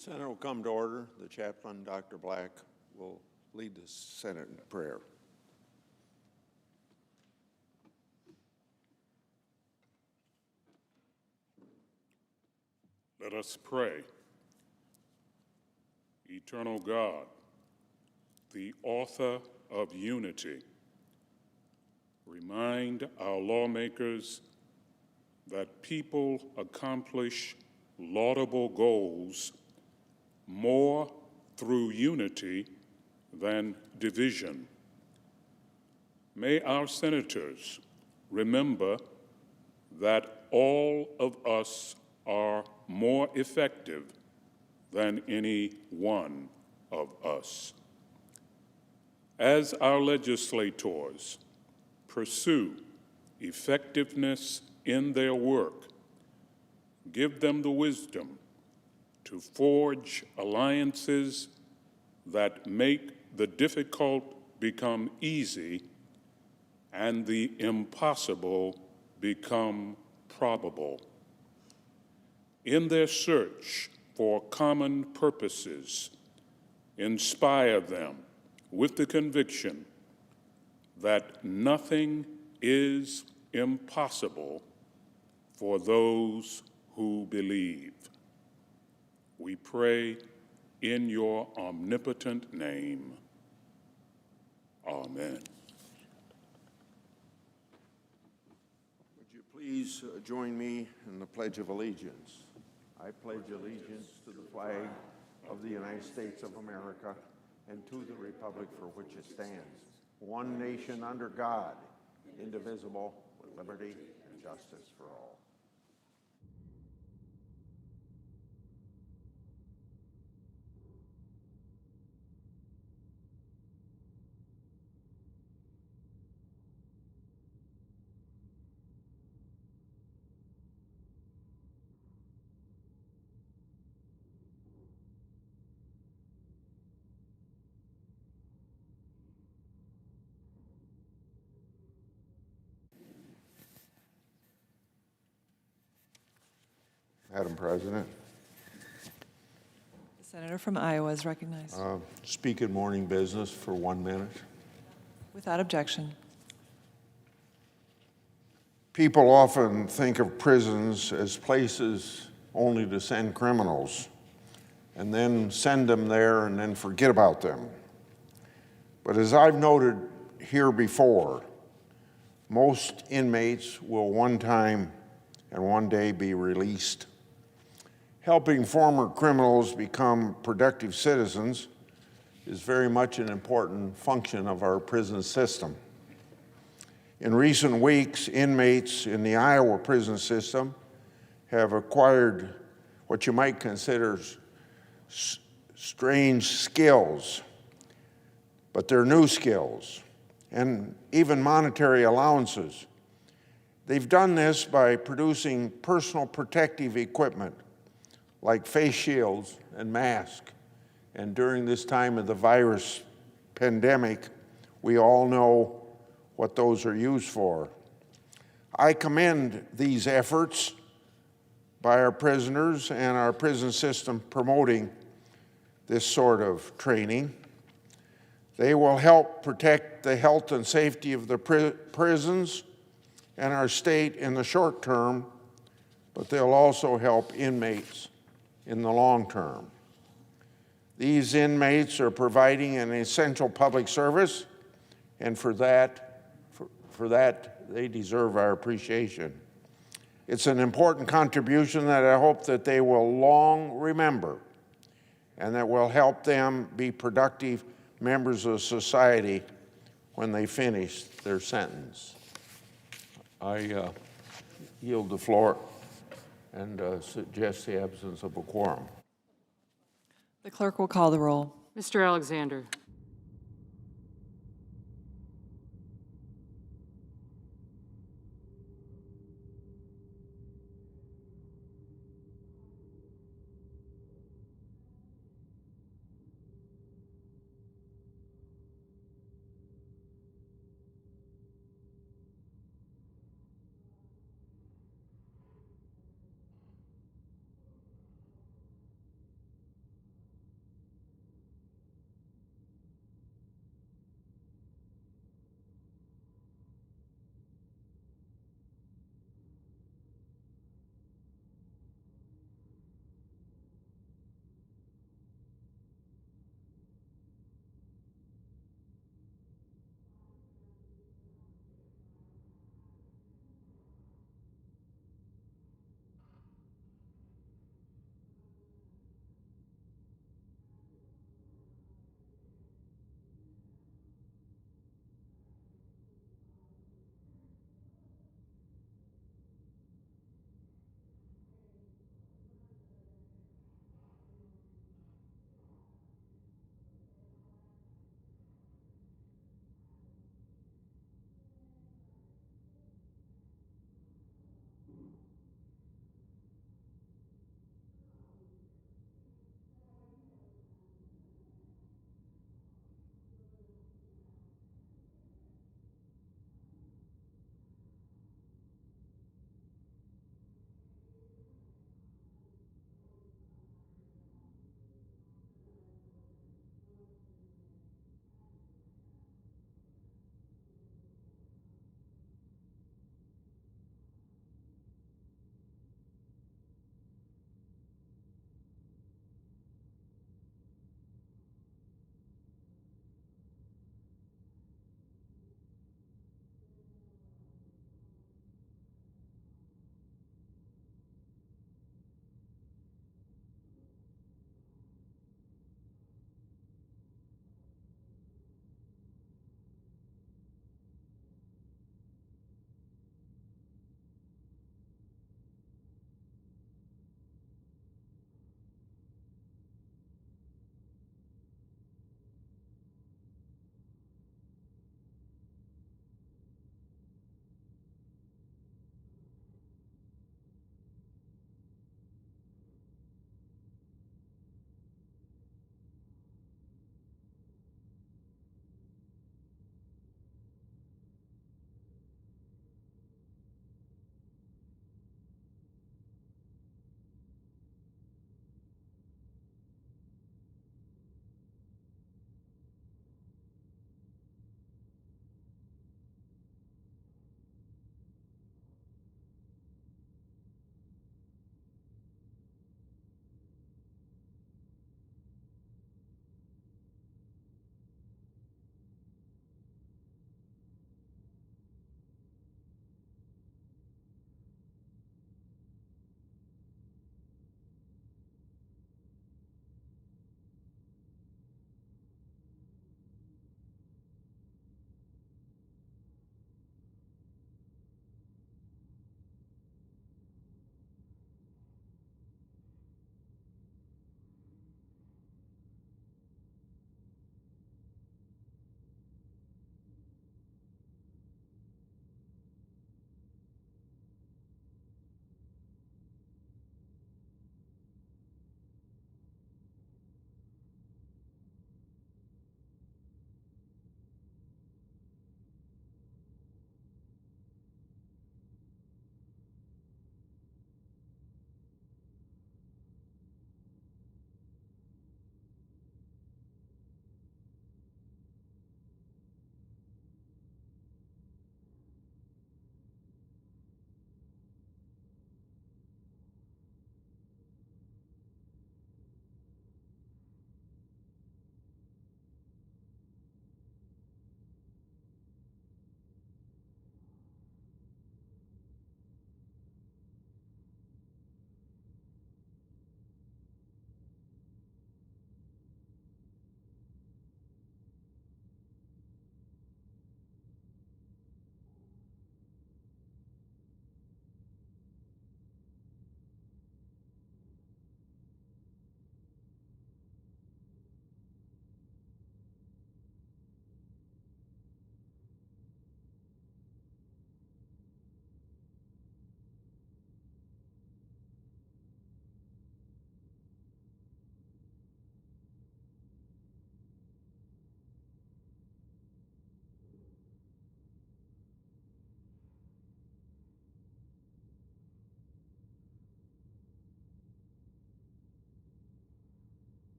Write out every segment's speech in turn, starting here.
Senate will come to order. The chaplain, Dr. Black, will lead the Senate in prayer. Let us pray. Eternal God, the author of unity, remind our lawmakers that people accomplish laudable goals more through unity than division. May our senators remember that all of us are more effective than any one of us. As our legislators pursue effectiveness in their work, give them the wisdom to forge alliances that make the difficult become easy and the impossible become probable. In their search for common purposes, inspire them with the conviction that nothing is impossible for those who believe. We pray in your omnipotent name. Amen. Would you please join me in the Pledge of Allegiance? I pledge allegiance to the flag of the United States of America and to the republic for which it stands, one nation under God, indivisible, with liberty and justice for all. Madam President. The senator from Iowa is recognized. Speak in morning business for 1 minute. Without objection. People often think of prisons as places only to send criminals and then send them there and then forget about them. But as I've noted here before, most inmates will one time and one day be released. Helping former criminals become productive citizens is very much an important function of our prison system. In recent weeks, inmates in the Iowa prison system have acquired what you might consider strange skills, but they're new skills, and even monetary allowances. They've done this by producing personal protective equipment like face shields and masks. And during this time of the virus pandemic, we all know what those are used for. I commend these efforts by our prisoners and our prison system promoting this sort of training. They will help protect the health and safety of the prisons and our state in the short term, but they'll also help inmates in the long term. These inmates are providing an essential public service, and for that, they deserve our appreciation. It's an important contribution that I hope that they will long remember, and that will help them be productive members of society when they finish their sentence. I yield the floor and suggest the absence of a quorum. The clerk will call the roll. Mr. Alexander.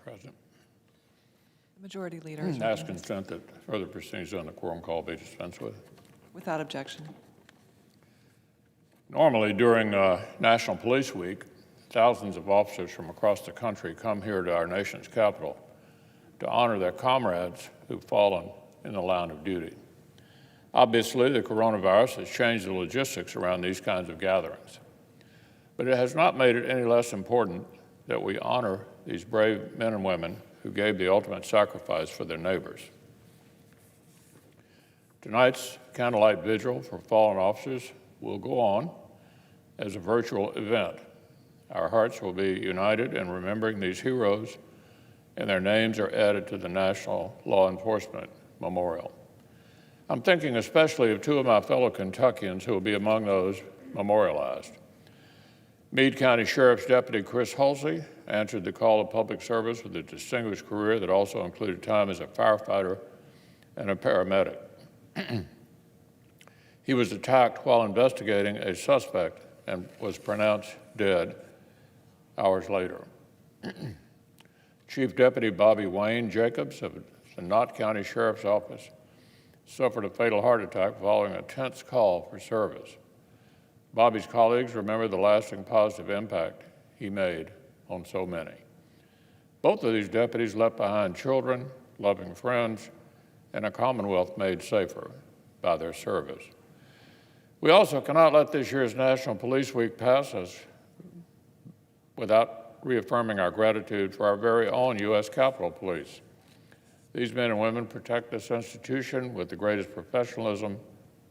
President. The Majority Leader is Ask recognized. consent that further proceedings on the quorum call be dispensed with. Without objection. Normally, during National Police Week, thousands of officers from across the country come here to our nation's capital to honor their comrades who've fallen in the line of duty. Obviously, the coronavirus has changed the logistics around these kinds of gatherings, but it has not made it any less important that we honor these brave men and women who gave the ultimate sacrifice for their neighbors. Tonight's candlelight vigil for fallen officers will go on as a virtual event. Our hearts will be united in remembering these heroes, and their names are added to the National Law Enforcement Memorial. I'm thinking especially of two of my fellow Kentuckians who will be among those memorialized. Meade County Sheriff's Deputy Chris Hulsey answered the call of public service with a distinguished career that also included time as a firefighter and a paramedic. He was attacked while investigating a suspect and was pronounced dead hours later. Chief Deputy Bobby Wayne Jacobs of the Knott County Sheriff's Office suffered a fatal heart attack following a tense call for service. Bobby's colleagues remember the lasting positive impact he made on so many. Both of these deputies left behind children, loving friends, and a Commonwealth made safer by their service. We also cannot let this year's National Police Week pass us without reaffirming our gratitude for our very own U.S. Capitol Police. These men and women protect this institution with the greatest professionalism,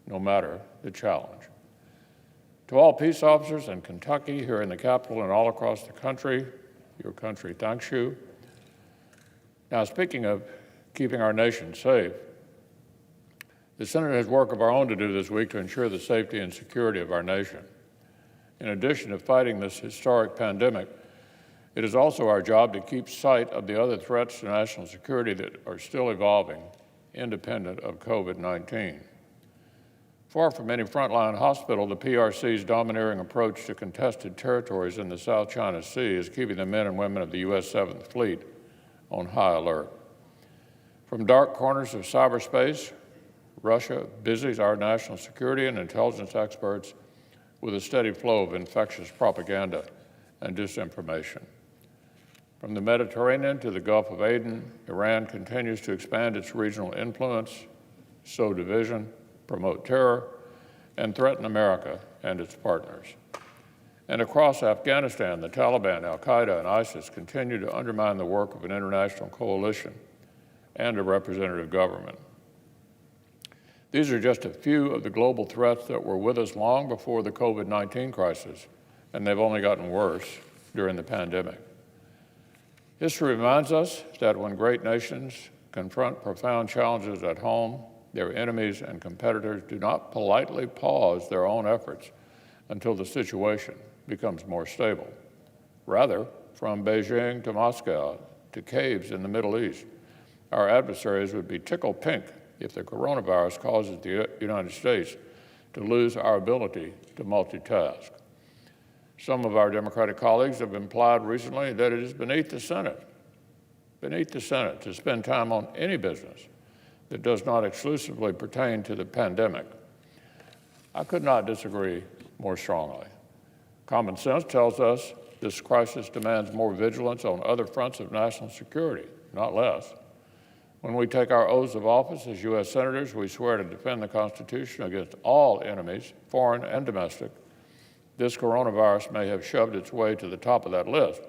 no matter the challenge. To all peace officers in Kentucky, here in the Capitol, and all across the country, your country thanks you. Now, speaking of keeping our nation safe, the Senate has work of our own to do this week to ensure the safety and security of our nation. In addition to fighting this historic pandemic, it is also our job to keep sight of the other threats to national security that are still evolving, independent of COVID-19. Far from any frontline hospital, the PRC's domineering approach to contested territories in the South China Sea is keeping the men and women of the U.S. 7th Fleet on high alert. From dark corners of cyberspace, Russia busies our national security and intelligence experts with a steady flow of infectious propaganda and disinformation. From the Mediterranean to the Gulf of Aden, Iran continues to expand its regional influence, sow division, promote terror, and threaten America and its partners. And across Afghanistan, the Taliban, al-Qaeda, and ISIS continue to undermine the work of an international coalition and a representative government. These are just a few of the global threats that were with us long before the COVID-19 crisis, and they've only gotten worse during the pandemic. History reminds us that when great nations confront profound challenges at home, their enemies and competitors do not politely pause their own efforts until the situation becomes more stable. Rather, from Beijing to Moscow to caves in the Middle East, our adversaries would be tickled pink if the coronavirus causes the United States to lose our ability to multitask. Some of our Democratic colleagues have implied recently that it is beneath the Senate to spend time on any business that does not exclusively pertain to the pandemic. I could not disagree more strongly. Common sense tells us this crisis demands more vigilance on other fronts of national security, not less. When we take our oaths of office as U.S. Senators, we swear to defend the Constitution against all enemies, foreign and domestic. This coronavirus may have shoved its way to the top of that list,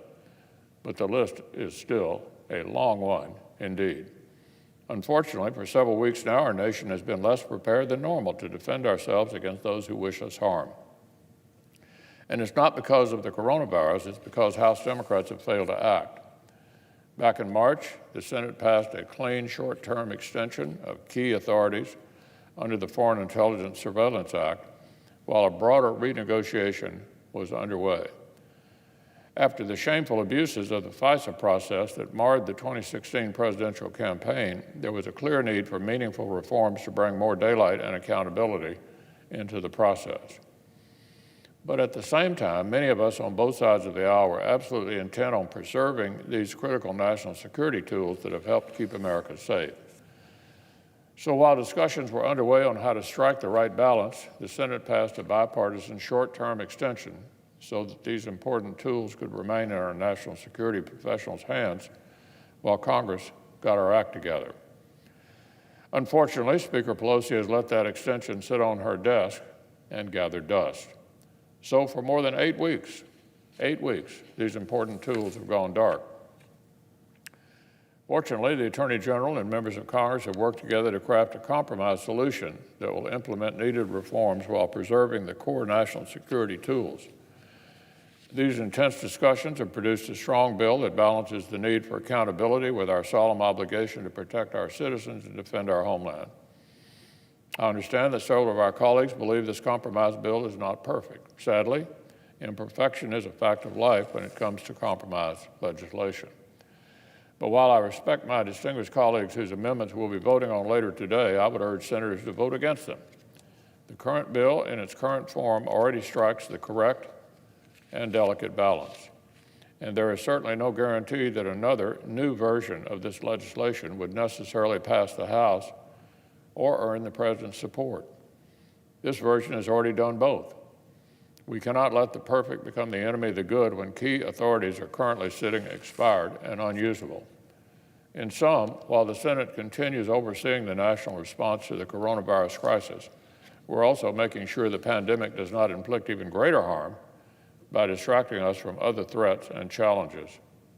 but the list is still a long one indeed. Unfortunately, for several weeks now, our nation has been less prepared than normal to defend ourselves against those who wish us harm. And it's not because of the coronavirus, it's because House Democrats have failed to act. Back in March, the Senate passed a clean short-term extension of key authorities under the Foreign Intelligence Surveillance Act, while a broader renegotiation was underway. After the shameful abuses of the FISA process that marred the 2016 presidential campaign, there was a clear need for meaningful reforms to bring more daylight and accountability into the process. But at the same time, many of us on both sides of the aisle were absolutely intent on preserving these critical national security tools that have helped keep America safe. So while discussions were underway on how to strike the right balance, the Senate passed a bipartisan short-term extension so that these important tools could remain in our national security professionals' hands while Congress got our act together. Unfortunately, Speaker Pelosi has let that extension sit on her desk and gather dust. So for more than 8 weeks, these important tools have gone dark. Fortunately, the Attorney General and members of Congress have worked together to craft a compromise solution that will implement needed reforms while preserving the core national security tools. These intense discussions have produced a strong bill that balances the need for accountability with our solemn obligation to protect our citizens and defend our homeland. I understand that several of our colleagues believe this compromise bill is not perfect. Sadly, imperfection is a fact of life when it comes to compromise legislation. But while I respect my distinguished colleagues whose amendments we'll be voting on later today, I would urge senators to vote against them. The current bill in its current form already strikes the correct and delicate balance. And there is certainly no guarantee that another new version of this legislation would necessarily pass the House or earn the President's support. This version has already done both. We cannot let the perfect become the enemy of the good when key authorities are currently sitting expired and unusable. In sum, while the Senate continues overseeing the national response to the coronavirus crisis, we're also making sure the pandemic does not inflict even greater harm by distracting us from other threats and challenges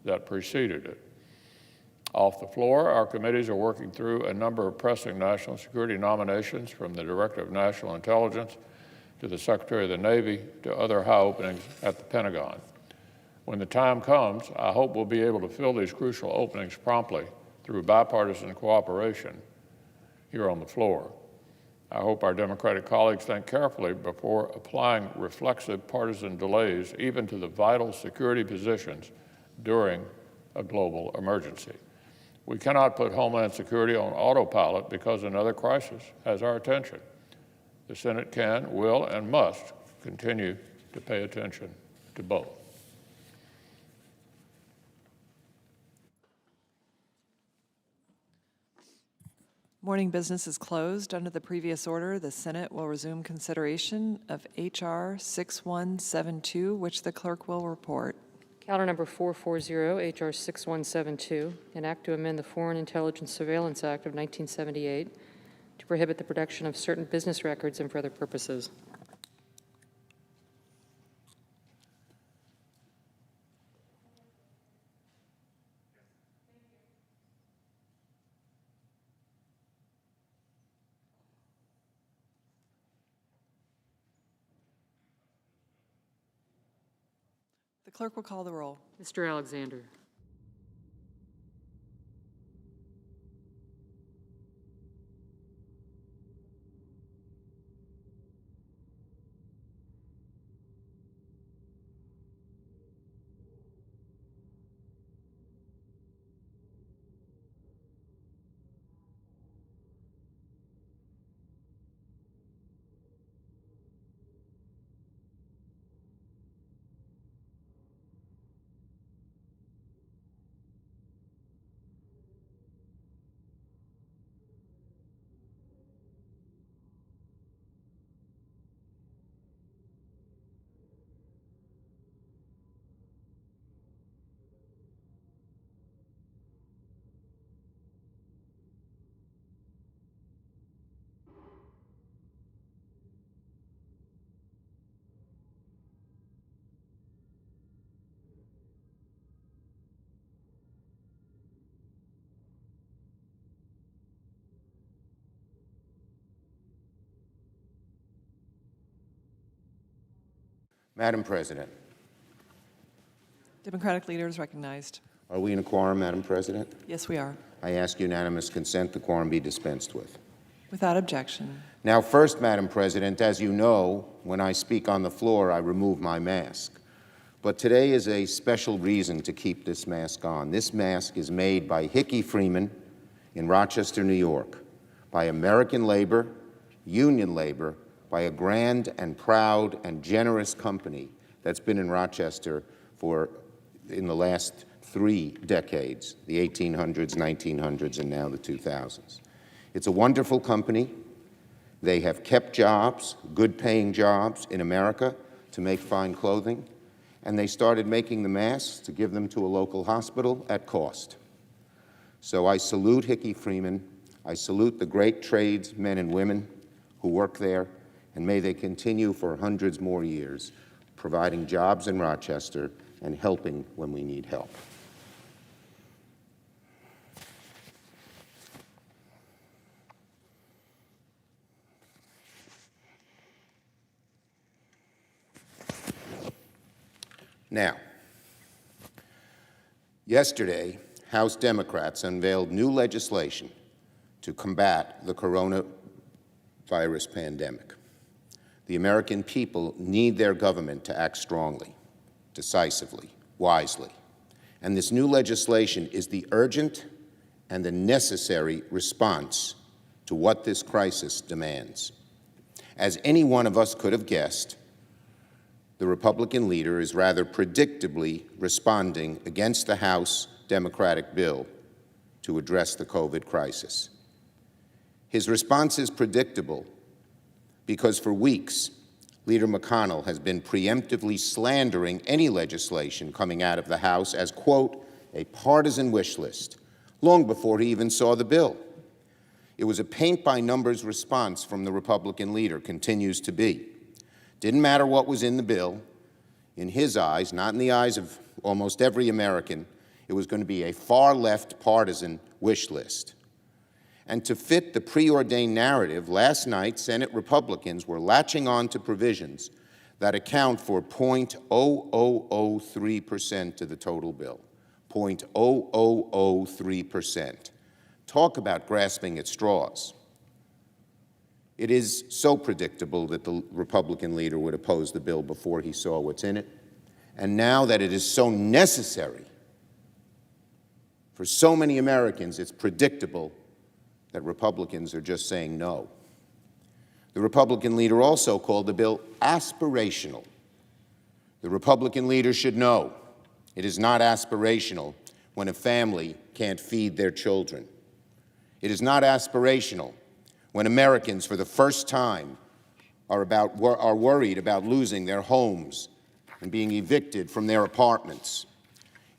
that preceded it. Off the floor, our committees are working through a number of pressing national security nominations, from the Director of National Intelligence to the Secretary of the Navy to other high openings at the Pentagon. When the time comes, I hope we'll be able to fill these crucial openings promptly through bipartisan cooperation here on the floor. I hope our Democratic colleagues think carefully before applying reflexive partisan delays even to the vital security positions during a global emergency. We cannot put Homeland Security on autopilot because another crisis has our attention. The Senate can, will, and must continue to pay attention to both. Morning business is closed. Under the previous order, the Senate will resume consideration of H.R. 6172, which the clerk will report. Calendar number 440, H.R. 6172, an act to amend the Foreign Intelligence Surveillance Act of 1978 to prohibit the production of certain business records and for other purposes. The clerk will call the roll. Mr. Alexander. Madam President. Democratic leader is recognized. Are we in a quorum, Madam President? Yes, we are. I ask unanimous consent the quorum be dispensed with. Without objection. Now, first, Madam President, as you know, when I speak on the floor, I remove my mask. But today is a special reason to keep this mask on. This mask is made by Hickey Freeman in Rochester, New York, by American labor, union labor, by a grand and proud and generous company that's been in Rochester in the last 3 decades, the 1800s, 1900s, and now the 2000s. It's a wonderful company. They have kept jobs, good-paying jobs in America to make fine clothing, and they started making the masks to give them to a local hospital at cost. So I salute Hickey Freeman. I salute the great tradesmen and women who work there, and may they continue for hundreds more years, providing jobs in Rochester and helping when we need help. Now, yesterday, House Democrats unveiled new legislation to combat the coronavirus pandemic. The American people need their government to act strongly, decisively, wisely. And this new legislation is the urgent and the necessary response to what this crisis demands. As any one of us could have guessed, the Republican leader is rather predictably responding against the House Democratic bill to address the COVID crisis. His response is predictable because for weeks, Leader McConnell has been preemptively slandering any legislation coming out of the House as, quote, a partisan wish list, long before he even saw the bill. It was a paint-by-numbers response from the Republican leader, continues to be. Didn't matter what was in the bill. In his eyes, not in the eyes of almost every American, it was going to be a far-left partisan wish list. And to fit the preordained narrative, last night, Senate Republicans were latching on to provisions that account for 0.0003% of the total bill. 0.0003%. Talk about grasping at straws. It is so predictable that the Republican leader would oppose the bill before he saw what's in it. And now that it is so necessary for so many Americans, it's predictable that Republicans are just saying no. The Republican leader also called the bill aspirational. The Republican leader should know it is not aspirational when a family can't feed their children. It is not aspirational when Americans, for the first time, are worried about losing their homes and being evicted from their apartments.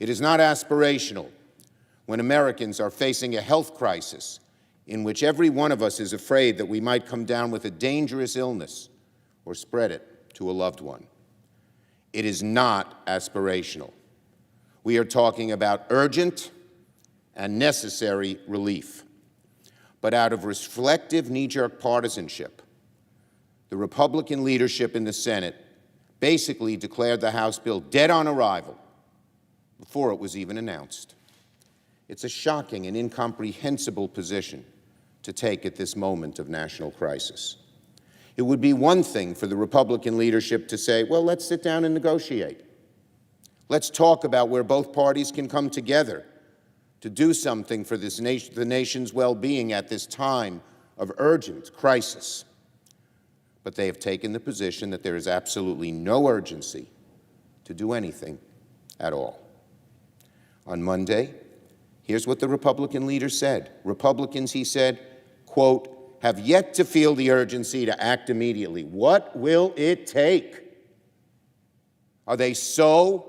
It is not aspirational when Americans are facing a health crisis in which every one of us is afraid that we might come down with a dangerous illness or spread it to a loved one. It is not aspirational. We are talking about urgent and necessary relief. But out of reflective knee-jerk partisanship, the Republican leadership in the Senate basically declared the House bill dead on arrival before it was even announced. It's a shocking and incomprehensible position to take at this moment of national crisis. It would be one thing for the Republican leadership to say, well, let's sit down and negotiate. Let's talk about where both parties can come together to do something for the nation's well-being at this time of urgent crisis. But they have taken the position that there is absolutely no urgency to do anything at all. On Monday, here's what the Republican leader said. Republicans, he said, quote, have yet to feel the urgency to act immediately. What will it take? Are they so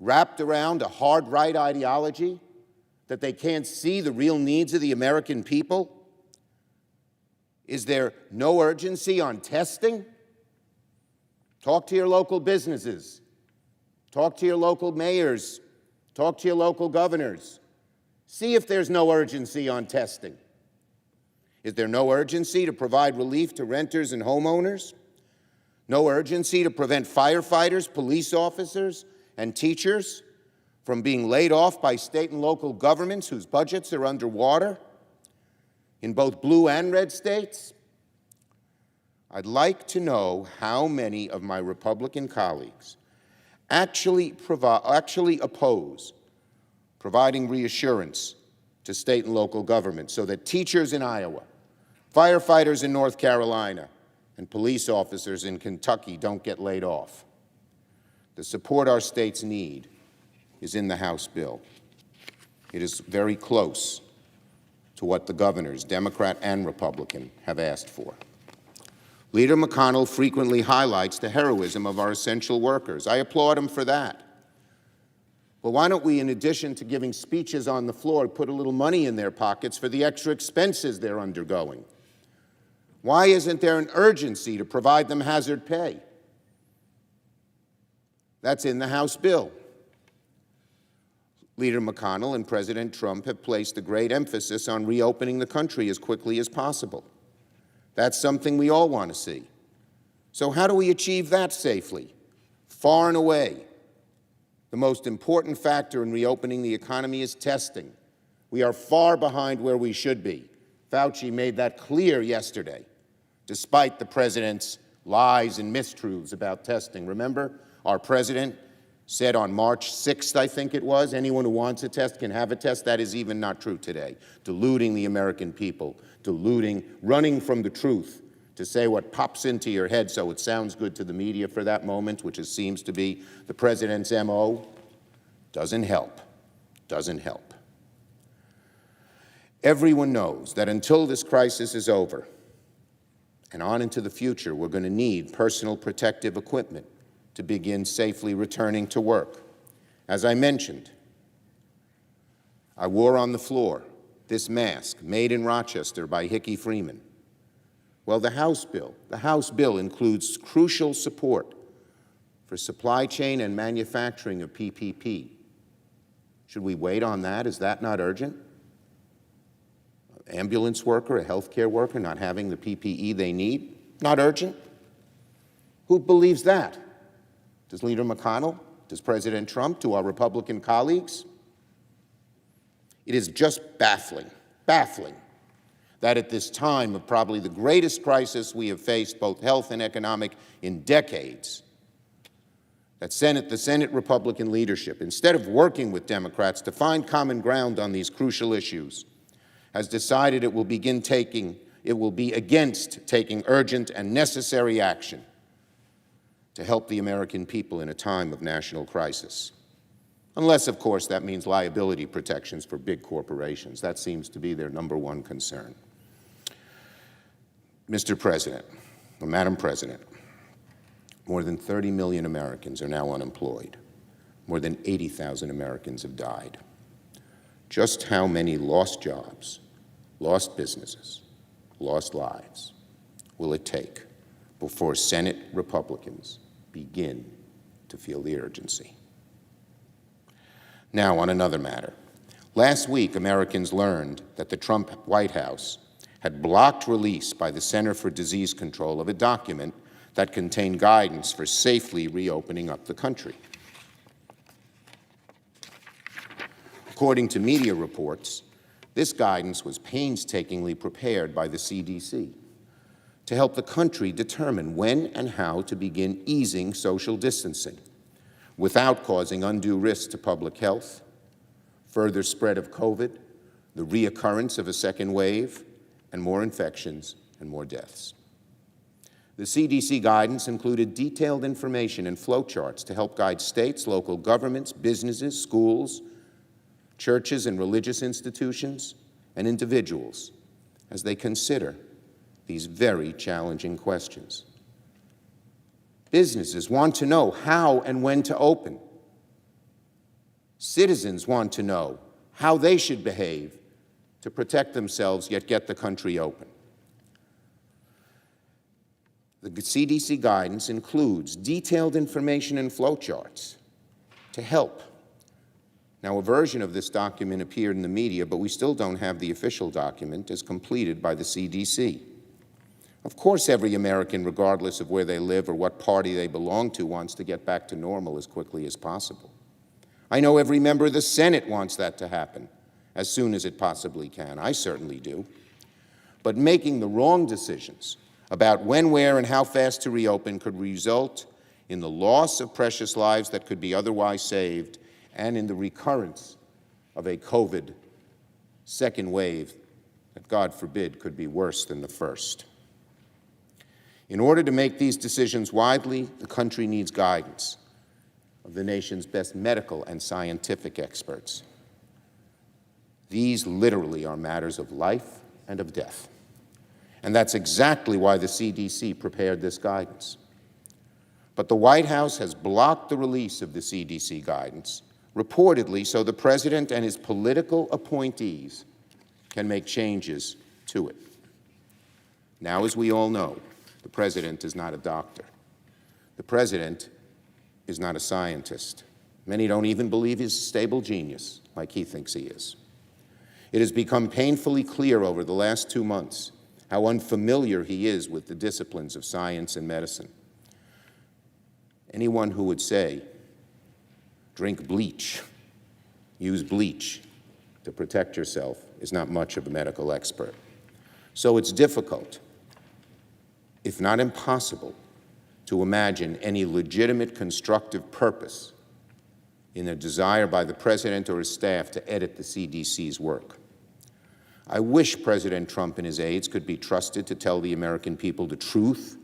wrapped around a hard right ideology that they can't see the real needs of the American people? Is there no urgency on testing? Talk to your local businesses. Talk to your local mayors. Talk to your local governors. See if there's no urgency on testing. Is there no urgency to provide relief to renters and homeowners? No urgency to prevent firefighters, police officers, and teachers from being laid off by state and local governments whose budgets are underwater in both blue and red states? I'd like to know how many of my Republican colleagues actually oppose providing reassurance to state and local governments so that teachers in Iowa, Firefighters in North Carolina and police officers in Kentucky don't get laid off. The support our states need is in the House bill. It is very close to what the governors, Democrat and Republican, have asked for. Leader McConnell frequently highlights the heroism of our essential workers. I applaud him for that. Well, why don't we, in addition to giving speeches on the floor, put a little money in their pockets for the extra expenses they're undergoing? Why isn't there an urgency to provide them hazard pay? That's in the House bill. Leader McConnell and President Trump have placed a great emphasis on reopening the country as quickly as possible. That's something we all want to see. So how do we achieve that safely? Far and away, the most important factor in reopening the economy is testing. We are far behind where we should be. Fauci made that clear yesterday, despite the president's lies and mistruths about testing. Remember, our president said on March 6th, I think it was, anyone who wants a test can have a test. That is even not true today. Deluding the American people, running from the truth to say what pops into your head so it sounds good to the media for that moment, which seems to be the president's MO, doesn't help, doesn't help. Everyone knows that until this crisis is over and on into the future, we're going to need personal protective equipment to begin safely returning to work. As I mentioned, I wore on the floor this mask made in Rochester by Hickey Freeman. Well, the House bill includes crucial support for supply chain and manufacturing of PPE. Should we wait on that? Is that not urgent? An ambulance worker, a healthcare worker not having the PPE they need? Not urgent? Who believes that? Does Leader McConnell? Does President Trump? Do our Republican colleagues? It is just baffling that at this time of probably the greatest crisis we have faced, both health and economic, in decades, that the Senate Republican leadership, instead of working with Democrats to find common ground on these crucial issues, has decided it will be against taking urgent and necessary action to help the American people in a time of national crisis. Unless, of course, that means liability protections for big corporations. That seems to be their number one concern. Mr. President, or Madam President, more than 30 million Americans are now unemployed. More than 80,000 Americans have died. Just how many lost jobs, lost businesses, lost lives will it take before Senate Republicans begin to feel the urgency? Now, on another matter. Last week, Americans learned that the Trump White House had blocked release by the Center for Disease Control of a document that contained guidance for safely reopening up the country. According to media reports, this guidance was painstakingly prepared by the CDC to help the country determine when and how to begin easing social distancing without causing undue risk to public health, further spread of COVID, the reoccurrence of a second wave, and more infections and more deaths. The CDC guidance included detailed information and flowcharts to help guide states, local governments, businesses, schools, churches and religious institutions, and individuals as they consider these very challenging questions. Businesses want to know how and when to open. Citizens want to know how they should behave to protect themselves yet get the country open. The CDC guidance includes detailed information and flowcharts to help. Now, a version of this document appeared in the media, but we still don't have the official document as completed by the CDC. Of course, every American, regardless of where they live or what party they belong to, wants to get back to normal as quickly as possible. I know every member of the Senate wants that to happen as soon as it possibly can. I certainly do. But making the wrong decisions about when, where, and how fast to reopen could result in the loss of precious lives that could be otherwise saved and in the recurrence of a COVID second wave that that, God forbid, could be worse than the first. In order to make these decisions widely, the country needs guidance of the nation's best medical and scientific experts. These literally are matters of life and of death. And that's exactly why the CDC prepared this guidance. But the White House has blocked the release of the CDC guidance, reportedly so the president and his political appointees can make changes to it. Now, as we all know, the president is not a doctor. The president is not a scientist. Many don't even believe he's a stable genius, like he thinks he is. It has become painfully clear over the last 2 months how unfamiliar he is with the disciplines of science and medicine. Anyone who would say, drink bleach, use bleach to protect yourself, is not much of a medical expert. So it's difficult, if not impossible, to imagine any legitimate constructive purpose in a desire by the president or his staff to edit the CDC's work. I wish President Trump and his aides could be trusted to tell the American people the truth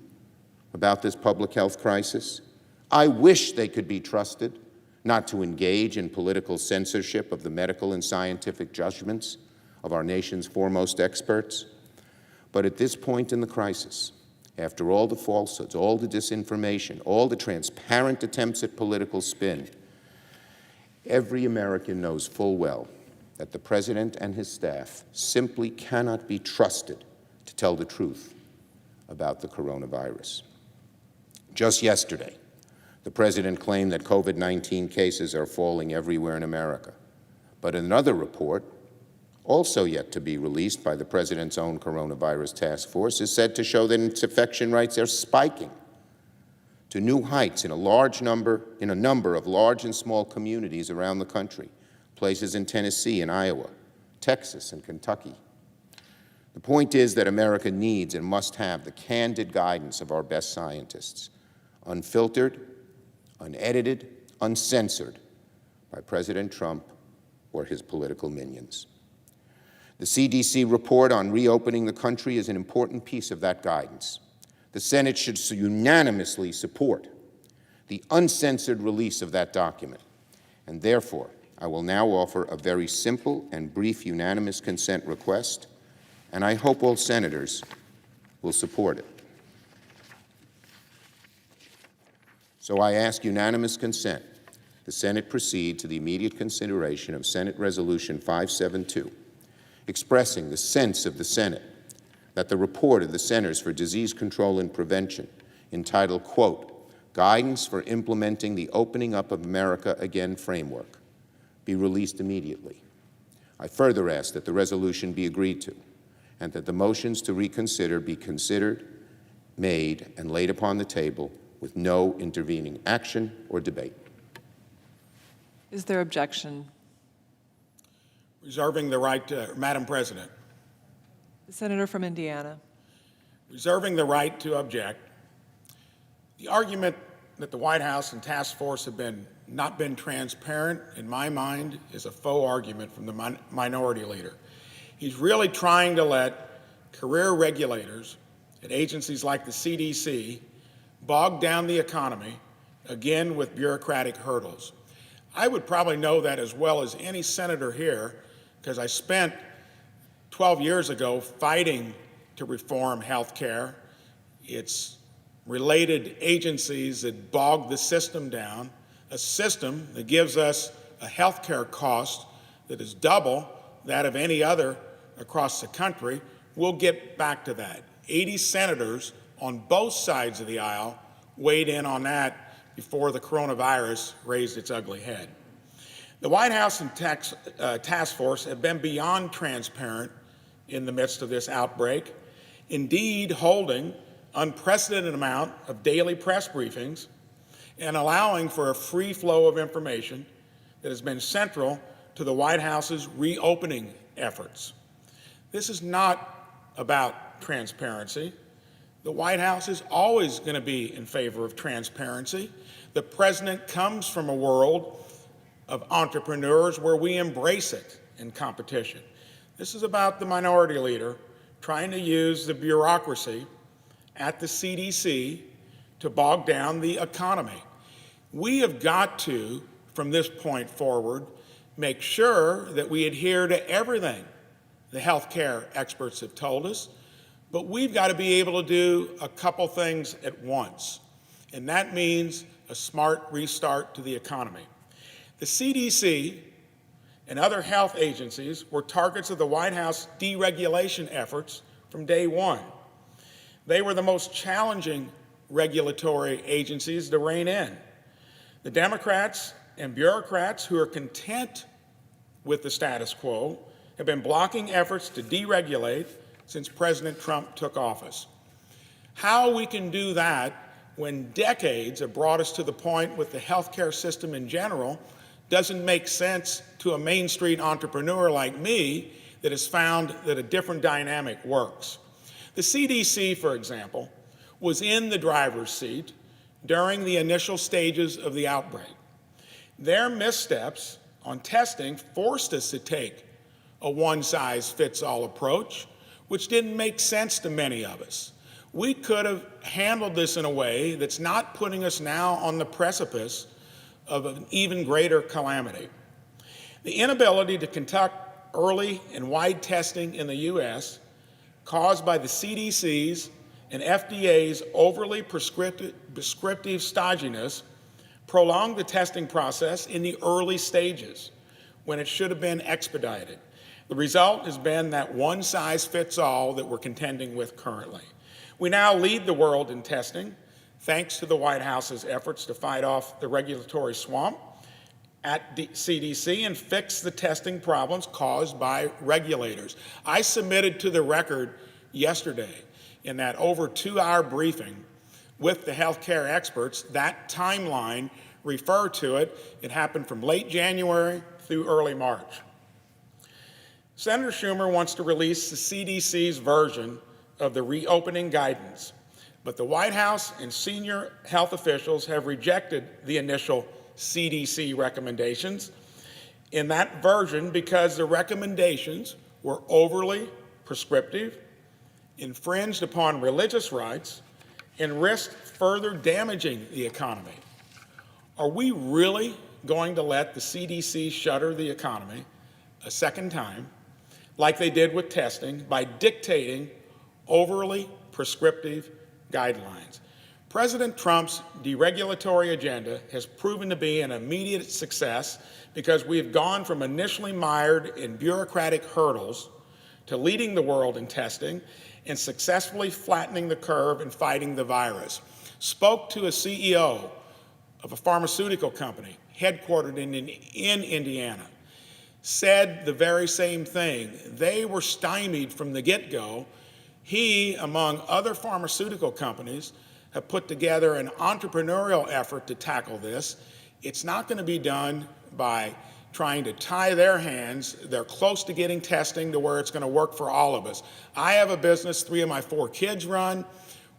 about this public health crisis. I wish they could be trusted not to engage in political censorship of the medical and scientific judgments of our nation's foremost experts. But at this point in the crisis, after all the falsehoods, all the disinformation, all the transparent attempts at political spin, every American knows full well that the president and his staff simply cannot be trusted to tell the truth about the coronavirus. Just yesterday, the president claimed that COVID-19 cases are falling everywhere in America. But another report, also yet to be released by the president's own coronavirus task force, is said to show that its infection rates are spiking to new heights in a number of large and small communities around the country, places in Tennessee and Iowa, Texas and Kentucky. The point is that America needs and must have the candid guidance of our best scientists, unfiltered, unedited, uncensored by President Trump or his political minions. The CDC report on reopening the country is an important piece of that guidance. The Senate should unanimously support the uncensored release of that document, and therefore, I will now offer a very simple and brief unanimous consent request, and I hope all senators will support it. So I ask unanimous consent the Senate proceed to the immediate consideration of Senate Resolution 572, expressing the sense of the Senate that the report of the Centers for Disease Control and Prevention, entitled, quote, Guidance for Implementing the Opening Up of America Again Framework, be released immediately. I further ask that the resolution be agreed to, and that the motions to reconsider be considered, made, and laid upon the table with no intervening action or debate. Is there objection? Reserving the right to, Madam President, The senator from Indiana. reserving the right to object. The argument that the White House and task force have not been transparent, in my mind, is a faux argument from the minority leader. He's really trying to let career regulators at agencies like the CDC bog down the economy, again with bureaucratic hurdles. I would probably know that as well as any senator here, because I spent 12 years ago fighting to reform health care. It's related agencies that bog the system down, a system that gives us a health care cost that is double that of any other across the country. We'll get back to that. 80 senators on both sides of the aisle weighed in on that before the coronavirus raised its ugly head. The White House and task force have been beyond transparent in the midst of this outbreak, indeed holding unprecedented amount of daily press briefings and allowing for a free flow of information that has been central to the White House's reopening efforts. This is not about transparency. The White House is always going to be in favor of transparency. The president comes from a world of entrepreneurs where we embrace it in competition. This is about the minority leader trying to use the bureaucracy at the CDC to bog down the economy. We have got to, from this point forward, make sure that we adhere to everything the healthcare experts have told us, but we've got to be able to do a couple things at once, and that means a smart restart to the economy. The CDC and other health agencies were targets of the White House deregulation efforts from day one. They were the most challenging regulatory agencies to rein in. The Democrats and bureaucrats who are content with the status quo have been blocking efforts to deregulate since President Trump took office. How we can do that when decades have brought us to the point with the healthcare system in general doesn't make sense to a Main Street entrepreneur like me that has found that a different dynamic works. The CDC, for example, was in the driver's seat during the initial stages of the outbreak. Their missteps on testing forced us to take a one-size-fits-all approach, which didn't make sense to many of us. We could have handled this in a way that's not putting us now on the precipice of an even greater calamity. The inability to conduct early and wide testing in the U.S., caused by the CDC's and FDA's overly prescriptive stodginess, prolonged the testing process in the early stages when it should have been expedited. The result has been that one-size-fits-all that we're contending with currently. We now lead the world in testing, thanks to the White House's efforts to fight off the regulatory swamp at CDC and fix the testing problems caused by regulators. I submitted to the record yesterday in that over 2-hour briefing with the healthcare experts, that timeline referred to it. It happened from late January through early March. Senator Schumer wants to release the CDC's version of the reopening guidance, but the White House and senior health officials have rejected the initial CDC recommendations in that version because the recommendations were overly prescriptive, infringed upon religious rights, and risked further damaging the economy. Are we really going to let the CDC shutter the economy a second time, like they did with testing, by dictating overly prescriptive guidelines? President Trump's deregulatory agenda has proven to be an immediate success because we have gone from initially mired in bureaucratic hurdles to leading the world in testing and successfully flattening the curve and fighting the virus. Spoke to a CEO of a pharmaceutical company headquartered in Indiana, said the very same thing. They were stymied from the get-go. He, among other pharmaceutical companies, have put together an entrepreneurial effort to tackle this. It's not going to be done by trying to tie their hands. They're close to getting testing to where it's going to work for all of us. I have a business 3 of my 4 kids run.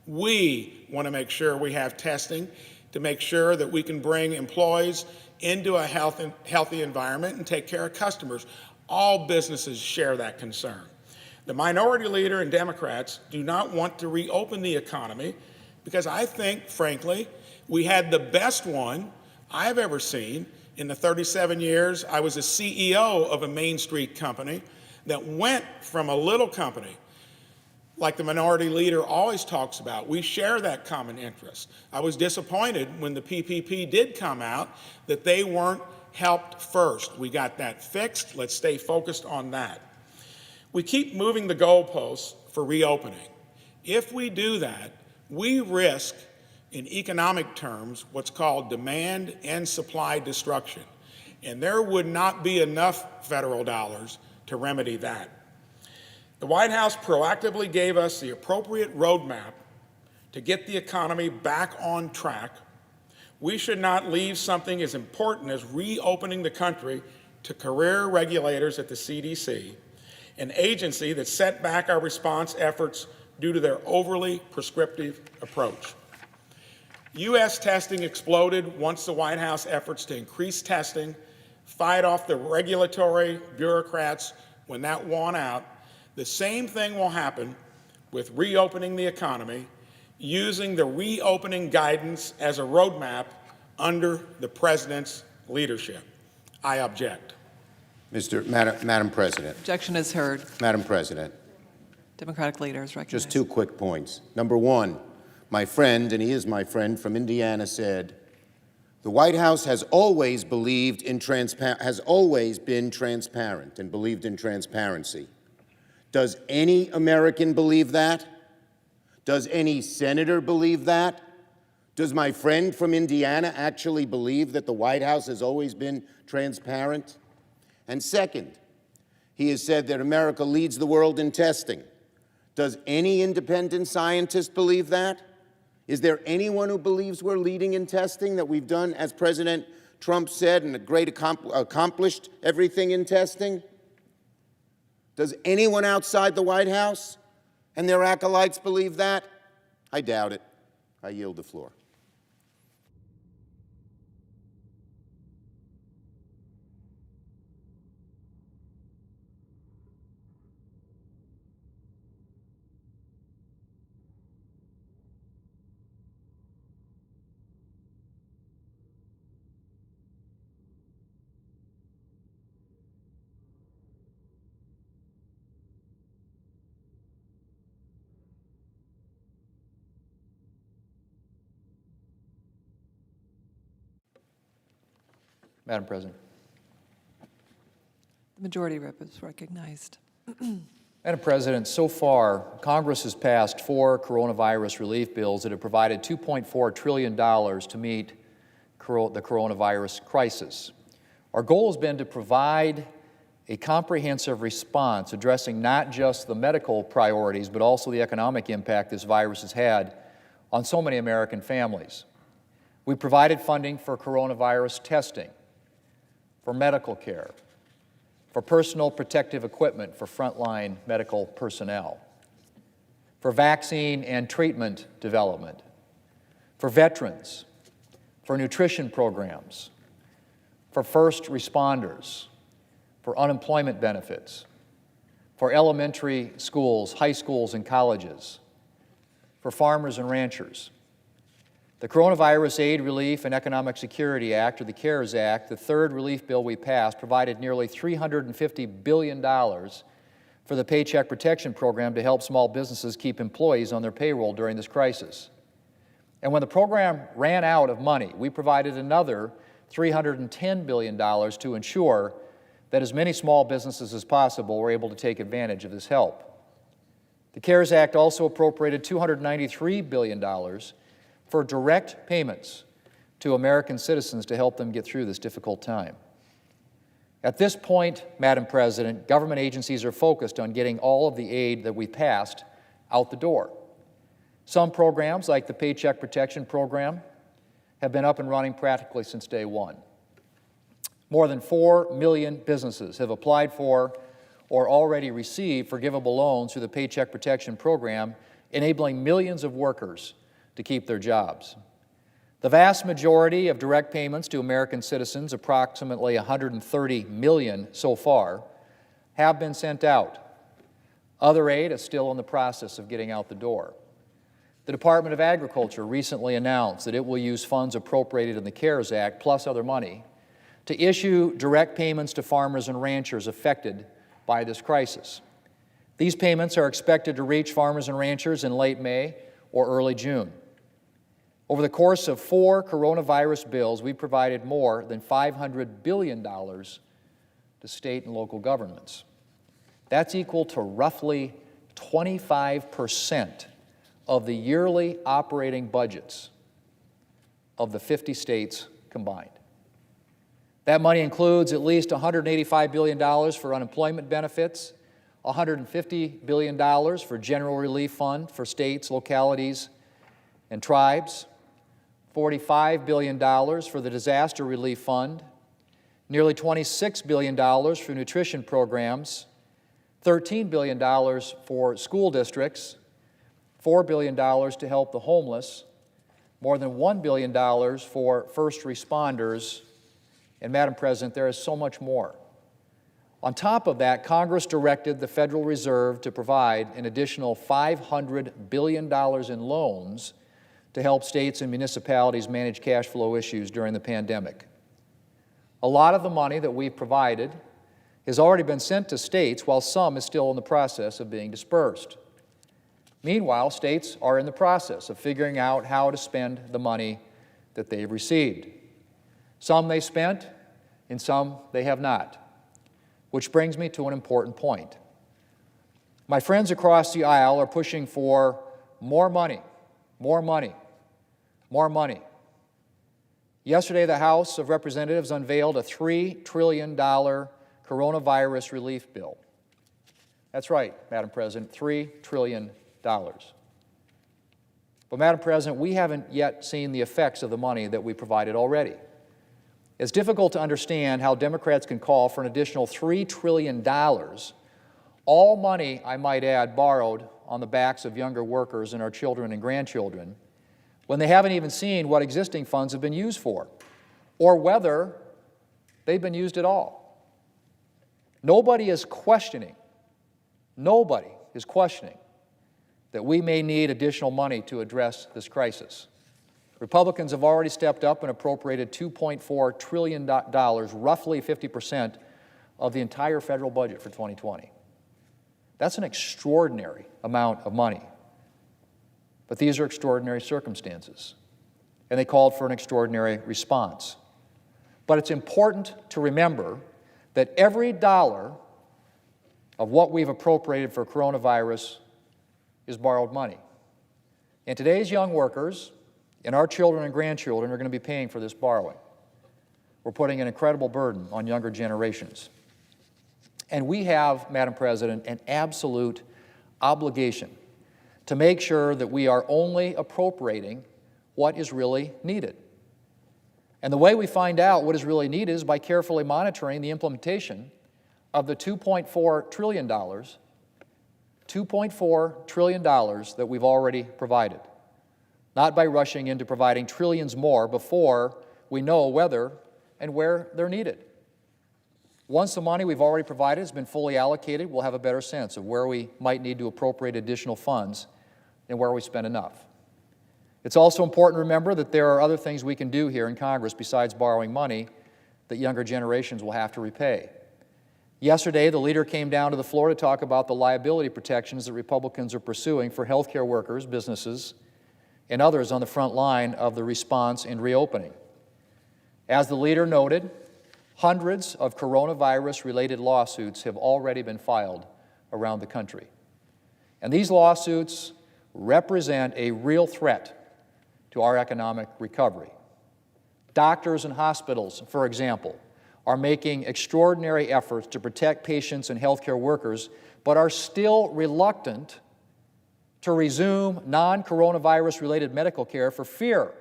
We want to make sure we have testing to make sure that we can bring employees into a healthy environment and take care of customers. All businesses share that concern. The minority leader and Democrats do not want to reopen the economy because I think, frankly, we had the best one I've ever seen in the 37 years I was a CEO of a Main Street company that went from a little company like the minority leader always talks about. We share that common interest. I was disappointed when the PPP did come out that they weren't helped first. We got that fixed. Let's stay focused on that. We keep moving the goalposts for reopening. If we do that, we risk, in economic terms, what's called demand and supply destruction. And there would not be enough federal dollars to remedy that. The White House proactively gave us the appropriate roadmap to get the economy back on track. We should not leave something as important as reopening the country to career regulators at the CDC, an agency that set back our response efforts due to their overly prescriptive approach. U.S. testing exploded once the White House efforts to increase testing, fight off the regulatory bureaucrats, when that won out, the same thing will happen with reopening the economy, using the reopening guidance as a roadmap under the President's leadership. I object. Madam President. Objection is heard. Madam President. Democratic leader is recognized. Just two quick points. Number one, my friend, and he is my friend from Indiana, said, the White House has always been transparent and believed in transparency. Does any American believe that? Does any senator believe that? Does my friend from Indiana actually believe that the White House has always been transparent? And second, he has said that America leads the world in testing. Does any independent scientist believe that? Is there anyone who believes we're leading in testing, that we've done, as President Trump said, and accomplished everything in testing? Does anyone outside the White House and their acolytes believe that? I doubt it. I yield the floor. Madam President. The majority whip is recognized. Madam President, so far, Congress has passed 4 coronavirus relief bills that have provided $2.4 trillion to meet the coronavirus crisis. Our goal has been to provide a comprehensive response addressing not just the medical priorities, but also the economic impact this virus has had on so many American families. We provided funding for coronavirus testing, for medical care, for personal protective equipment for frontline medical personnel, for vaccine and treatment development, for veterans, for nutrition programs, for first responders, for unemployment benefits, for elementary schools, high schools, and colleges, for farmers and ranchers. The Coronavirus Aid, Relief, and Economic Security Act, or the CARES Act, the third relief bill we passed, provided nearly $350 billion for the Paycheck Protection Program to help small businesses keep employees on their payroll during this crisis. And when the program ran out of money, we provided another $310 billion to ensure that as many small businesses as possible were able to take advantage of this help. The CARES Act also appropriated $293 billion for direct payments to American citizens to help them get through this difficult time. At this point, Madam President, government agencies are focused on getting all of the aid that we passed out the door. Some programs, like the Paycheck Protection Program, have been up and running practically since day one. More than 4 million businesses have applied for or already received forgivable loans through the Paycheck Protection Program, enabling millions of workers to keep their jobs. The vast majority of direct payments to American citizens, approximately 130 million so far, have been sent out. Other aid is still in the process of getting out the door. The Department of Agriculture recently announced that it will use funds appropriated in the CARES Act, plus other money, to issue direct payments to farmers and ranchers affected by this crisis. These payments are expected to reach farmers and ranchers in late May or early June. Over the course of 4 coronavirus bills, we provided more than $500 billion to state and local governments. That's equal to roughly 25% of the yearly operating budgets of the 50 states combined. That money includes at least $185 billion for unemployment benefits, $150 billion for General Relief Fund for states, localities, and tribes, $45 billion for the Disaster Relief Fund, nearly $26 billion for nutrition programs, $13 billion for school districts, $4 billion to help the homeless, more than $1 billion for first responders, and Madam President, there is so much more. On top of that, Congress directed the Federal Reserve to provide an additional $500 billion in loans to help states and municipalities manage cash flow issues during the pandemic. A lot of the money that we've provided has already been sent to states, while some is still in the process of being dispersed. Meanwhile, states are in the process of figuring out how to spend the money that they've received. Some they spent, and some they have not. Which brings me to an important point. My friends across the aisle are pushing for more money, more money, more money. Yesterday, the House of Representatives unveiled a $3 trillion coronavirus relief bill. That's right, Madam President, $3 trillion. But, Madam President, we haven't yet seen the effects of the money that we provided already. It's difficult to understand how Democrats can call for an additional $3 trillion, all money, I might add, borrowed on the backs of younger workers and our children and grandchildren, when they haven't even seen what existing funds have been used for, or whether they've been used at all. Nobody is questioning that we may need additional money to address this crisis. Republicans have already stepped up and appropriated $2.4 trillion, roughly 50% of the entire federal budget for 2020. That's an extraordinary amount of money. But these are extraordinary circumstances, and they called for an extraordinary response. But it's important to remember that every dollar of what we've appropriated for coronavirus is borrowed money. And today's young workers and our children and grandchildren are going to be paying for this borrowing. We're putting an incredible burden on younger generations. And we have, Madam President, an absolute obligation to make sure that we are only appropriating what is really needed. And the way we find out what is really needed is by carefully monitoring the implementation of the $2.4 trillion that we've already provided, not by rushing into providing trillions more before we know whether and where they're needed. Once the money we've already provided has been fully allocated, we'll have a better sense of where we might need to appropriate additional funds and where we spend enough. It's also important to remember that there are other things we can do here in Congress besides borrowing money that younger generations will have to repay. Yesterday, the leader came down to the floor to talk about the liability protections that Republicans are pursuing for healthcare workers, businesses, and others on the front line of the response and reopening. As the leader noted, hundreds of coronavirus-related lawsuits have already been filed around the country. And these lawsuits represent a real threat to our economic recovery. Doctors and hospitals, for example, are making extraordinary efforts to protect patients and healthcare workers, but are still reluctant to resume non-coronavirus-related medical care for fear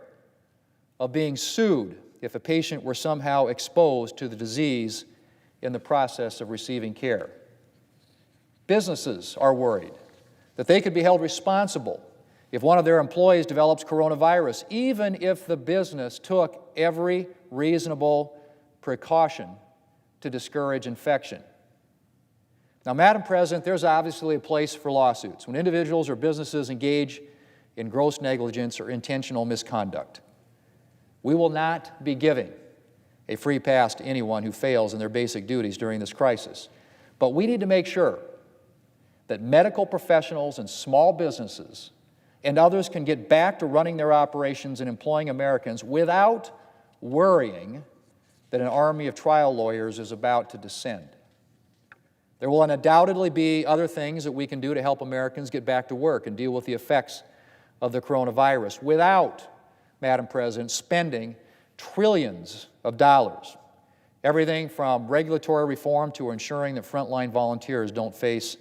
of being sued if a patient were somehow exposed to the disease in the process of receiving care. Businesses are worried that they could be held responsible if one of their employees develops coronavirus, even if the business took every reasonable precaution to discourage infection. Now, Madam President, there's obviously a place for lawsuits when individuals or businesses engage in gross negligence or intentional misconduct. We will not be giving a free pass to anyone who fails in their basic duties during this crisis. But we need to make sure that medical professionals and small businesses and others can get back to running their operations and employing Americans without worrying that an army of trial lawyers is about to descend. There will undoubtedly be other things that we can do to help Americans get back to work and deal with the effects of the coronavirus without, Madam President, spending trillions of dollars. Everything from regulatory reform to ensuring that frontline volunteers don't face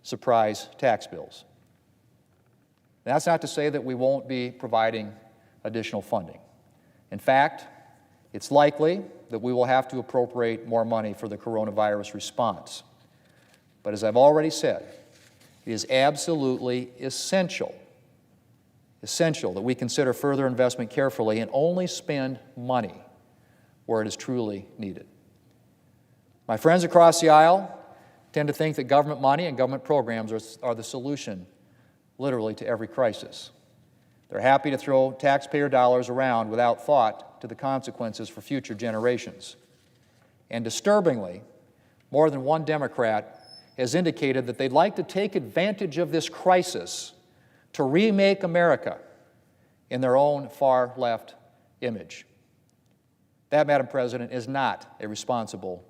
surprise tax bills. That's not to say that we won't be providing additional funding. In fact, it's likely that we will have to appropriate more money for the coronavirus response. But as I've already said, it is absolutely essential that we consider further investment carefully and only spend money where it is truly needed. My friends across the aisle tend to think that government money and government programs are the solution, literally, to every crisis. They're happy to throw taxpayer dollars around without thought to the consequences for future generations. And disturbingly, more than one Democrat has indicated that they'd like to take advantage of this crisis to remake America in their own far-left image. That, Madam President, is not a responsible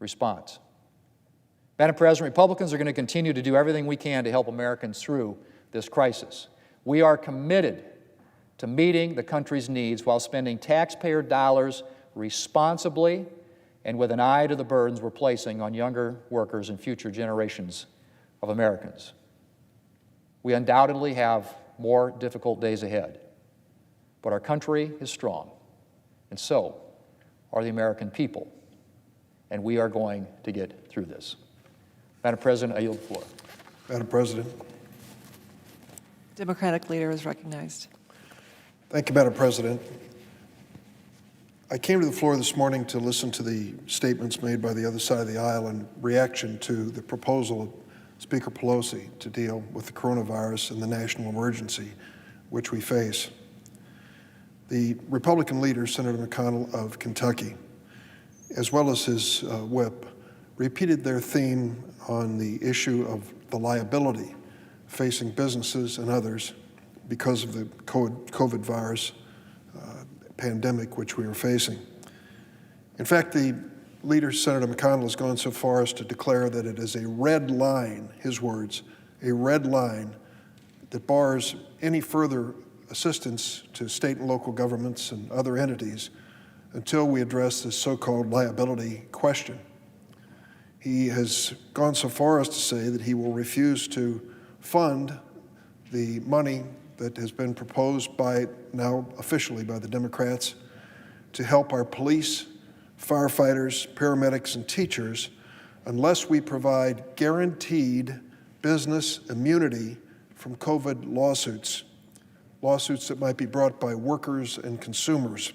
response. Madam President, Republicans are going to continue to do everything we can to help Americans through this crisis. We are committed to meeting the country's needs while spending taxpayer dollars responsibly and with an eye to the burdens we're placing on younger workers and future generations of Americans. We undoubtedly have more difficult days ahead, but our country is strong, and so are the American people, and we are going to get through this. Madam President, I yield the floor. Madam President. Democratic leader is recognized. Thank you, Madam President. I came to the floor this morning to listen to the statements made by the other side of the aisle in reaction to the proposal of Speaker Pelosi to deal with the coronavirus and the national emergency which we face. The Republican leader, Senator McConnell of Kentucky, as well as his whip, repeated their theme on the issue of the liability facing businesses and others because of the COVID virus pandemic which we are facing. In fact, the leader, Senator McConnell, has gone so far as to declare that it is a red line, his words, a red line that bars any further assistance to state and local governments and other entities until we address this so-called liability question. He has gone so far as to say that he will refuse to fund the money that has been proposed by, now officially by the Democrats, to help our police, firefighters, paramedics, and teachers unless we provide guaranteed business immunity from COVID lawsuits that might be brought by workers and consumers.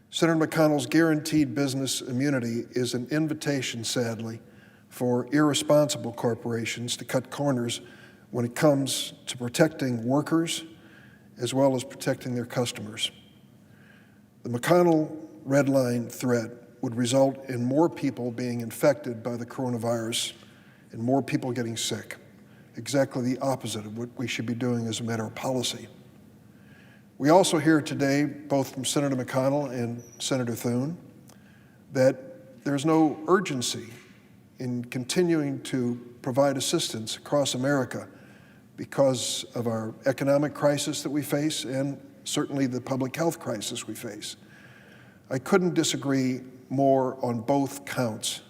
Senator McConnell's guaranteed business immunity is an invitation, sadly, for irresponsible corporations to cut corners when it comes to protecting workers as well as protecting their customers. The McConnell red line threat would result in more people being infected by the coronavirus and more people getting sick, exactly the opposite of what we should be doing as a matter of policy. We also hear today, both from Senator McConnell and Senator Thune, that there's no urgency in continuing to provide assistance across America because of our economic crisis that we face and certainly the public health crisis we face. I couldn't disagree more on both counts.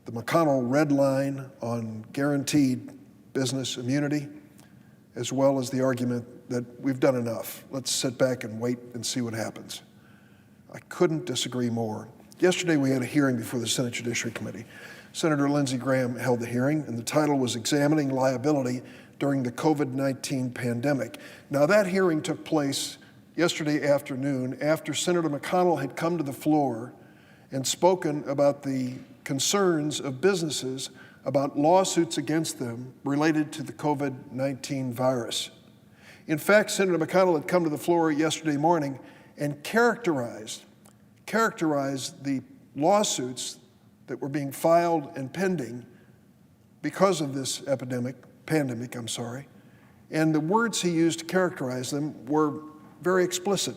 The McConnell red line on guaranteed business immunity, as well as the argument that we've done enough. Let's sit back and wait and see what happens. I couldn't disagree more. Yesterday we had a hearing before the Senate Judiciary Committee. Senator Lindsey Graham held the hearing, and the title was Examining Liability During the COVID-19 Pandemic. Now that hearing took place yesterday afternoon after Senator McConnell had come to the floor and spoken about the concerns of businesses about lawsuits against them related to the COVID-19 virus. In fact, Senator McConnell had come to the floor yesterday morning and characterized the lawsuits that were being filed and pending because of this pandemic, and the words he used to characterize them were very explicit.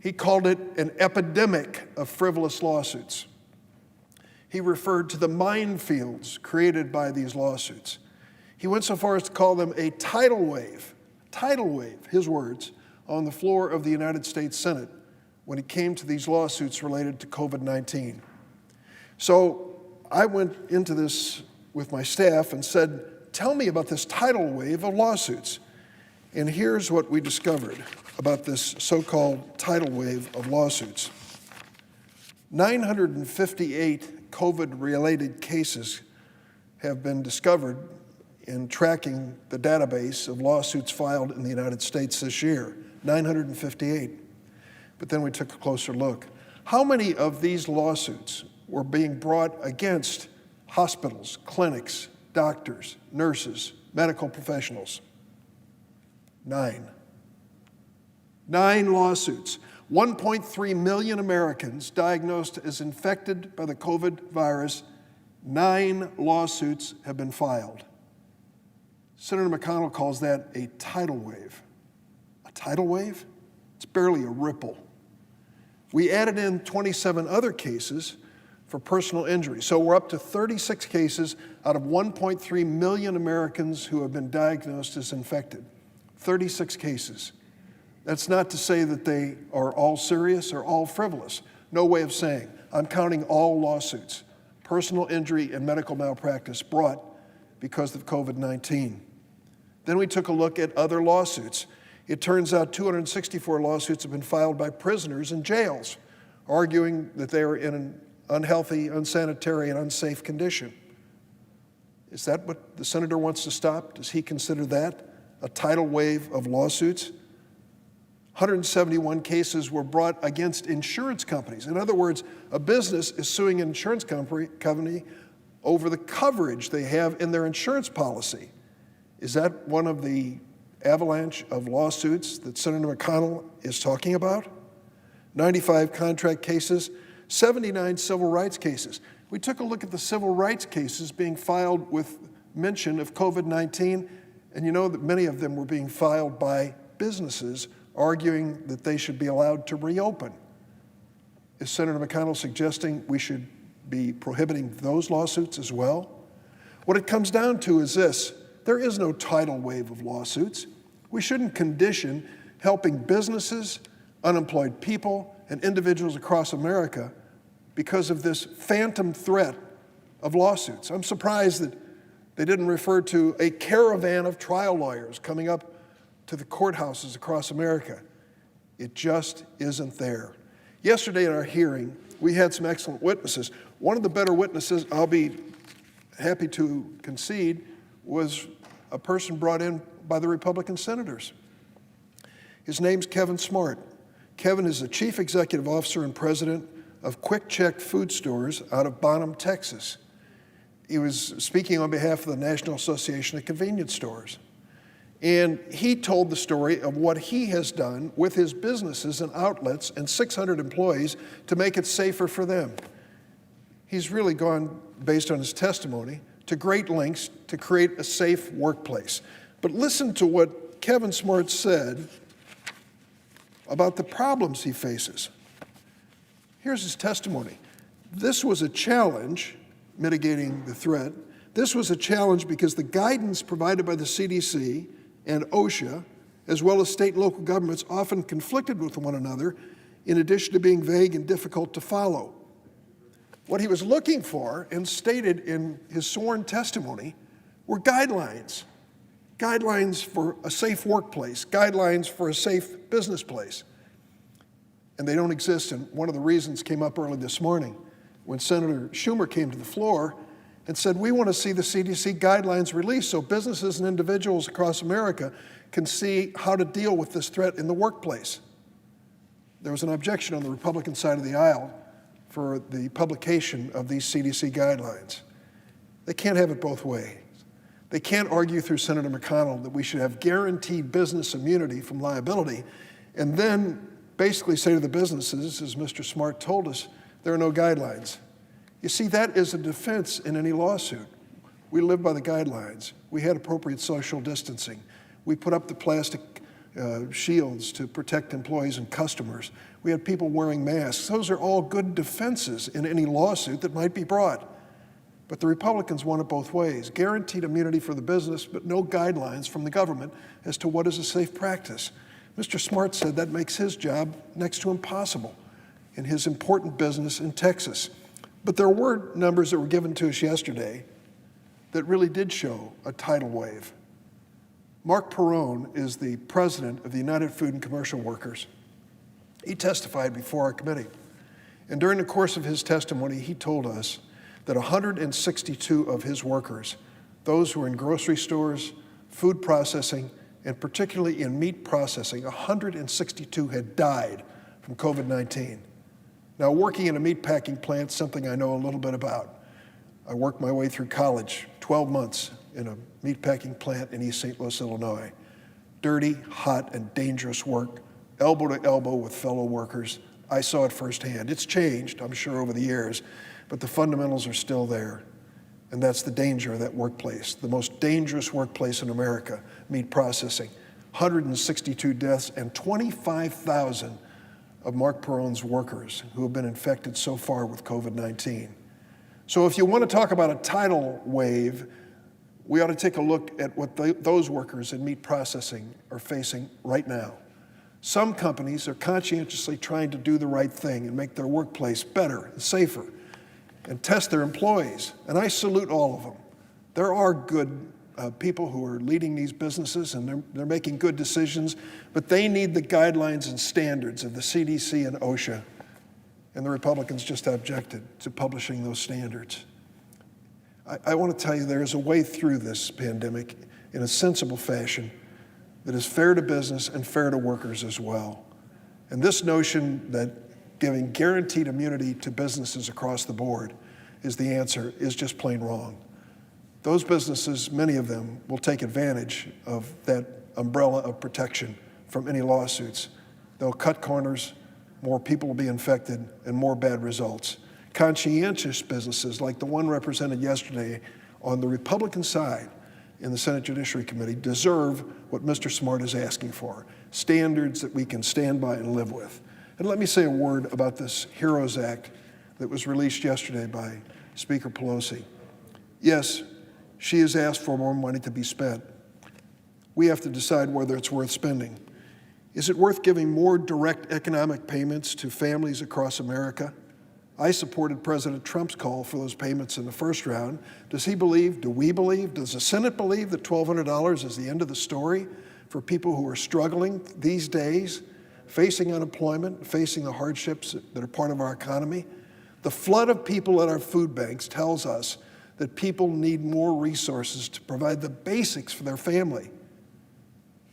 He called it an epidemic of frivolous lawsuits. He referred to the minefields created by these lawsuits. He went so far as to call them a tidal wave, his words, on the floor of the United States Senate when it came to these lawsuits related to COVID-19. So I went into this with my staff and said, tell me about this tidal wave of lawsuits. And here's what we discovered about this so-called tidal wave of lawsuits. 958 COVID-related cases have been discovered in tracking the database of lawsuits filed in the United States this year, 958. But then we took a closer look. How many of these lawsuits were being brought against hospitals, clinics, doctors, nurses, medical professionals. 9. 9 lawsuits. 1.3 million Americans diagnosed as infected by the COVID virus. 9 lawsuits have been filed. Senator McConnell calls that a tidal wave. A tidal wave? It's barely a ripple. We added in 27 other cases for personal injury. So we're up to 36 cases out of 1.3 million Americans who have been diagnosed as infected. 36 cases. That's not to say that they are all serious or all frivolous. No way of saying. I'm counting all lawsuits, personal injury and medical malpractice brought because of COVID-19. Then we took a look at other lawsuits. It turns out 264 lawsuits have been filed by prisoners in jails, arguing that they are in an unhealthy, unsanitary, and unsafe condition. Is that what the senator wants to stop? Does he consider that a tidal wave of lawsuits? 171 cases were brought against insurance companies. In other words, a business is suing an insurance company over the coverage they have in their insurance policy. Is that one of the avalanche of lawsuits that Senator McConnell is talking about? 95 contract cases, 79 civil rights cases. We took a look at the civil rights cases being filed with mention of COVID-19, and you know that many of them were being filed by businesses arguing that they should be allowed to reopen. Is Senator McConnell suggesting we should be prohibiting those lawsuits as well? What it comes down to is this: there is no tidal wave of lawsuits. We shouldn't condition helping businesses, unemployed people, and individuals across America because of this phantom threat of lawsuits. I'm surprised that they didn't refer to a caravan of trial lawyers coming up to the courthouses across America. It just isn't there. Yesterday in our hearing, we had some excellent witnesses. One of the better witnesses, I'll be happy to concede, was a person brought in by the Republican senators. His name's Kevin Smart. Kevin is the chief executive officer and president of Quick Check Food Stores out of Bonham, Texas. He was speaking on behalf of the National Association of Convenience Stores. And he told the story of what he has done with his businesses and outlets and 600 employees to make it safer for them. He's really gone, based on his testimony, to great lengths to create a safe workplace. But listen to what Kevin Smart said about the problems he faces. Here's his testimony. This was a challenge, mitigating the threat. This was a challenge because the guidance provided by the CDC and OSHA, as well as state and local governments, often conflicted with one another, in addition to being vague and difficult to follow. What he was looking for, and stated in his sworn testimony, were guidelines. Guidelines for a safe workplace, guidelines for a safe business place. And they don't exist, and one of the reasons came up early this morning when Senator Schumer came to the floor and said, we want to see the CDC guidelines released so businesses and individuals across America can see how to deal with this threat in the workplace. There was an objection on the Republican side of the aisle for the publication of these CDC guidelines. They can't have it both ways. They can't argue through Senator McConnell that we should have guaranteed business immunity from liability and then basically say to the businesses, as Mr. Smart told us, there are no guidelines. You see, that is a defense in any lawsuit. We live by the guidelines. We had appropriate social distancing. We put up the plastic shields to protect employees and customers. We had people wearing masks. Those are all good defenses in any lawsuit that might be brought. But the Republicans want it both ways. Guaranteed immunity for the business, but no guidelines from the government as to what is a safe practice. Mr. Smart said that makes his job next to impossible in his important business in Texas. But there were numbers that were given to us yesterday that really did show a tidal wave. Mark Perron is the president of the United Food and Commercial Workers. He testified before our committee. And during the course of his testimony, he told us that 162 of his workers, those who are in grocery stores, food processing, and particularly in meat processing, 162 had died from COVID-19. Now, working in a meatpacking plant is something I know a little bit about. I worked my way through college, 12 months in a meatpacking plant in East St. Louis, Illinois. Dirty, hot, and dangerous work, elbow to elbow with fellow workers. I saw it firsthand. It's changed, I'm sure, over the years, but the fundamentals are still there. And that's the danger of that workplace, the most dangerous workplace in America, meat processing. 162 deaths and 25,000 of Mark Perron's workers who have been infected so far with COVID-19. So if you want to talk about a tidal wave, we ought to take a look at what those workers in meat processing are facing right now. Some companies are conscientiously trying to do the right thing and make their workplace better and safer and test their employees, and I salute all of them. There are good people who are leading these businesses, and they're making good decisions, but they need the guidelines and standards of the CDC and OSHA, and the Republicans just objected to publishing those standards. I want to tell you there is a way through this pandemic in a sensible fashion that is fair to business and fair to workers as well. And this notion that giving guaranteed immunity to businesses across the board is the answer is just plain wrong. Those businesses, many of them, will take advantage of that umbrella of protection from any lawsuits. They'll cut corners, more people will be infected, and more bad results. Conscientious businesses, like the one represented yesterday on the Republican side in the Senate Judiciary Committee, deserve what Mr. Smart is asking for, standards that we can stand by and live with. And let me say a word about this HEROES Act that was released yesterday by Speaker Pelosi. Yes, she has asked for more money to be spent. We have to decide whether it's worth spending. Is it worth giving more direct economic payments to families across America? I supported President Trump's call for those payments in the first round. Does he believe, do we believe, does the Senate believe that $1,200 is the end of the story for people who are struggling these days, facing unemployment, facing the hardships that are part of our economy? The flood of people at our food banks tells us that people need more resources to provide the basics for their family.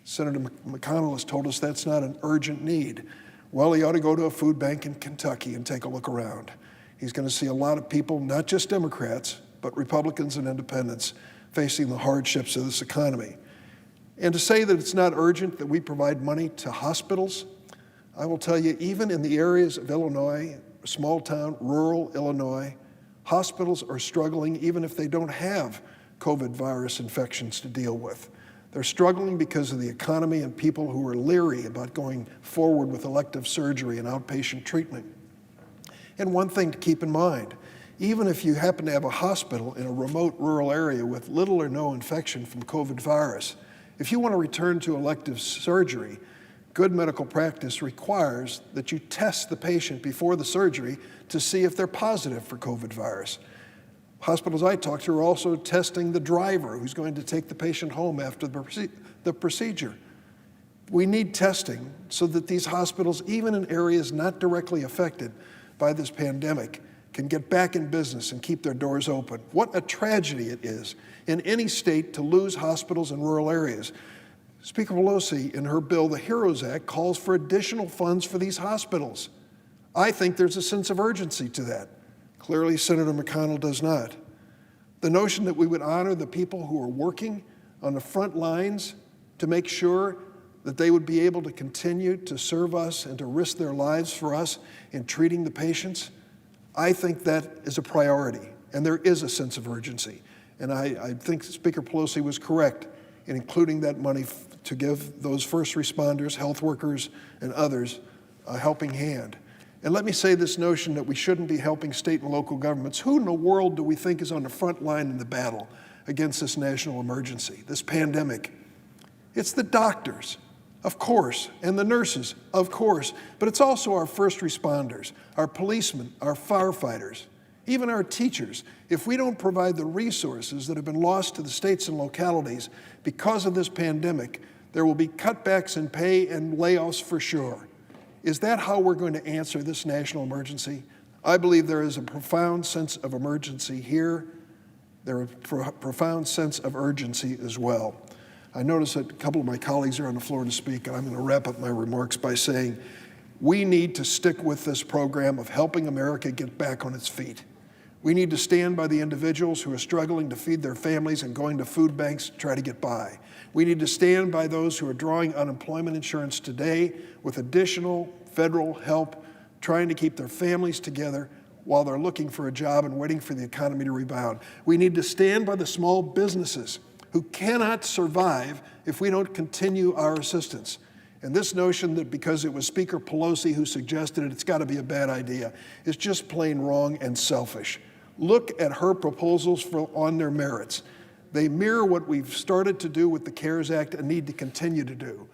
Senator Mcconnell has told us that's not an urgent need. Well, he ought to go to a food bank in Kentucky and take a look around. He's going to see a lot of people, not just Democrats, but Republicans and independents, facing the hardships of this economy. And to say that it's not urgent that we provide money to hospitals, I will tell you, even in the areas of Illinois, small town, rural Illinois, hospitals are struggling even if they don't have COVID virus infections to deal with. They're struggling because of the economy and people who are leery about going forward with elective surgery and outpatient treatment. And one thing to keep in mind, even if you happen to have a hospital in a remote rural area with little or no infection from COVID virus, if you want to return to elective surgery, good medical practice requires that you test the patient before the surgery to see if they're positive for COVID virus. Hospitals I talked to are also testing the driver who's going to take the patient home after the procedure. We need testing so that these hospitals, even in areas not directly affected by this pandemic, can get back in business and keep their doors open. What a tragedy it is in any state to lose hospitals in rural areas. Speaker Pelosi, in her bill, the HEROES Act, calls for additional funds for these hospitals. I think there's a sense of urgency to that. Clearly, Senator McConnell does not. The notion that we would honor the people who are working on the front lines to make sure that they would be able to continue to serve us and to risk their lives for us in treating the patients, I think that is a priority, and there is a sense of urgency. And I think Speaker Pelosi was correct in including that money to give those first responders, health workers, and others a helping hand. And let me say this notion that we shouldn't be helping state and local governments. Who in the world do we think is on the front line in the battle against this national emergency, this pandemic? It's the doctors, of course, and the nurses, of course, but it's also our first responders, our policemen, our firefighters, even our teachers. If we don't provide the resources that have been lost to the states and localities because of this pandemic, there will be cutbacks in pay and layoffs for sure. Is that how we're going to answer this national emergency? I believe there is a profound sense of emergency here. There is a profound sense of urgency as well. I notice that a couple of my colleagues are on the floor to speak, and I'm going to wrap up my remarks by saying We need to stick with this program of helping America get back on its feet. We need to stand by the individuals who are struggling to feed their families and going to food banks to try to get by. We need to stand by those who are drawing unemployment insurance today with additional federal help, trying to keep their families together while they're looking for a job and waiting for the economy to rebound. We need to stand by the small businesses who cannot survive if we don't continue our assistance. And this notion that because it was Speaker Pelosi who suggested it, it's got to be a bad idea, is just plain wrong and selfish. Look at her proposals on their merits. They mirror what we've started to do with the CARES Act and need to continue to do.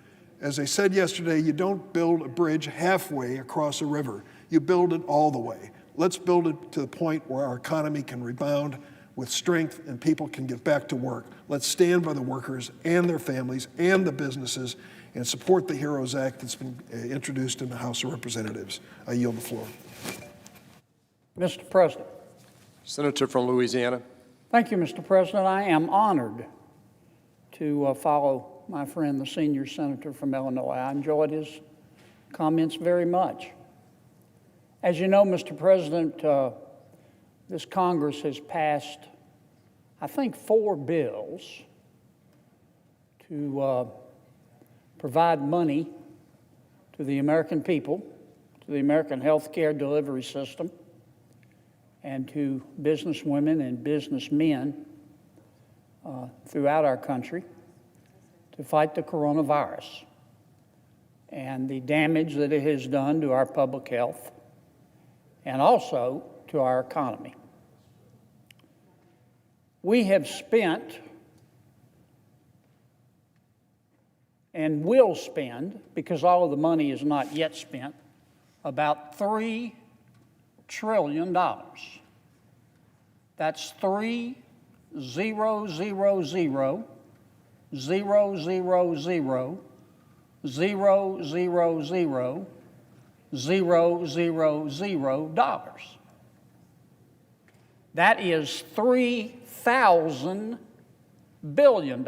As I said yesterday, you don't build a bridge halfway across a river. You build it all the way. Let's build it to the point where our economy can rebound with strength and people can get back to work. Let's stand by the workers and their families and the businesses and support the HEROES Act that's been introduced in the House of Representatives. I yield the floor. Mr. President. Senator from Louisiana. Thank you, Mr. President. I am honored to follow my friend, the senior senator from Illinois. I enjoyed his comments very much. As you know, Mr. President, this Congress has passed, I think, 4 bills to provide money to the American people, to the American health care delivery system, and to businesswomen and businessmen throughout our country to fight the coronavirus and the damage that it has done to our public health and also to our economy. We have spent and will spend, because all of the money is not yet spent, about $3 trillion. That's 3 0 0 0 0 0 0 0 0 0 0 0 0 dollars. That is $3,000 billion.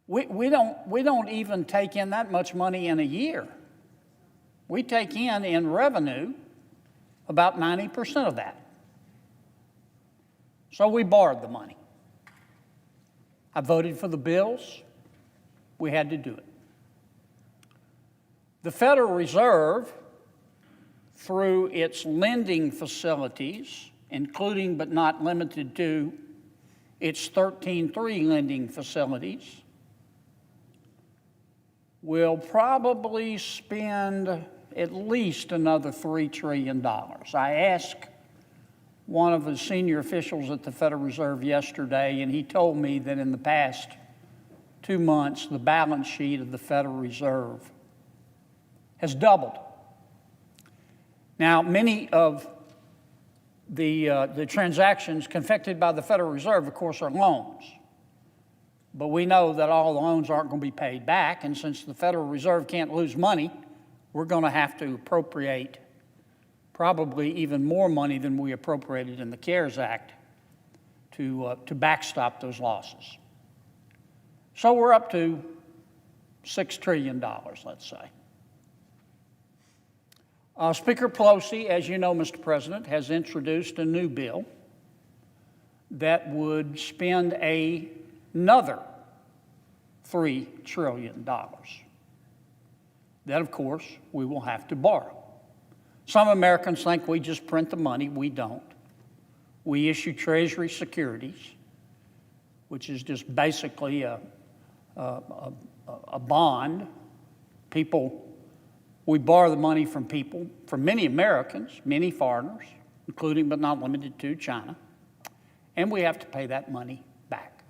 We don't even take in that much money in a year. We take in revenue about 90% of that. So we borrowed the money. I voted for the bills. We had to do it. The Federal Reserve, through its lending facilities, including but not limited to its 13(3) lending facilities, will probably spend at least another $3 trillion. I asked one of the senior officials at the Federal Reserve yesterday, and he told me that in the past 2 months, the balance sheet of the Federal Reserve has doubled. Now, many of the transactions confected by the Federal Reserve, of course, are loans. But we know that all the loans aren't going to be paid back, and since the Federal Reserve can't lose money, we're going to have to appropriate probably even more money than we appropriated in the CARES Act to backstop those losses. So we're up to $6 trillion, let's say. Speaker Pelosi, as you know, Mr. President, has introduced a new bill that would spend another $3 trillion. That, of course, we will have to borrow. Some Americans think we just print the money. We don't. We issue Treasury securities, which is just basically a bond. We borrow the money from people, from many Americans, many foreigners, including but not limited to China, and we have to pay that money back.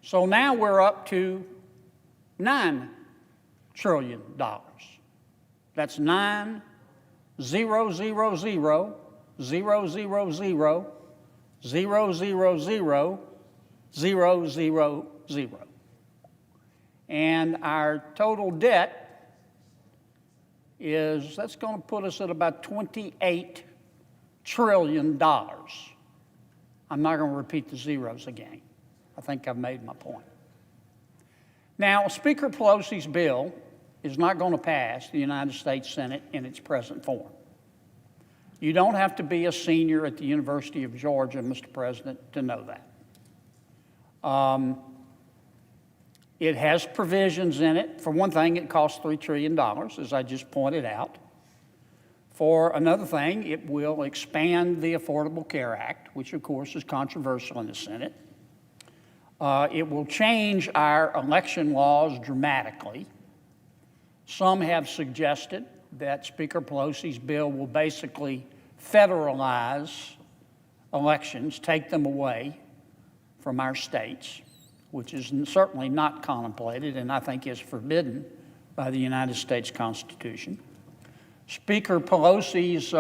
So now we're up to $9 trillion. That's 9 0 0 0 0 0 0 0 0 0 0 0. And our total debt that's going to put us at about $28 trillion. I'm not going to repeat the zeros again. I think I've made my point. Now, Speaker Pelosi's bill is not going to pass the United States Senate in its present form. You don't have to be a senior at the University of Georgia, Mr. President, to know that. It has provisions in it. For one thing, it costs $3 trillion, as I just pointed out. For another thing, it will expand the Affordable Care Act, which of course is controversial in the Senate. It will change our election laws dramatically. Some have suggested that Speaker Pelosi's bill will basically federalize elections, take them away from our states, which is certainly not contemplated and I think is forbidden by the United States Constitution. Speaker Pelosi's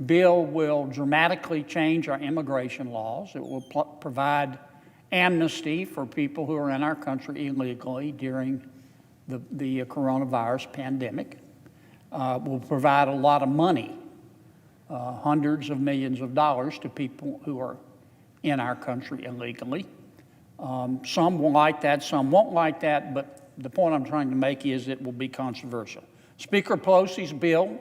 bill will dramatically change our immigration laws. It will provide amnesty for people who are in our country illegally during the coronavirus pandemic. Will provide a lot of money, hundreds of millions of dollars to people who are in our country illegally. Some will like that, some won't like that, but the point I'm trying to make is it will be controversial. Speaker Pelosi's bill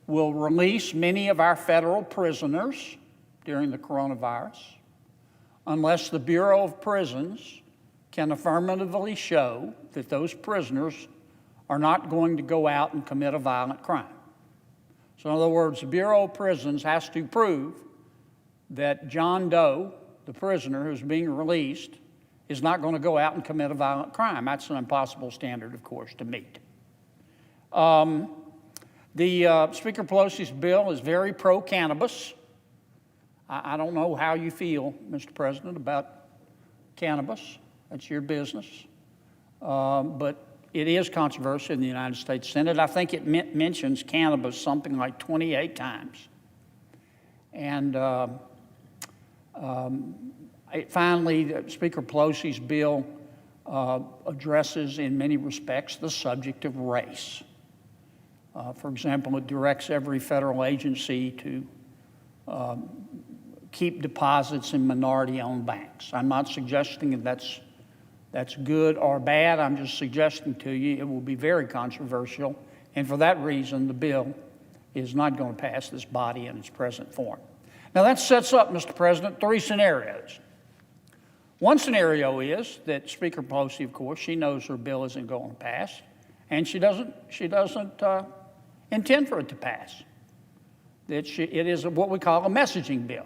will release many of our federal prisoners during the coronavirus unless the Bureau of Prisons can affirmatively show that those prisoners are not going to go out and commit a violent crime. So in other words, the Bureau of Prisons has to prove that John Doe, the prisoner who's being released, is not going to go out and commit a violent crime. That's an impossible standard, of course, to meet. Speaker Pelosi's bill is very pro-cannabis. I don't know how you feel, Mr. President, about cannabis. That's your business. But it is controversial in the United States Senate. I think it mentions cannabis something like 28 times. And finally, Speaker Pelosi's bill addresses, in many respects, the subject of race. For example, it directs every federal agency to keep deposits in minority-owned banks. I'm not suggesting that that's good or bad. I'm just suggesting to you it will be very controversial, and for that reason, the bill is not going to pass this body in its present form. Now, that sets up, Mr. President, three scenarios. One scenario is that Speaker Pelosi, of course, she knows her bill isn't going to pass, and she doesn't intend for it to pass. It is what we call a messaging bill.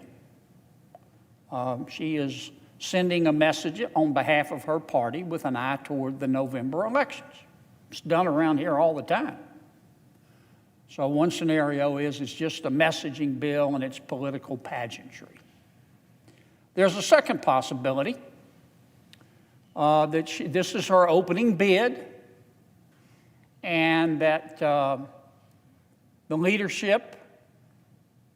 She is sending a message on behalf of her party with an eye toward the November elections. It's done around here all the time. So one scenario is it's just a messaging bill and it's political pageantry. There's a second possibility that this is her opening bid and that the leadership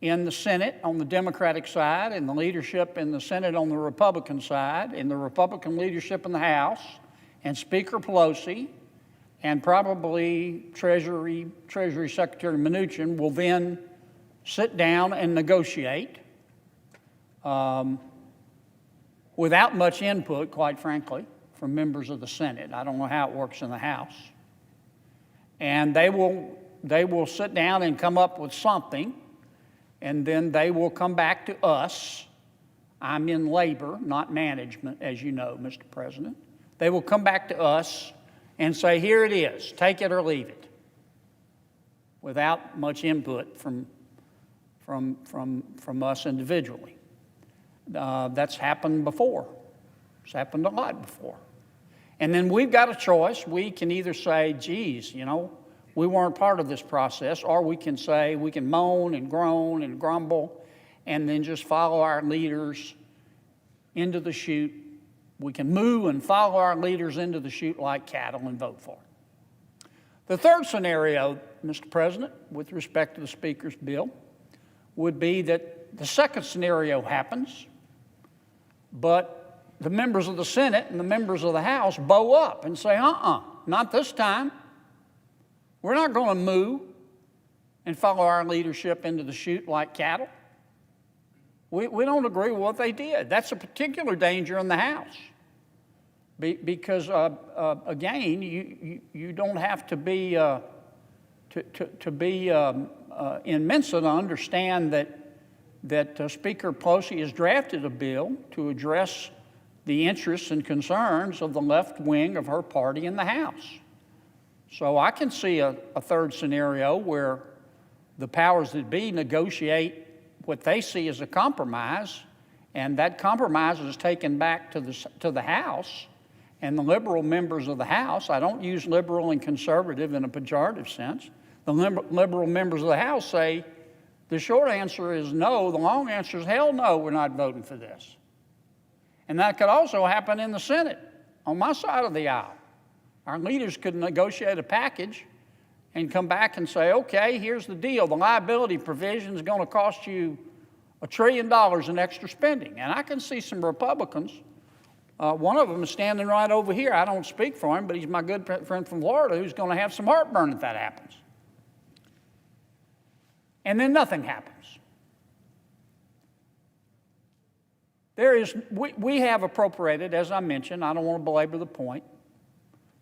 in the Senate on the Democratic side and the leadership in the Senate on the Republican side and the Republican leadership in the House and Speaker Pelosi and probably Treasury Secretary Mnuchin will then sit down and negotiate without much input, quite frankly, from members of the Senate. I don't know how it works in the House. And they will sit down and come up with something, and then they will come back to us. I'm in labor, not management, as you know, Mr. President. They will come back to us and say, here it is, take it or leave it, without much input from us individually. That's happened before. It's happened a lot before. And then we've got a choice. We can either say, geez, we weren't part of this process, or we can say, we can moan and groan and grumble and then just follow our leaders into the chute. We can moo and follow our leaders into the chute like cattle and vote for it. The third scenario, Mr. President, with respect to the Speaker's bill, would be that the second scenario happens, but the members of the Senate and the members of the House bow up and say, not this time. We're not going to moo and follow our leadership into the chute like cattle. We don't agree with what they did. That's a particular danger in the House because again, you don't have to be in Mensa to understand that Speaker Pelosi has drafted a bill to address the interests and concerns of the left wing of her party in the House. So I can see a third scenario where the powers that be negotiate what they see as a compromise, and that compromise is taken back to the House, and the liberal members of the House, I don't use liberal and conservative in a pejorative sense, the liberal members of the House say, the short answer is no, the long answer is hell no, we're not voting for this. And that could also happen in the Senate, on my side of the aisle. Our leaders could negotiate a package and come back and say, okay, here's the deal. The liability provision is going to cost you $1 trillion in extra spending. And I can see some Republicans, one of them is standing right over here. I don't speak for him, but he's my good friend from Florida who's going to have some heartburn if that happens. And then nothing happens. We have appropriated, as I mentioned, I don't want to belabor the point,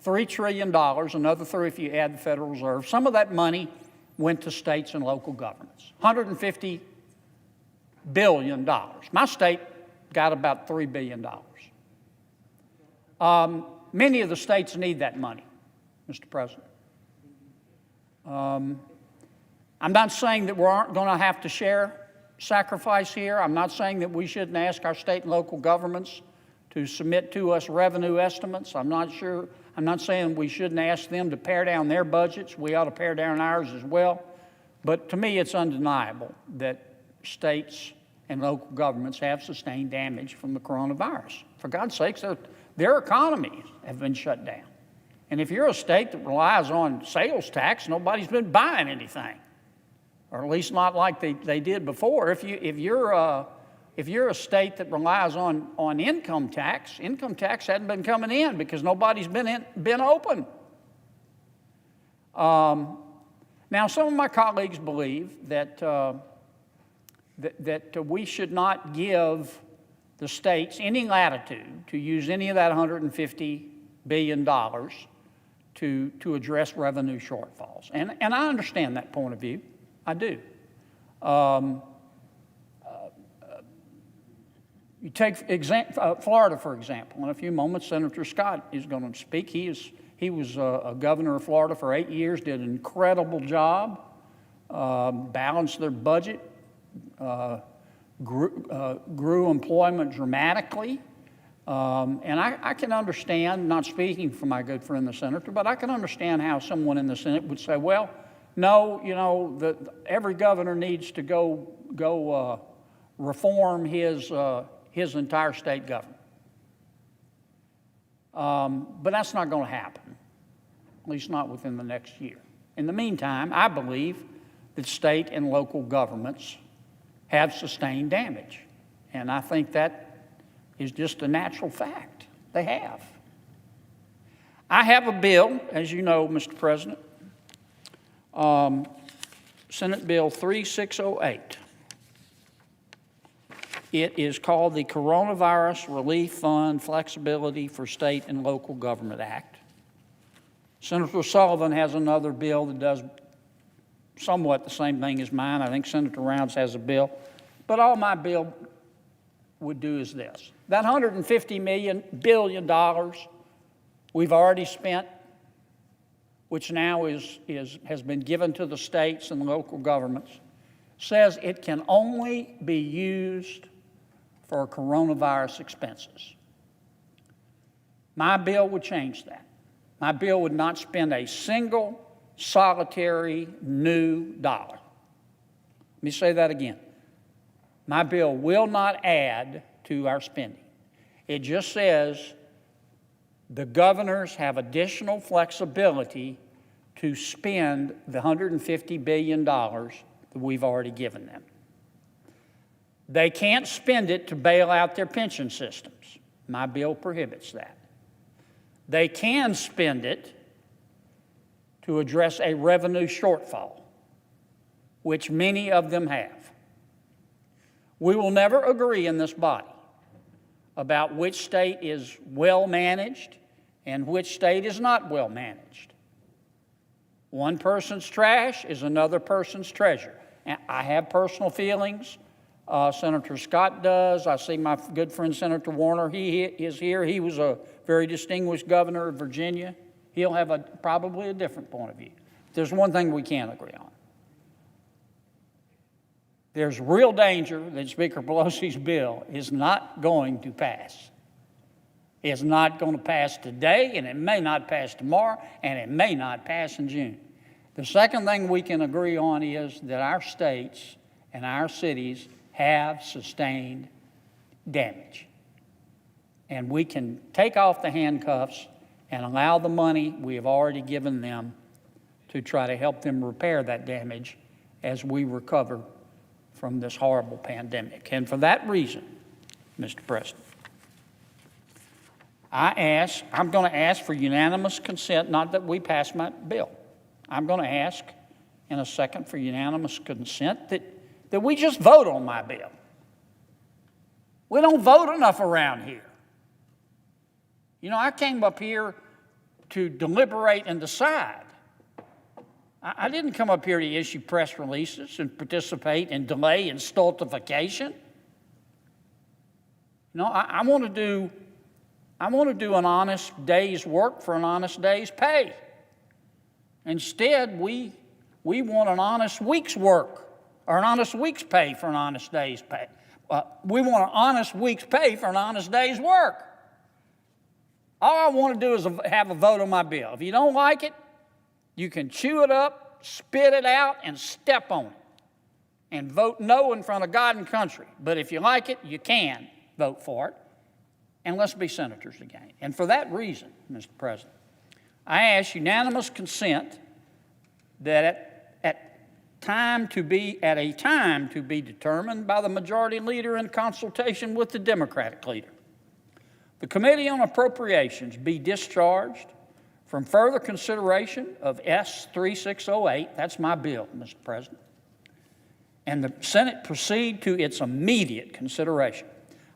$3 trillion, another 3 if you add the Federal Reserve. Some of that money went to states and local governments, $150 billion. My state got about $3 billion. Many of the states need that money, Mr. President. I'm not saying that we aren't going to have to share sacrifice here. I'm not saying that we shouldn't ask our state and local governments to submit to us revenue estimates. I'm not saying we shouldn't ask them to pare down their budgets. We ought to pare down ours as well. But to me, it's undeniable that states and local governments have sustained damage from the coronavirus. For God's sakes, their economies have been shut down. And if you're a state that relies on sales tax, nobody's been buying anything, or at least not like they did before. If you're a state that relies on income tax hadn't been coming in because nobody's been open. Now, some of my colleagues believe that we should not give the states any latitude to use any of that $150 billion to address revenue shortfalls. And I understand that point of view. I do. You take Florida, for example. In a few moments, Senator Scott is going to speak. He was a governor of Florida for 8 years, did an incredible job, balanced their budget, grew employment dramatically. And I can understand, not speaking for my good friend the senator, but I can understand how someone in the Senate would say, well, no, every governor needs to go reform his entire state government. But that's not going to happen, at least not within the next year. In the meantime, I believe that state and local governments have sustained damage. And I think that is just a natural fact. They have. I have a bill, as you know, Mr. President, Senate Bill 3608. It is called the Coronavirus Relief Fund Flexibility for State and Local Government Act. Senator Sullivan has another bill that does somewhat the same thing as mine. I think Senator Rounds has a bill. But all my bill would do is this. That $150 billion we've already spent, which now has been given to the states and local governments, says it can only be used for coronavirus expenses. My bill would change that. My bill would not spend a single solitary new dollar. Let me say that again. My bill will not add to our spending. It just says the governors have additional flexibility to spend the $150 billion that we've already given them. They can't spend it to bail out their pension systems. My bill prohibits that. They can spend it to address a revenue shortfall, which many of them have. We will never agree in this body about which state is well managed and which state is not well managed. One person's trash is another person's treasure. And I have personal feelings. Senator Scott does. I see my good friend Senator Warner. He is here. He was a very distinguished governor of Virginia. He'll have probably a different point of view. There's one thing we can't agree on. There's real danger that Speaker Pelosi's bill is not going to pass. It's not going to pass today, and it may not pass tomorrow, and it may not pass in June. The second thing we can agree on is that our states and our cities have sustained damage. And we can take off the handcuffs and allow the money we have already given them to try to help them repair that damage as we recover from this horrible pandemic. And for that reason, Mr. President, I'm going to ask for unanimous consent, not that we pass my bill. I'm going to ask in a second for unanimous consent that we just vote on my bill. We don't vote enough around here. You know, I came up here to deliberate and decide. I didn't come up here to issue press releases and participate in delay and stultification. No, I want to do an honest day's work for an honest day's pay. Instead, we want an honest week's work or an honest week's pay for an honest day's pay. We want an honest week's pay for an honest day's work. All I want to do is have a vote on my bill. If you don't like it, you can chew it up, spit it out, and step on it and vote no in front of God and country. But if you like it, you can vote for it. And let's be senators again. And for that reason, Mr. President, I ask unanimous consent that at a time to be determined by the majority leader in consultation with the Democratic leader, the Committee on Appropriations be discharged from further consideration of S 3608, that's my bill, Mr. President, and the Senate proceed to its immediate consideration.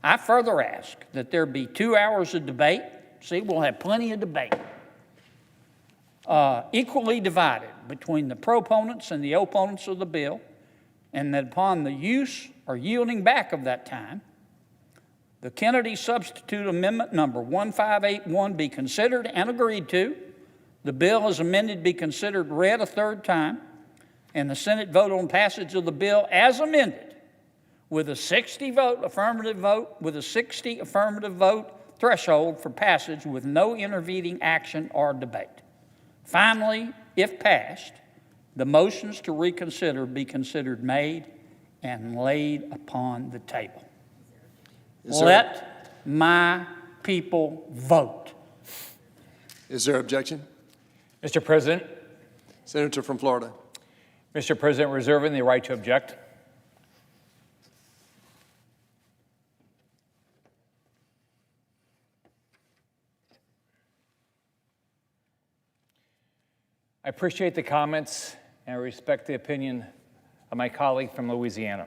I further ask that there be 2 hours of debate. See, we'll have plenty of debate. Equally divided between the proponents and the opponents of the bill, and that upon the use or yielding back of that time, the Kennedy Substitute Amendment number 1581 be considered and agreed to, the bill as amended be considered read a third time, and the Senate vote on passage of the bill as amended with a 60 affirmative vote threshold for passage with no intervening action or debate. Finally, if passed, the motions to reconsider be considered made and laid upon the table. Let my people vote. Is there objection? Mr. President. Senator from Florida. Mr. President, reserving the right to object. I appreciate the comments and I respect the opinion of my colleague from Louisiana.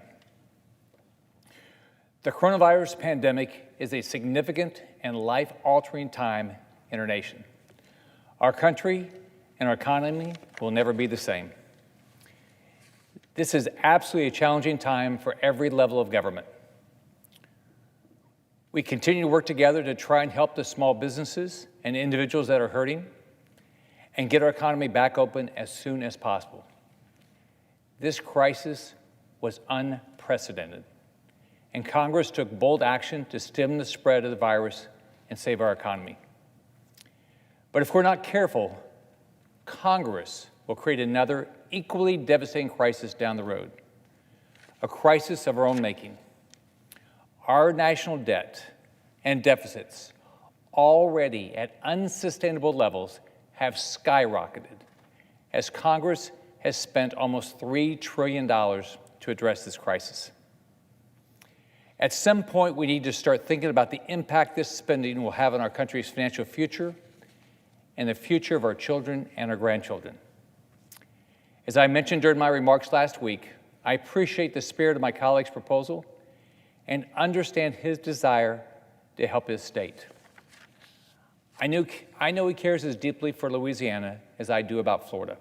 The coronavirus pandemic is a significant and life-altering time in our nation. Our country and our economy will never be the same. This is absolutely a challenging time for every level of government. We continue to work together to try and help the small businesses and individuals that are hurting and get our economy back open as soon as possible. This crisis was unprecedented, and Congress took bold action to stem the spread of the virus and save our economy. But if we're not careful, Congress will create another equally devastating crisis down the road, a crisis of our own making. Our national debt and deficits, already at unsustainable levels, have skyrocketed as Congress has spent almost $3 trillion to address this crisis. At some point, we need to start thinking about the impact this spending will have on our country's financial future and the future of our children and our grandchildren. As I mentioned during my remarks last week, I appreciate the spirit of my colleague's proposal and understand his desire to help his state. I know he cares as deeply for Louisiana as I do about Florida.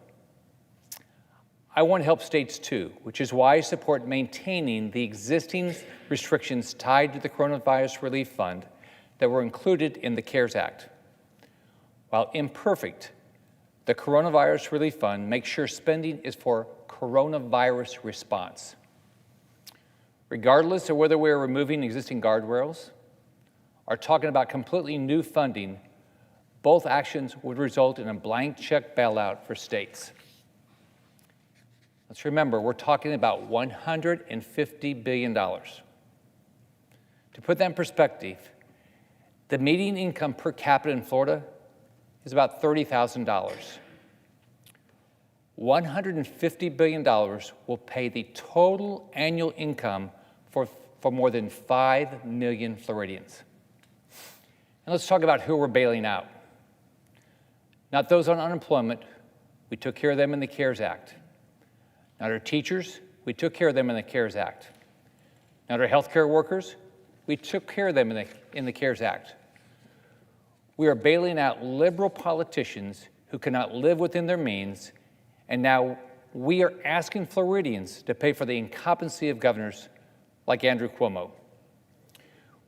I want to help states too, which is why I support maintaining the existing restrictions tied to the Coronavirus Relief Fund that were included in the CARES Act. While imperfect, the Coronavirus Relief Fund makes sure spending is for coronavirus response. Regardless of whether we're removing existing guardrails or talking about completely new funding, both actions would result in a blank check bailout for states. Let's remember, we're talking about $150 billion. To put that in perspective, the median income per capita in Florida is about $30,000. $150 billion will pay the total annual income for more than 5 million Floridians. And let's talk about who we're bailing out. Not those on unemployment, we took care of them in the CARES Act. Not our teachers, we took care of them in the CARES Act. Not our healthcare workers, we took care of them in the CARES Act. We are bailing out liberal politicians who cannot live within their means, and now we are asking Floridians to pay for the incompetency of governors like Andrew Cuomo.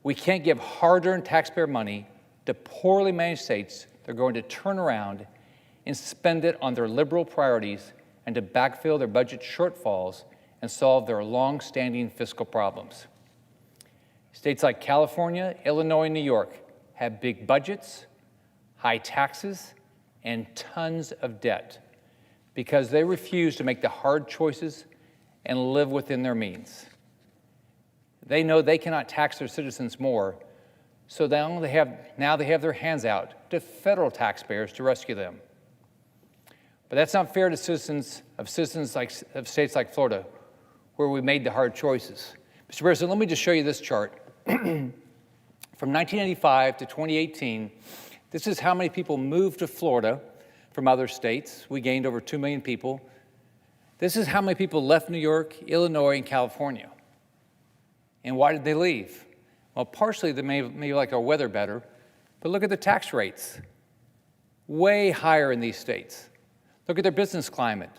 We can't give hard-earned taxpayer money to poorly managed states that are going to turn around and spend it on their liberal priorities and to backfill their budget shortfalls and solve their long-standing fiscal problems. States like California, Illinois, and New York have big budgets, high taxes, and tons of debt because they refuse to make the hard choices and live within their means. They know they cannot tax their citizens more, so now they have their hands out to federal taxpayers to rescue them. But that's not fair to citizens of states like Florida, where we made the hard choices. Mr. President, let me just show you this chart. From 1985 to 2018, this is how many people moved to Florida from other states. We gained over 2 million people. This is how many people left New York, Illinois, and California. And why did they leave? Well, partially they may like our weather better, but look at the tax rates. Way higher in these states. Look at their business climate.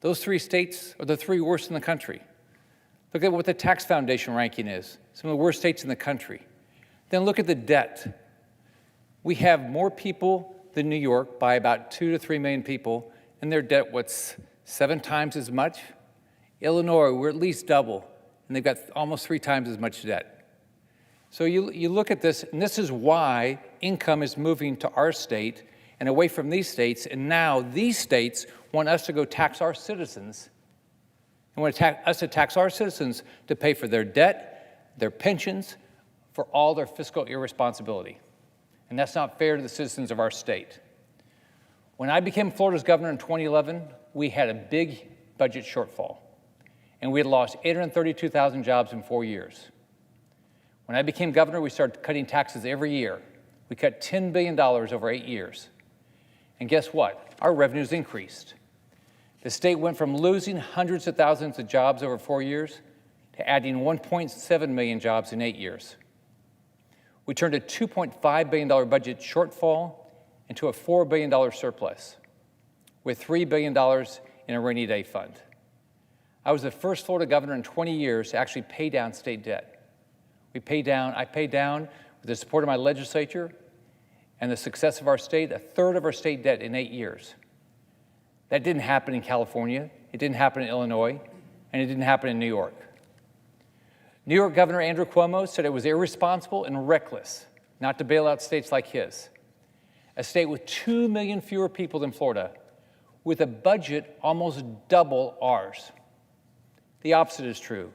Those 3 states are the 3 worst in the country. Look at what the tax foundation ranking is, some of the worst states in the country. Then look at the debt. We have more people than New York by about 2 to 3 million people, and their debt, 7 times as much? Illinois, we're at least double, and they've got almost 3 times as much debt. So you look at this, and this is why income is moving to our state and away from these states, and now these states want us to go tax our citizens. They want us to tax our citizens to pay for their debt, their pensions, for all their fiscal irresponsibility. And that's not fair to the citizens of our state. When I became Florida's governor in 2011, we had a big budget shortfall, and we had lost 832,000 jobs in 4 years. When I became governor, we started cutting taxes every year. We cut $10 billion over 8 years. And guess what? Our revenues increased. The state went from losing hundreds of thousands of jobs over 4 years to adding 1.7 million jobs in 8 years. We turned a $2.5 billion budget shortfall into a $4 billion surplus, with $3 billion in a rainy day fund. I was the first Florida governor in 20 years to actually pay down state debt. I paid down, with the support of my legislature and the success of our state, 1/3 of our state debt in 8 years. That didn't happen in California, it didn't happen in Illinois, and it didn't happen in New York. New York Governor Andrew Cuomo said it was irresponsible and reckless not to bail out states like his, a state with 2 million fewer people than Florida, with a budget almost double ours. The opposite is true.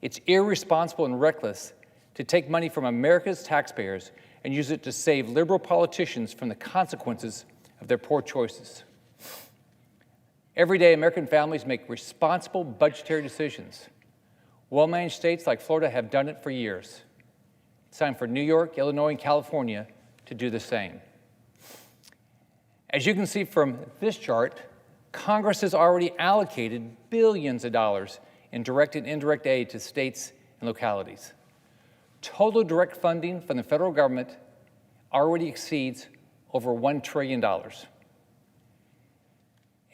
It's irresponsible and reckless to take money from America's taxpayers and use it to save liberal politicians from the consequences of their poor choices. Every day, American families make responsible budgetary decisions. Well-managed states like Florida have done it for years. It's time for New York, Illinois, and California to do the same. As you can see from this chart, Congress has already allocated billions of dollars in direct and indirect aid to states and localities. Total direct funding from the federal government already exceeds over $1 trillion.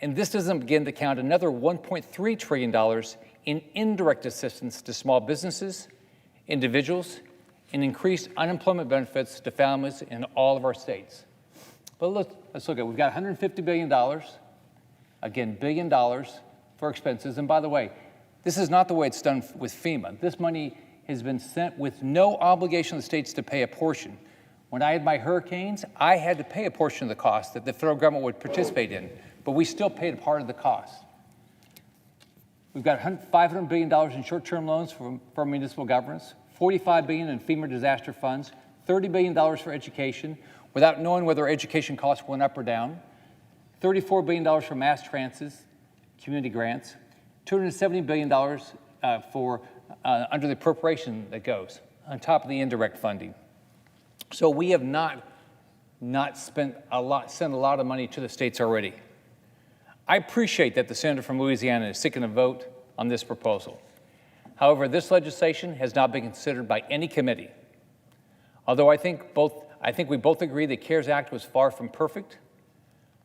And this doesn't begin to count another $1.3 trillion in indirect assistance to small businesses, individuals, and increased unemployment benefits to families in all of our states. But let's look at it. We've got $150 billion, again, $1 billion for expenses. And by the way, this is not the way it's done with FEMA. This money has been sent with no obligation of the states to pay a portion. When I had my hurricanes, I had to pay a portion of the cost that the federal government would participate in, but we still paid a part of the cost. We've got $500 billion in short-term loans for municipal governments, $45 billion in FEMA disaster funds, $30 billion for education, without knowing whether education costs went up or down, $34 billion for mass transits, community grants, $270 billion for under the appropriation that goes, on top of the indirect funding. So we have not sent a lot of money to the states already. I appreciate that the senator from Louisiana is seeking a vote on this proposal. However, this legislation has not been considered by any committee. Although I think we both agree the CARES Act was far from perfect,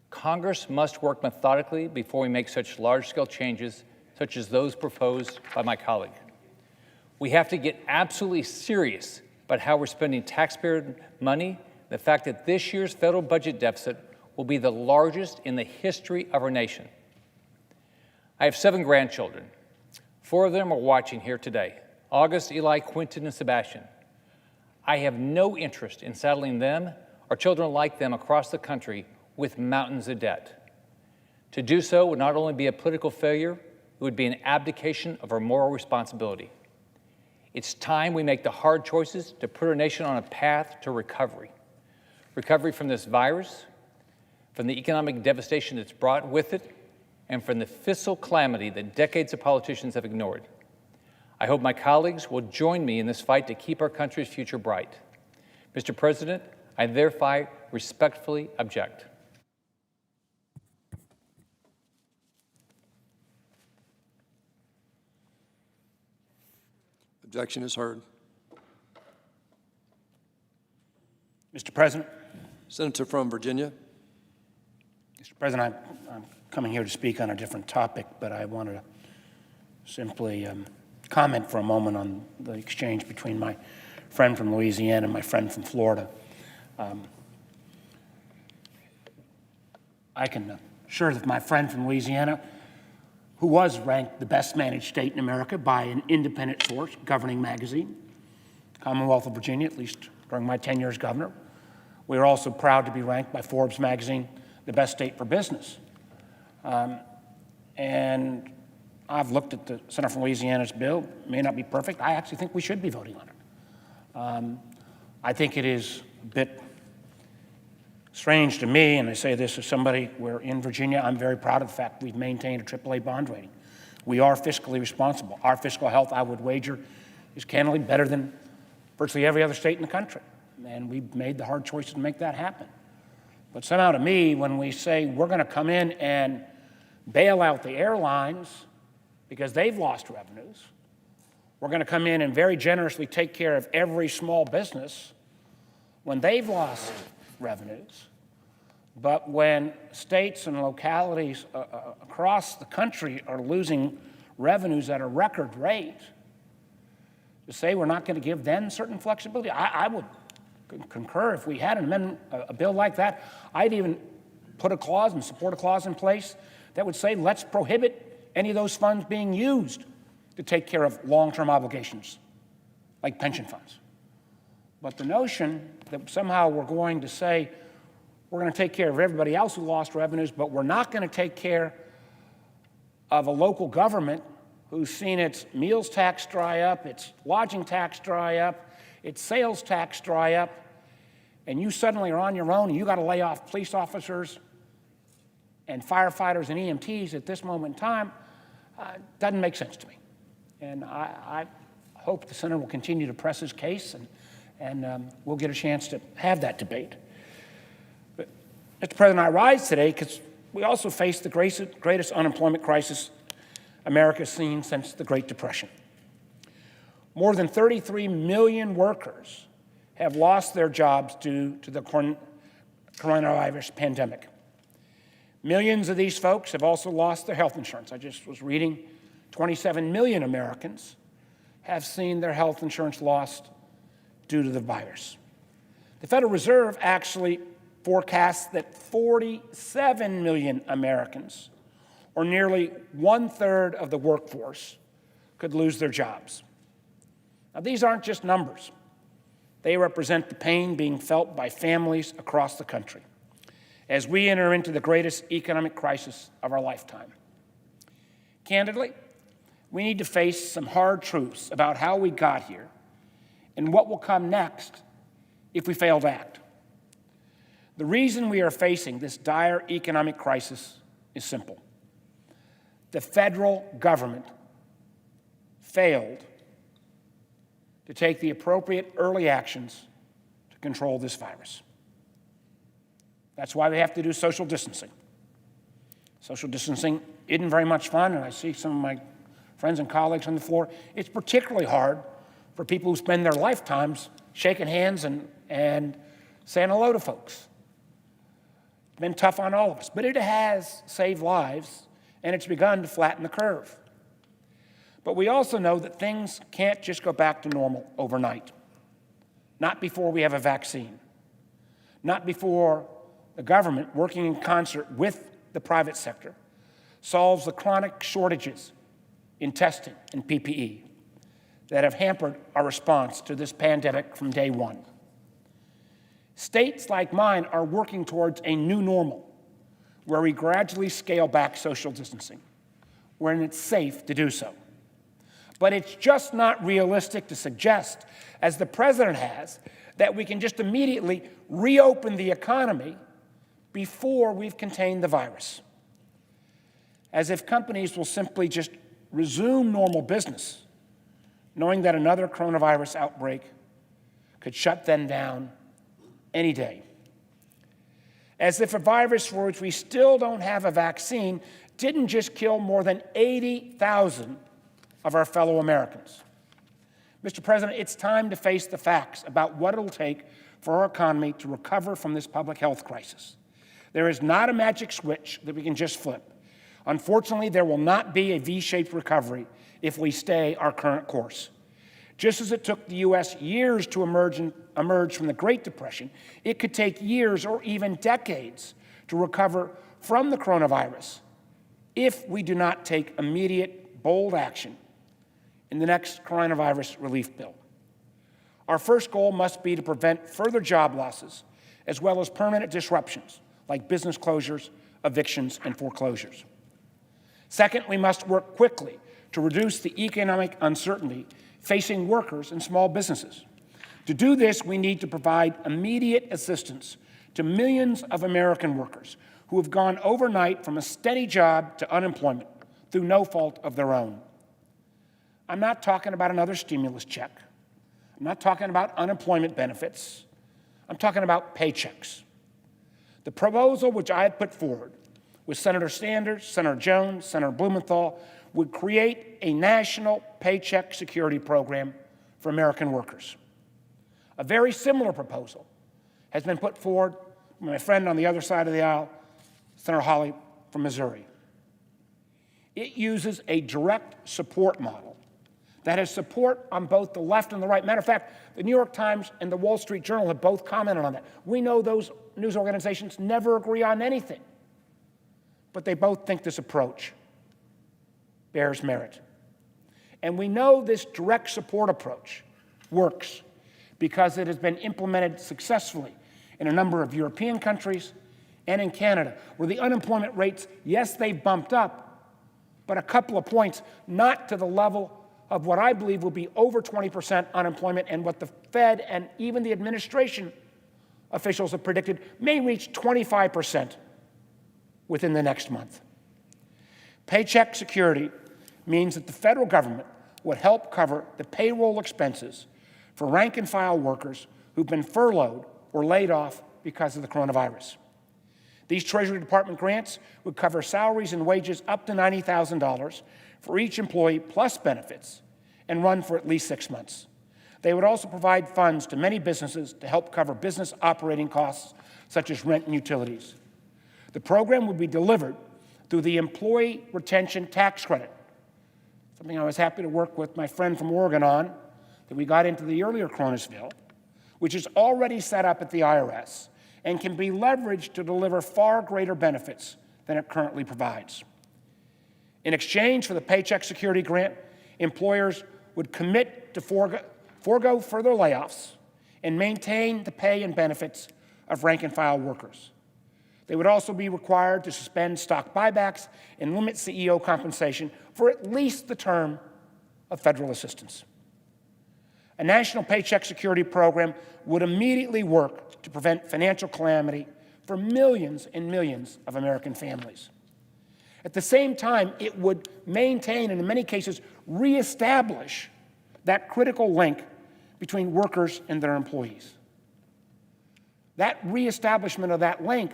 Congress must work methodically before we make such large-scale changes such as those proposed by my colleague. We have to get absolutely serious about how we're spending taxpayer money, the fact that this year's federal budget deficit will be the largest in the history of our nation. I have 7 grandchildren. 4 of them are watching here today: August, Eli, Quentin, and Sebastian. I have no interest in saddling them or children like them across the country with mountains of debt. To do so would not only be a political failure, it would be an abdication of our moral responsibility. It's time we make the hard choices to put our nation on a path to recovery. Recovery from this virus, from the economic devastation it's brought with it, and from the fiscal calamity that decades of politicians have ignored. I hope my colleagues will join me in this fight to keep our country's future bright. Mr. President, I therefore respectfully object. Objection is heard. Mr. President. Senator from Virginia. Mr. President, I'm coming here to speak on a different topic, but I wanted to simply comment for a moment on the exchange between my friend from Louisiana and my friend from Florida. I can assure that my friend from Louisiana, who was ranked the best managed state in America by an independent source, Governing Magazine, Commonwealth of Virginia, at least during my tenure as governor. We are also proud to be ranked by Forbes magazine the best state for business. And I've looked at the Senator from Louisiana's bill. It may not be perfect. I actually think we should be voting on it. I think it is a bit strange to me, and I say this as somebody where in Virginia, I'm very proud of the fact we've maintained a AAA bond rating. We are fiscally responsible. Our fiscal health, I would wager, is candidly better than virtually every other state in the country. And we've made the hard choices to make that happen. But somehow to me, when we say we're going to come in and bail out the airlines because they've lost revenues, we're going to come in and very generously take care of every small business when they've lost revenues. But when states and localities across the country are losing revenues at a record rate, to say we're not going to give them certain flexibility, I would concur. If we had an amendment, a bill like that, I'd even put a clause and support a clause in place that would say let's prohibit any of those funds being used to take care of long-term obligations like pension funds. But the notion that somehow we're going to say we're going to take care of everybody else who lost revenues, but we're not going to take care of a local government who's seen its meals tax dry up, its lodging tax dry up, its sales tax dry up, and you suddenly are on your own and you got to lay off police officers and firefighters and EMTs at this moment in time, doesn't make sense to me. And I hope the senator will continue to press his case, and we'll get a chance to have that debate. But, Mr. President, I rise today because we also face the greatest unemployment crisis America's seen since the Great Depression. More than 33 million workers have lost their jobs due to the coronavirus pandemic. Millions of these folks have also lost their health insurance. I just was reading 27 million Americans have seen their health insurance lost due to the virus. The Federal Reserve actually forecasts that 47 million Americans, or nearly 1/3 of the workforce, could lose their jobs. Now, these aren't just numbers. They represent the pain being felt by families across the country as we enter into the greatest economic crisis of our lifetime. Candidly, we need to face some hard truths about how we got here and what will come next if we fail to act. The reason we are facing this dire economic crisis is simple. The federal government failed to take the appropriate early actions to control this virus. That's why we have to do social distancing. Social distancing isn't very much fun, and I see some of my friends and colleagues on the floor. It's particularly hard for people who spend their lifetimes shaking hands and saying hello to folks. It's been tough on all of us, but it has saved lives, and it's begun to flatten the curve. But we also know that things can't just go back to normal overnight. Not before we have a vaccine. Not before the government, working in concert with the private sector, solves the chronic shortages in testing and PPE that have hampered our response to this pandemic from day one. States like mine are working towards a new normal where we gradually scale back social distancing, when it's safe to do so. But it's just not realistic to suggest, as the president has, that we can just immediately reopen the economy before we've contained the virus. As if companies will simply just resume normal business, knowing that another coronavirus outbreak could shut them down any day. As if a virus for which we still don't have a vaccine didn't just kill more than 80,000 of our fellow Americans. Mr. President, it's time to face the facts about what it'll take for our economy to recover from this public health crisis. There is not a magic switch that we can just flip. Unfortunately, there will not be a V-shaped recovery if we stay our current course. Just as it took the U.S. years to emerge from the Great Depression, it could take years or even decades to recover from the coronavirus if we do not take immediate, bold action in the next coronavirus relief bill. Our first goal must be to prevent further job losses, as well as permanent disruptions like business closures, evictions, and foreclosures. Second, we must work quickly to reduce the economic uncertainty facing workers and small businesses. To do this, we need to provide immediate assistance to millions of American workers who have gone overnight from a steady job to unemployment through no fault of their own. I'm not talking about another stimulus check. I'm not talking about unemployment benefits. I'm talking about paychecks. The proposal which I had put forward with Senator Sanders, Senator Jones, Senator Blumenthal would create a national Paycheck Security program for American workers. A very similar proposal has been put forward by my friend on the other side of the aisle, Senator Hawley from Missouri. It uses a direct support model that has support on both the left and the right. Matter of fact, the New York Times and the Wall Street Journal have both commented on that. We know those news organizations never agree on anything, but they both think this approach bears merit. And we know this direct support approach works because it has been implemented successfully in a number of European countries and in Canada, where the unemployment rates, yes, they bumped up, but a couple of points, not to the level of what I believe will be over 20% unemployment, and what the Fed and even the administration officials have predicted may reach 25% within the next month. Paycheck Security means that the federal government would help cover the payroll expenses for rank-and-file workers who've been furloughed or laid off because of the coronavirus. These Treasury Department grants would cover salaries and wages up to $90,000 for each employee plus benefits, and run for at least 6 months. They would also provide funds to many businesses to help cover business operating costs, such as rent and utilities. The program would be delivered through the Employee Retention Tax Credit, something I was happy to work with my friend from Oregon on, that we got into the earlier Cronusville, which is already set up at the IRS and can be leveraged to deliver far greater benefits than it currently provides. In exchange for the Paycheck Security grant, employers would commit to forego further layoffs and maintain the pay and benefits of rank-and-file workers. They would also be required to suspend stock buybacks and limit CEO compensation for at least the term of federal assistance. A national Paycheck Security program would immediately work to prevent financial calamity for millions and millions of American families. At the same time, it would maintain and in many cases reestablish that critical link between workers and their employees. That reestablishment of that link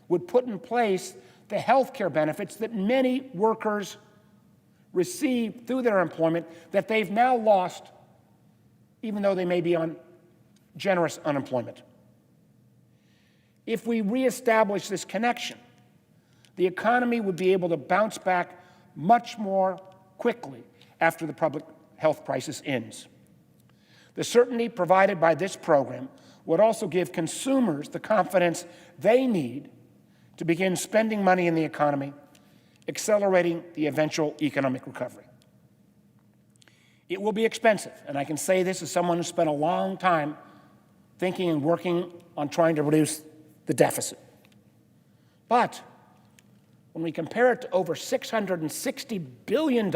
would put in place the health care benefits that many workers receive through their employment that they've now lost, even though they may be on generous unemployment. If we reestablish this connection, the economy would be able to bounce back much more quickly after the public health crisis ends. The certainty provided by this program would also give consumers the confidence they need to begin spending money in the economy, accelerating the eventual economic recovery. It will be expensive, and I can say this as someone who spent a long time thinking and working on trying to reduce the deficit. But when we compare it to over $660 billion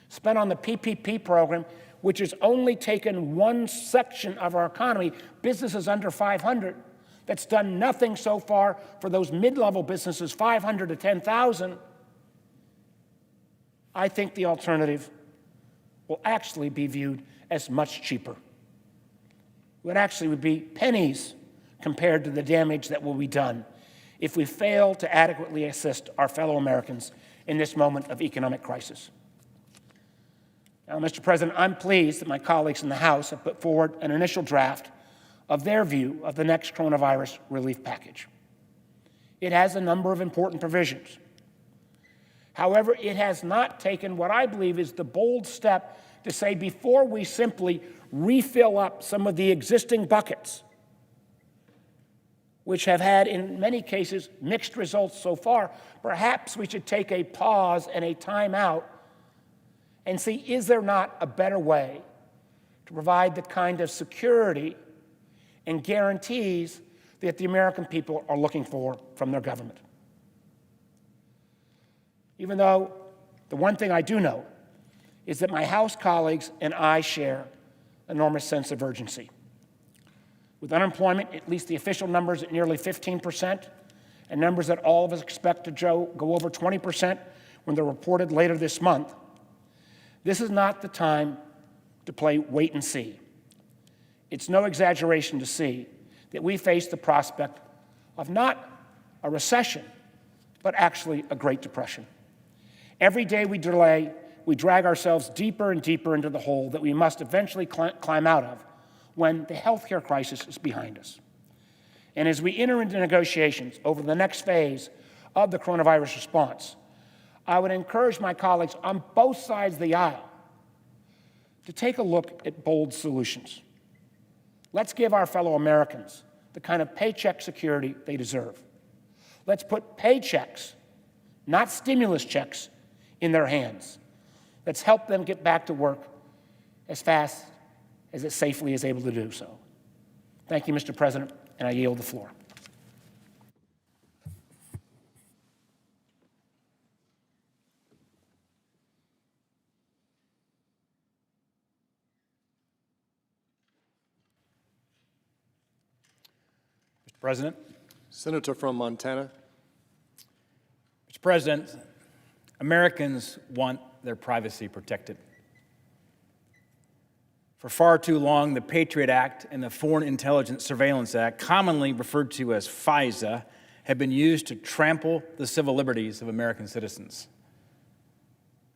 spent on the PPP program, which has only taken one section of our economy, businesses under 500, that's done nothing so far for those mid-level businesses, 500 to 10,000, I think the alternative will actually be viewed as much cheaper. It would actually be pennies compared to the damage that will be done if we fail to adequately assist our fellow Americans in this moment of economic crisis. Now, Mr. President, I'm pleased that my colleagues in the House have put forward an initial draft of their view of the next coronavirus relief package. It has a number of important provisions. However, it has not taken what I believe is the bold step to say before we simply refill up some of the existing buckets, which have had, in many cases, mixed results so far, perhaps we should take a pause and a time out and see, is there not a better way to provide the kind of security and guarantees that the American people are looking for from their government? Even though the one thing I do know is that my House colleagues and I share an enormous sense of urgency. With unemployment, at least the official numbers at nearly 15%, and numbers that all of us expect to go over 20% when they're reported later this month, this is not the time to play wait and see. It's no exaggeration to see that we face the prospect of not a recession, but actually a Great Depression. Every day we delay, we drag ourselves deeper and deeper into the hole that we must eventually climb out of when the healthcare crisis is behind us. And as we enter into negotiations over the next phase of the coronavirus response, I would encourage my colleagues on both sides of the aisle to take a look at bold solutions. Let's give our fellow Americans the kind of paycheck security they deserve. Let's put paychecks, not stimulus checks, in their hands. Let's help them get back to work as fast as it safely is able to do so. Thank you, Mr. President, and I yield the floor. Mr. President. Senator from Montana. Mr. President, Americans want their privacy protected. For far too long, the Patriot Act and the Foreign Intelligence Surveillance Act, commonly referred to as FISA, have been used to trample the civil liberties of American citizens.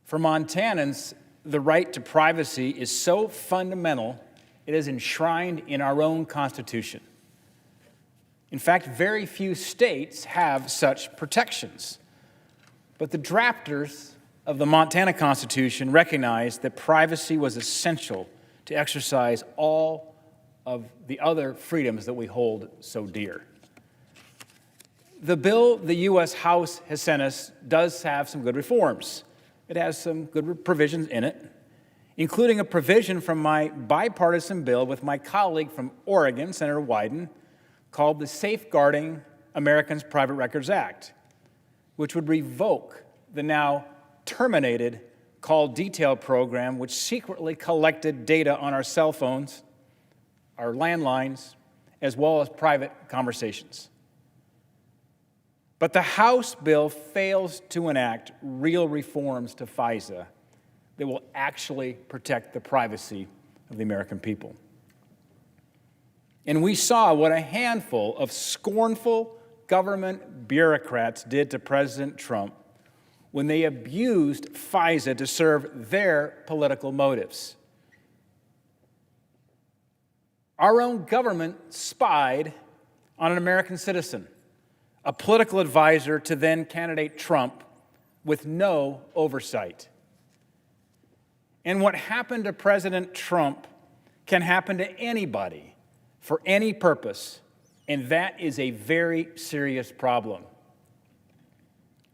For Montanans, the right to privacy is so fundamental, it is enshrined in our own Constitution. In fact, very few states have such protections. But the drafters of the Montana Constitution recognized that privacy was essential to exercise all of the other freedoms that we hold so dear. The bill the U.S. House has sent us does have some good reforms. It has some good provisions in it, including a provision from my bipartisan bill with my colleague from Oregon, Senator Wyden, called the Safeguarding Americans' Private Records Act, which would revoke the now terminated call detail program, which secretly collected data on our cell phones, our landlines, as well as private conversations. But the House bill fails to enact real reforms to FISA that will actually protect the privacy of the American people. And we saw what a handful of scornful government bureaucrats did to President Trump when they abused FISA to serve their political motives. Our own government spied on an American citizen, a political advisor to then candidate Trump, with no oversight. And what happened to President Trump can happen to anybody for any purpose, and that is a very serious problem.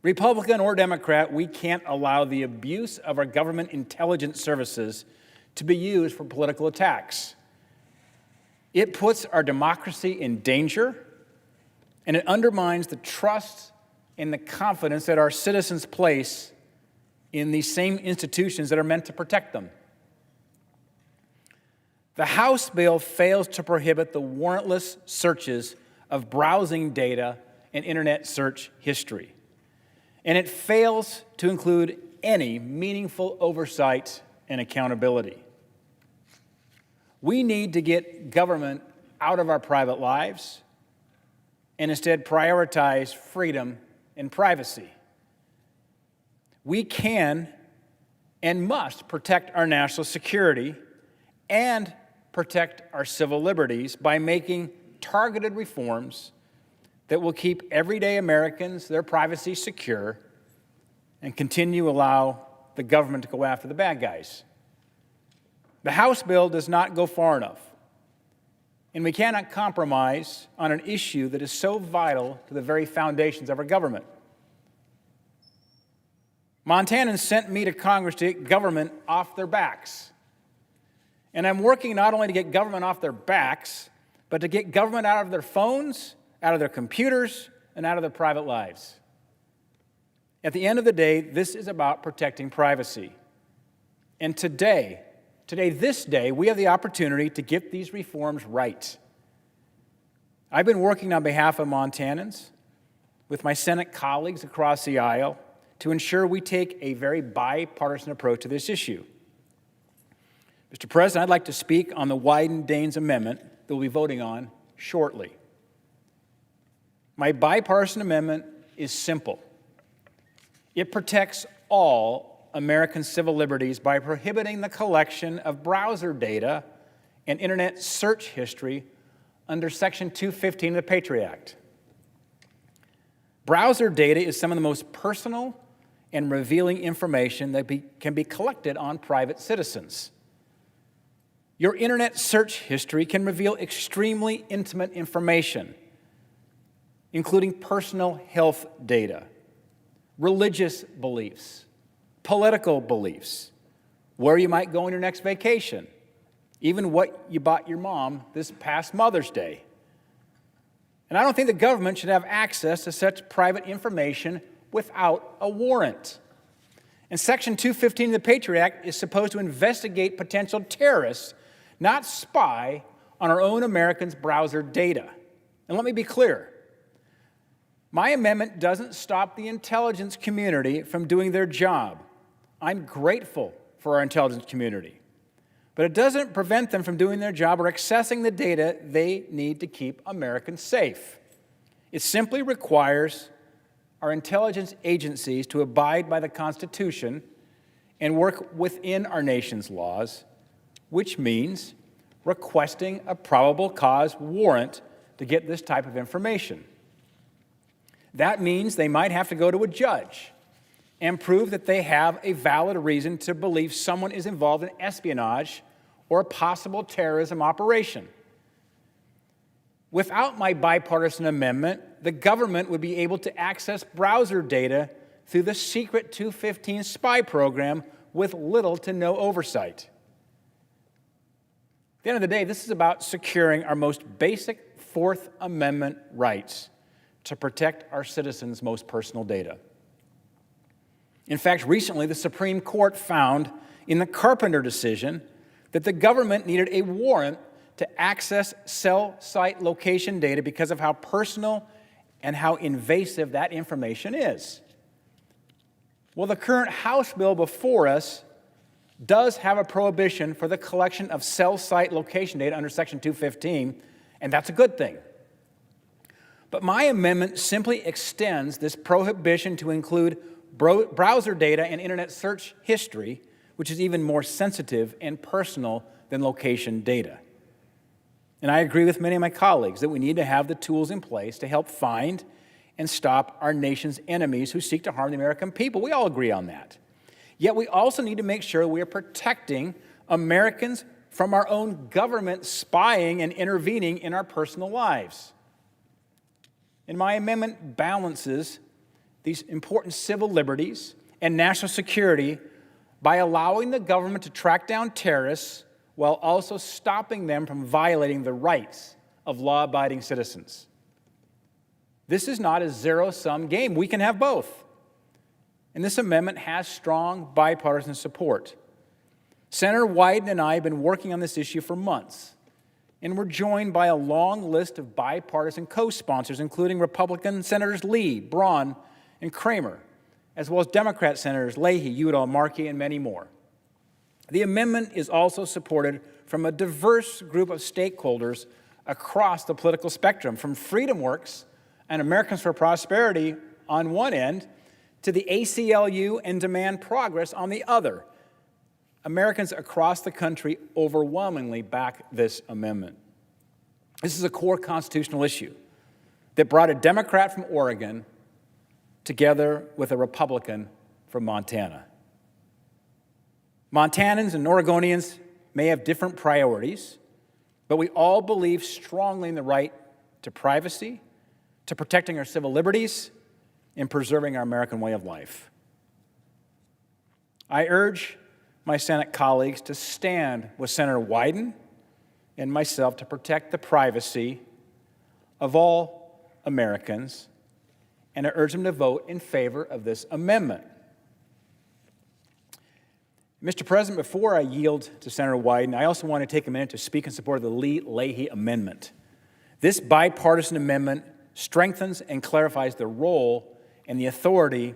Republican or Democrat, we can't allow the abuse of our government intelligence services to be used for political attacks. It puts our democracy in danger, and it undermines the trust and the confidence that our citizens place in these same institutions that are meant to protect them. The House bill fails to prohibit the warrantless searches of browsing data and internet search history. And it fails to include any meaningful oversight and accountability. We need to get government out of our private lives and instead prioritize freedom and privacy. We can and must protect our national security and protect our civil liberties by making targeted reforms that will keep everyday Americans, their privacy secure, and continue to allow the government to go after the bad guys. The House bill does not go far enough, and we cannot compromise on an issue that is so vital to the very foundations of our government. Montanans sent me to Congress to get government off their backs. And I'm working not only to get government off their backs, but to get government out of their phones, out of their computers, and out of their private lives. At the end of the day, this is about protecting privacy. And this day, we have the opportunity to get these reforms right. I've been working on behalf of Montanans with my Senate colleagues across the aisle to ensure we take a very bipartisan approach to this issue. Mr. President, I'd like to speak on the Wyden-Daines Amendment that we'll be voting on shortly. My bipartisan amendment is simple. It protects all American civil liberties by prohibiting the collection of browser data and internet search history under Section 215 of the Patriot Act. Browser data is some of the most personal and revealing information that can be collected on private citizens. Your internet search history can reveal extremely intimate information, including personal health data, religious beliefs, political beliefs, where you might go on your next vacation, even what you bought your mom this past Mother's Day. And I don't think the government should have access to such private information without a warrant. And Section 215 of the Patriot Act is supposed to investigate potential terrorists, not spy on our own Americans' browser data. And let me be clear. My amendment doesn't stop the intelligence community from doing their job. I'm grateful for our intelligence community. But it doesn't prevent them from doing their job or accessing the data they need to keep Americans safe. It simply requires our intelligence agencies to abide by the Constitution and work within our nation's laws, which means requesting a probable cause warrant to get this type of information. That means they might have to go to a judge and prove that they have a valid reason to believe someone is involved in espionage or a possible terrorism operation. Without my bipartisan amendment, the government would be able to access browser data through the secret 215 spy program with little to no oversight. At the end of the day, this is about securing our most basic Fourth Amendment rights to protect our citizens' most personal data. In fact, recently the Supreme Court found in the Carpenter decision that the government needed a warrant to access cell site location data because of how personal and how invasive that information is. Well, the current House bill before us does have a prohibition for the collection of cell site location data under Section 215, and that's a good thing. But my amendment simply extends this prohibition to include browser data and internet search history, which is even more sensitive and personal than location data. And I agree with many of my colleagues that we need to have the tools in place to help find and stop our nation's enemies who seek to harm the American people. We all agree on that. Yet we also need to make sure we are protecting Americans from our own government spying and intervening in our personal lives. And my amendment balances these important civil liberties and national security by allowing the government to track down terrorists while also stopping them from violating the rights of law-abiding citizens. This is not a zero-sum game. We can have both. And this amendment has strong bipartisan support. Senator Wyden and I have been working on this issue for months, and we're joined by a long list of bipartisan co-sponsors, including Republican Senators Lee, Braun, and Kramer, as well as Democrat Senators Leahy, Udall, Markey, and many more. The amendment is also supported from a diverse group of stakeholders across the political spectrum, from FreedomWorks and Americans for Prosperity on one end to the ACLU and Demand Progress on the other. Americans across the country overwhelmingly back this amendment. This is a core constitutional issue that brought a Democrat from Oregon together with a Republican from Montana. Montanans and Oregonians may have different priorities, but we all believe strongly in the right to privacy, to protecting our civil liberties, and preserving our American way of life. I urge my Senate colleagues to stand with Senator Wyden and myself to protect the privacy of all Americans, and I urge them to vote in favor of this amendment. Mr. President, before I yield to Senator Wyden, I also want to take a minute to speak in support of the Lee Leahy Amendment. This bipartisan amendment strengthens and clarifies the role and the authority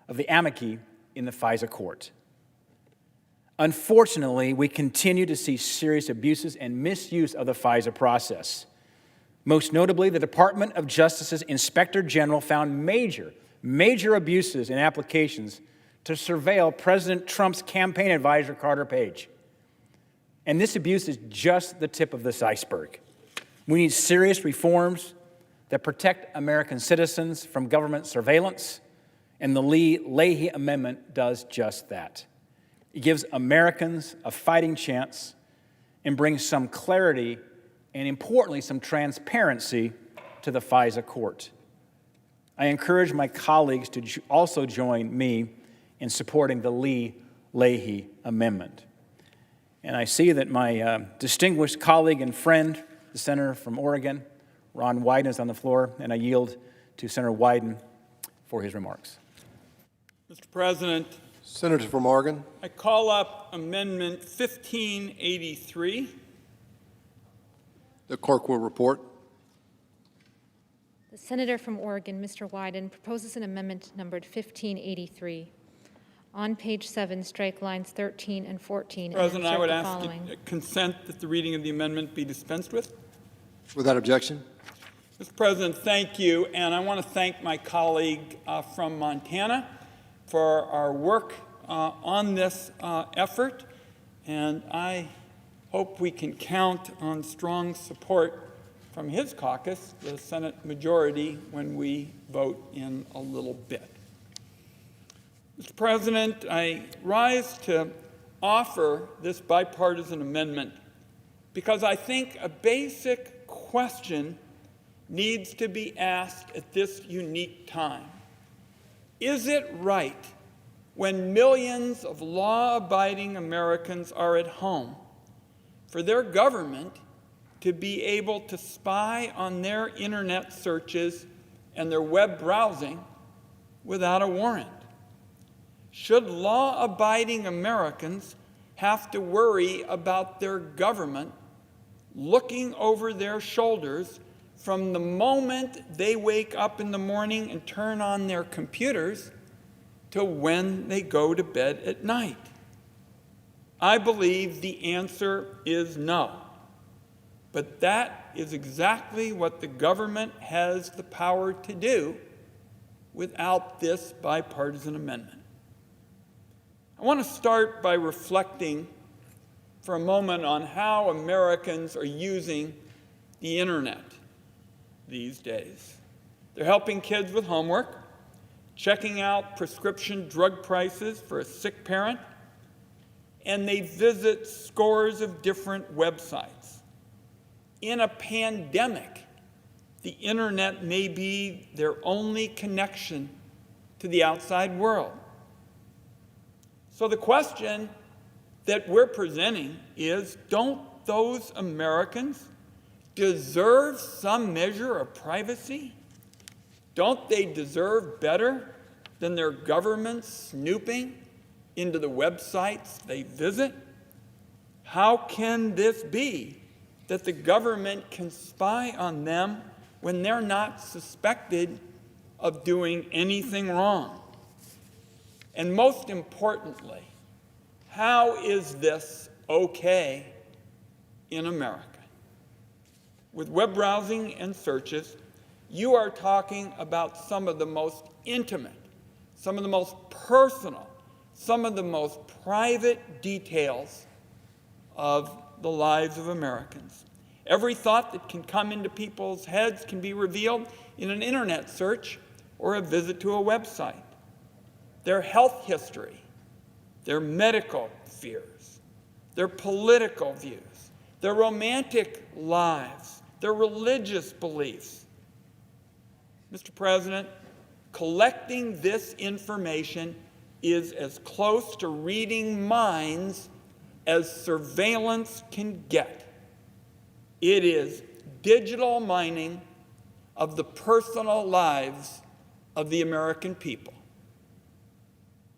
of the amici in the FISA court. Unfortunately, we continue to see serious abuses and misuse of the FISA process. Most notably, the Department of Justice's Inspector General found major abuses in applications to surveil President Trump's campaign advisor, Carter Page. And this abuse is just the tip of this iceberg. We need serious reforms that protect American citizens from government surveillance, and the Lee Leahy Amendment does just that. It gives Americans a fighting chance and brings some clarity and, importantly, some transparency to the FISA court. I encourage my colleagues to also join me in supporting the Lee Leahy Amendment. And I see that my distinguished colleague and friend, the senator from Oregon, Ron Wyden, is on the floor, and I yield to Senator Wyden for his remarks. Mr. President, Senator from Oregon. I call up Amendment 1583. The clerk will report. The senator from Oregon, Mr. Wyden, proposes an amendment numbered 1583. On page 7, strike lines 13 and 14. President, I would ask following. consent that the reading of the amendment be dispensed with. Without objection. Mr. President, thank you, and I want to thank my colleague from Montana for our work on this effort, and I hope we can count on strong support from his caucus, the Senate majority, when we vote in a little bit. Mr. President, I rise to offer this bipartisan amendment because I think a basic question needs to be asked at this unique time. Is it right when millions of law-abiding Americans are at home for their government to be able to spy on their internet searches and their web browsing without a warrant? Should law-abiding Americans have to worry about their government looking over their shoulders from the moment they wake up in the morning and turn on their computers to when they go to bed at night? I believe the answer is no. But that is exactly what the government has the power to do without this bipartisan amendment. I want to start by reflecting for a moment on how Americans are using the internet these days. They're helping kids with homework, checking out prescription drug prices for a sick parent, and they visit scores of different websites. In a pandemic, the internet may be their only connection to the outside world. So the question that we're presenting is, don't those Americans deserve some measure of privacy? Don't they deserve better than their government snooping into the websites they visit? How can this be that the government can spy on them when they're not suspected of doing anything wrong? And most importantly, how is this okay in America? With web browsing and searches, you are talking about some of the most intimate, some of the most personal, some of the most private details of the lives of Americans. Every thought that can come into people's heads can be revealed in an internet search or a visit to a website. Their health history, their medical fears, their political views, their romantic lives, their religious beliefs. Mr. President, collecting this information is as close to reading minds as surveillance can get. It is digital mining of the personal lives of the American people.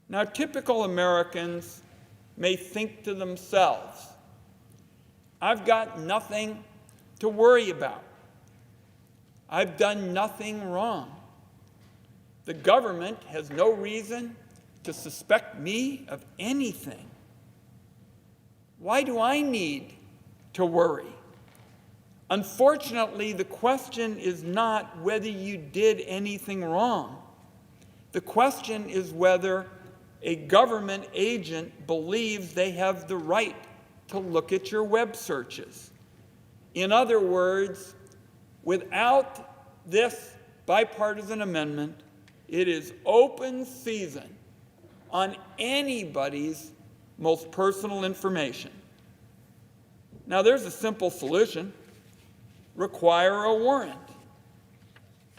Now, typical Americans may think to themselves, I've got nothing to worry about. I've done nothing wrong. The government has no reason to suspect me of anything. Why do I need to worry? Unfortunately, the question is not whether you did anything wrong. The question is whether a government agent believes they have the right to look at your web searches. In other words, without this bipartisan amendment, it is open season on anybody's most personal information. Now, there's a simple solution: require a warrant.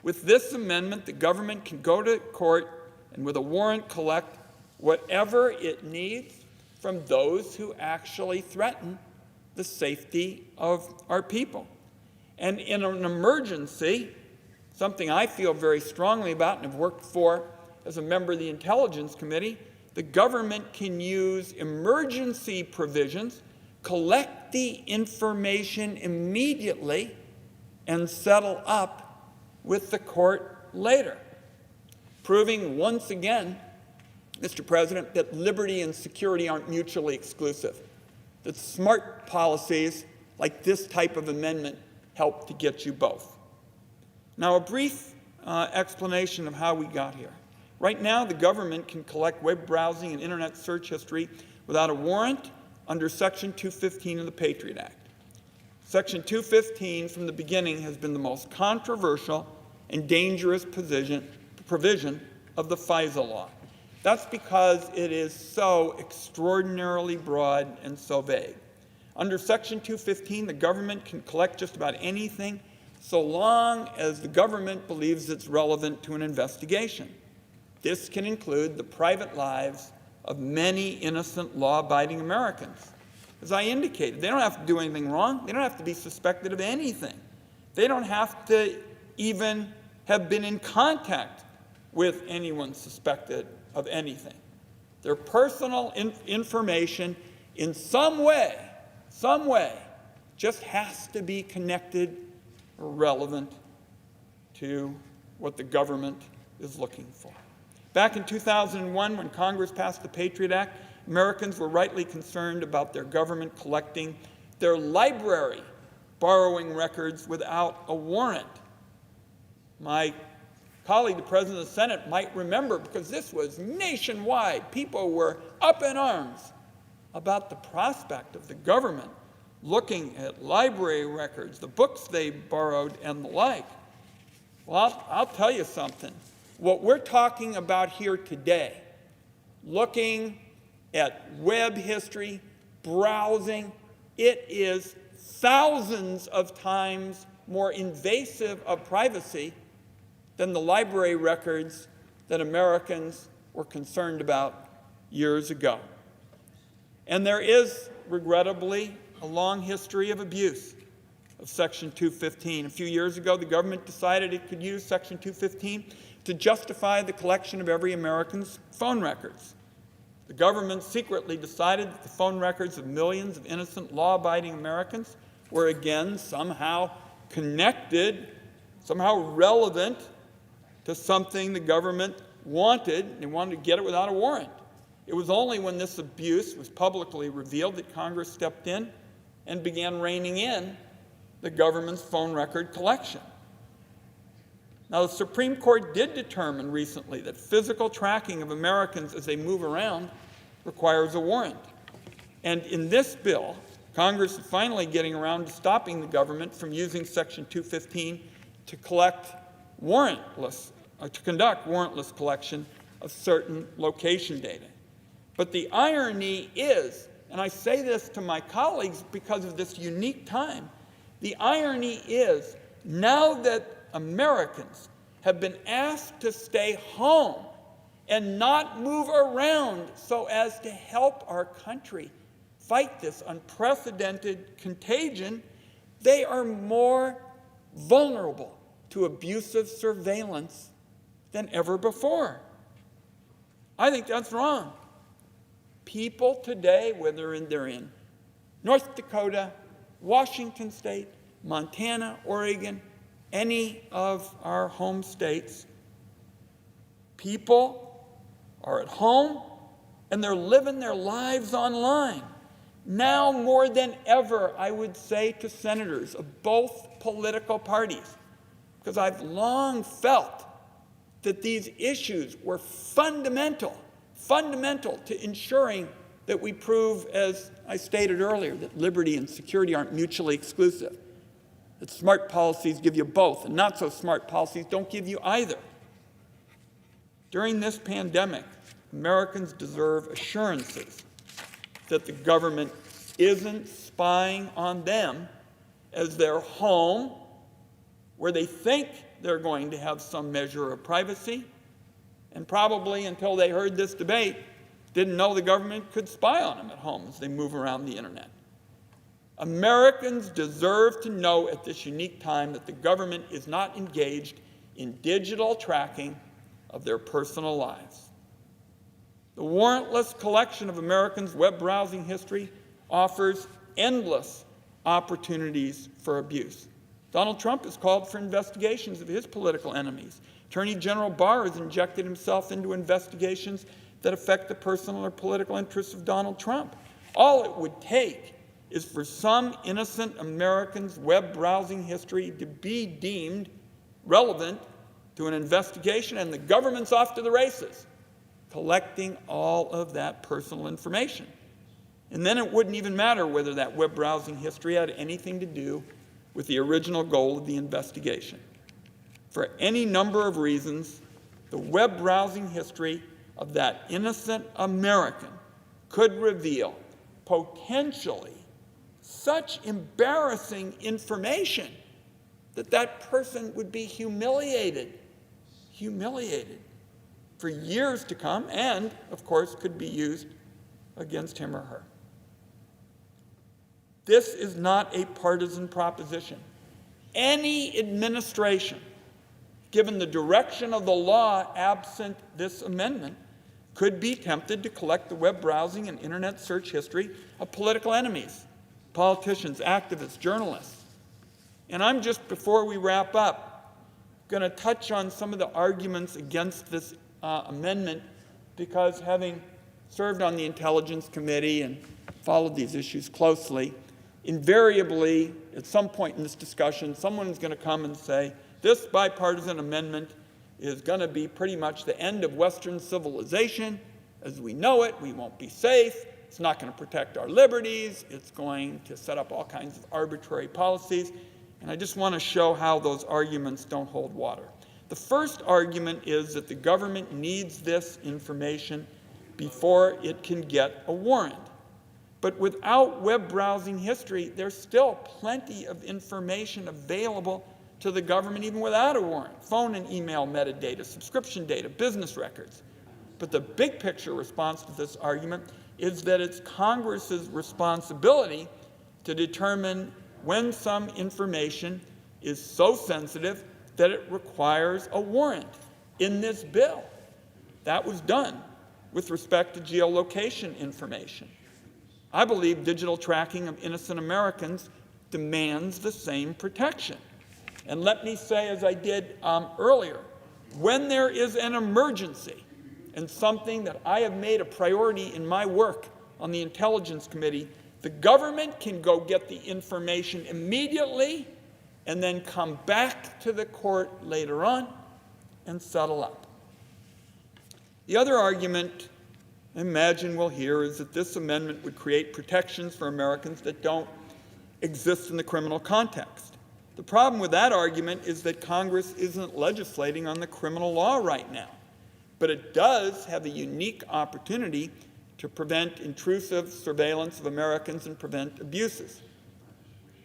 With this amendment, the government can go to court and with a warrant collect whatever it needs from those who actually threaten the safety of our people. And in an emergency, something I feel very strongly about and have worked for as a member of the Intelligence Committee, the government can use emergency provisions, collect the information immediately, and settle up with the court later, proving once again, Mr. President, that liberty and security aren't mutually exclusive, that smart policies like this type of amendment help to get you both. Now, a brief explanation of how we got here. Right now, the government can collect web browsing and internet search history without a warrant under Section 215 of the Patriot Act. Section 215 from the beginning has been the most controversial and dangerous provision of the FISA law. That's because it is so extraordinarily broad and so vague. Under Section 215, the government can collect just about anything so long as the government believes it's relevant to an investigation. This can include the private lives of many innocent, law-abiding Americans. As I indicated, they don't have to do anything wrong. They don't have to be suspected of anything. They don't have to even have been in contact with anyone suspected of anything. Their personal information in some way, just has to be connected or relevant to what the government is looking for. Back in 2001, when Congress passed the Patriot Act, Americans were rightly concerned about their government collecting their library borrowing records without a warrant. My colleague, the President of the Senate, might remember, because this was nationwide. People were up in arms about the prospect of the government looking at library records, the books they borrowed, and the like. Well, I'll tell you something. What we're talking about here today, looking at web history, browsing, it is thousands of times more invasive of privacy than the library records that Americans were concerned about years ago. And there is, regrettably, a long history of abuse of Section 215. A few years ago, the government decided it could use Section 215 to justify the collection of every American's phone records. The government secretly decided that the phone records of millions of innocent, law-abiding Americans were again somehow connected, somehow relevant to something the government wanted. They wanted to get it without a warrant. It was only when this abuse was publicly revealed that Congress stepped in and began reining in the government's phone record collection. Now, the Supreme Court did determine recently that physical tracking of Americans as they move around requires a warrant. And in this bill, Congress is finally getting around to stopping the government from using Section 215 to conduct warrantless collection of certain location data. But the irony is, and I say this to my colleagues because of this unique time, the irony is now that Americans have been asked to stay home and not move around so as to help our country fight this unprecedented contagion, they are more vulnerable to abusive surveillance than ever before. I think that's wrong. People today, whether they're in North Dakota, Washington State, Montana, Oregon, any of our home states, people are at home and they're living their lives online. Now more than ever, I would say to senators of both political parties, because I've long felt that these issues were fundamental to ensuring that we prove, as I stated earlier, that liberty and security aren't mutually exclusive, that smart policies give you both, and not so smart policies don't give you either. During this pandemic, Americans deserve assurances that the government isn't spying on them as their home, where they think they're going to have some measure of privacy, and probably until they heard this debate, didn't know the government could spy on them at home as they move around the internet. Americans deserve to know at this unique time that the government is not engaged in digital tracking of their personal lives. The warrantless collection of Americans' web browsing history offers endless opportunities for abuse. Donald Trump has called for investigations of his political enemies. Attorney General Barr has injected himself into investigations that affect the personal or political interests of Donald Trump. All it would take is for some innocent American's web browsing history to be deemed relevant to an investigation, and the government's off to the races, collecting all of that personal information. And then it wouldn't even matter whether that web browsing history had anything to do with the original goal of the investigation. For any number of reasons, the web browsing history of that innocent American could reveal potentially such embarrassing information that that person would be humiliated for years to come, and, of course, could be used against him or her. This is not a partisan proposition. Any administration, given the direction of the law absent this amendment, could be tempted to collect the web browsing and internet search history of political enemies, politicians, activists, journalists. And I'm just, before we wrap up, going to touch on some of the arguments against this amendment, because having served on the Intelligence Committee and followed these issues closely, invariably, at some point in this discussion, someone's going to come and say, this bipartisan amendment is going to be pretty much the end of Western civilization as we know it. We won't be safe. It's not going to protect our liberties. It's going to set up all kinds of arbitrary policies. And I just want to show how those arguments don't hold water. The first argument is that the government needs this information before it can get a warrant. But without web browsing history, there's still plenty of information available to the government even without a warrant. Phone and email metadata, subscription data, business records. But the big picture response to this argument is that it's Congress's responsibility to determine when some information is so sensitive that it requires a warrant in this bill. That was done with respect to geolocation information. I believe digital tracking of innocent Americans demands the same protection. And let me say, as I did earlier, when there is an emergency, and something that I have made a priority in my work on the Intelligence Committee, the government can go get the information immediately and then come back to the court later on and settle up. The other argument I imagine we'll hear is that this amendment would create protections for Americans that don't exist in the criminal context. The problem with that argument is that Congress isn't legislating on the criminal law right now, but it does have a unique opportunity to prevent intrusive surveillance of Americans and prevent abuses.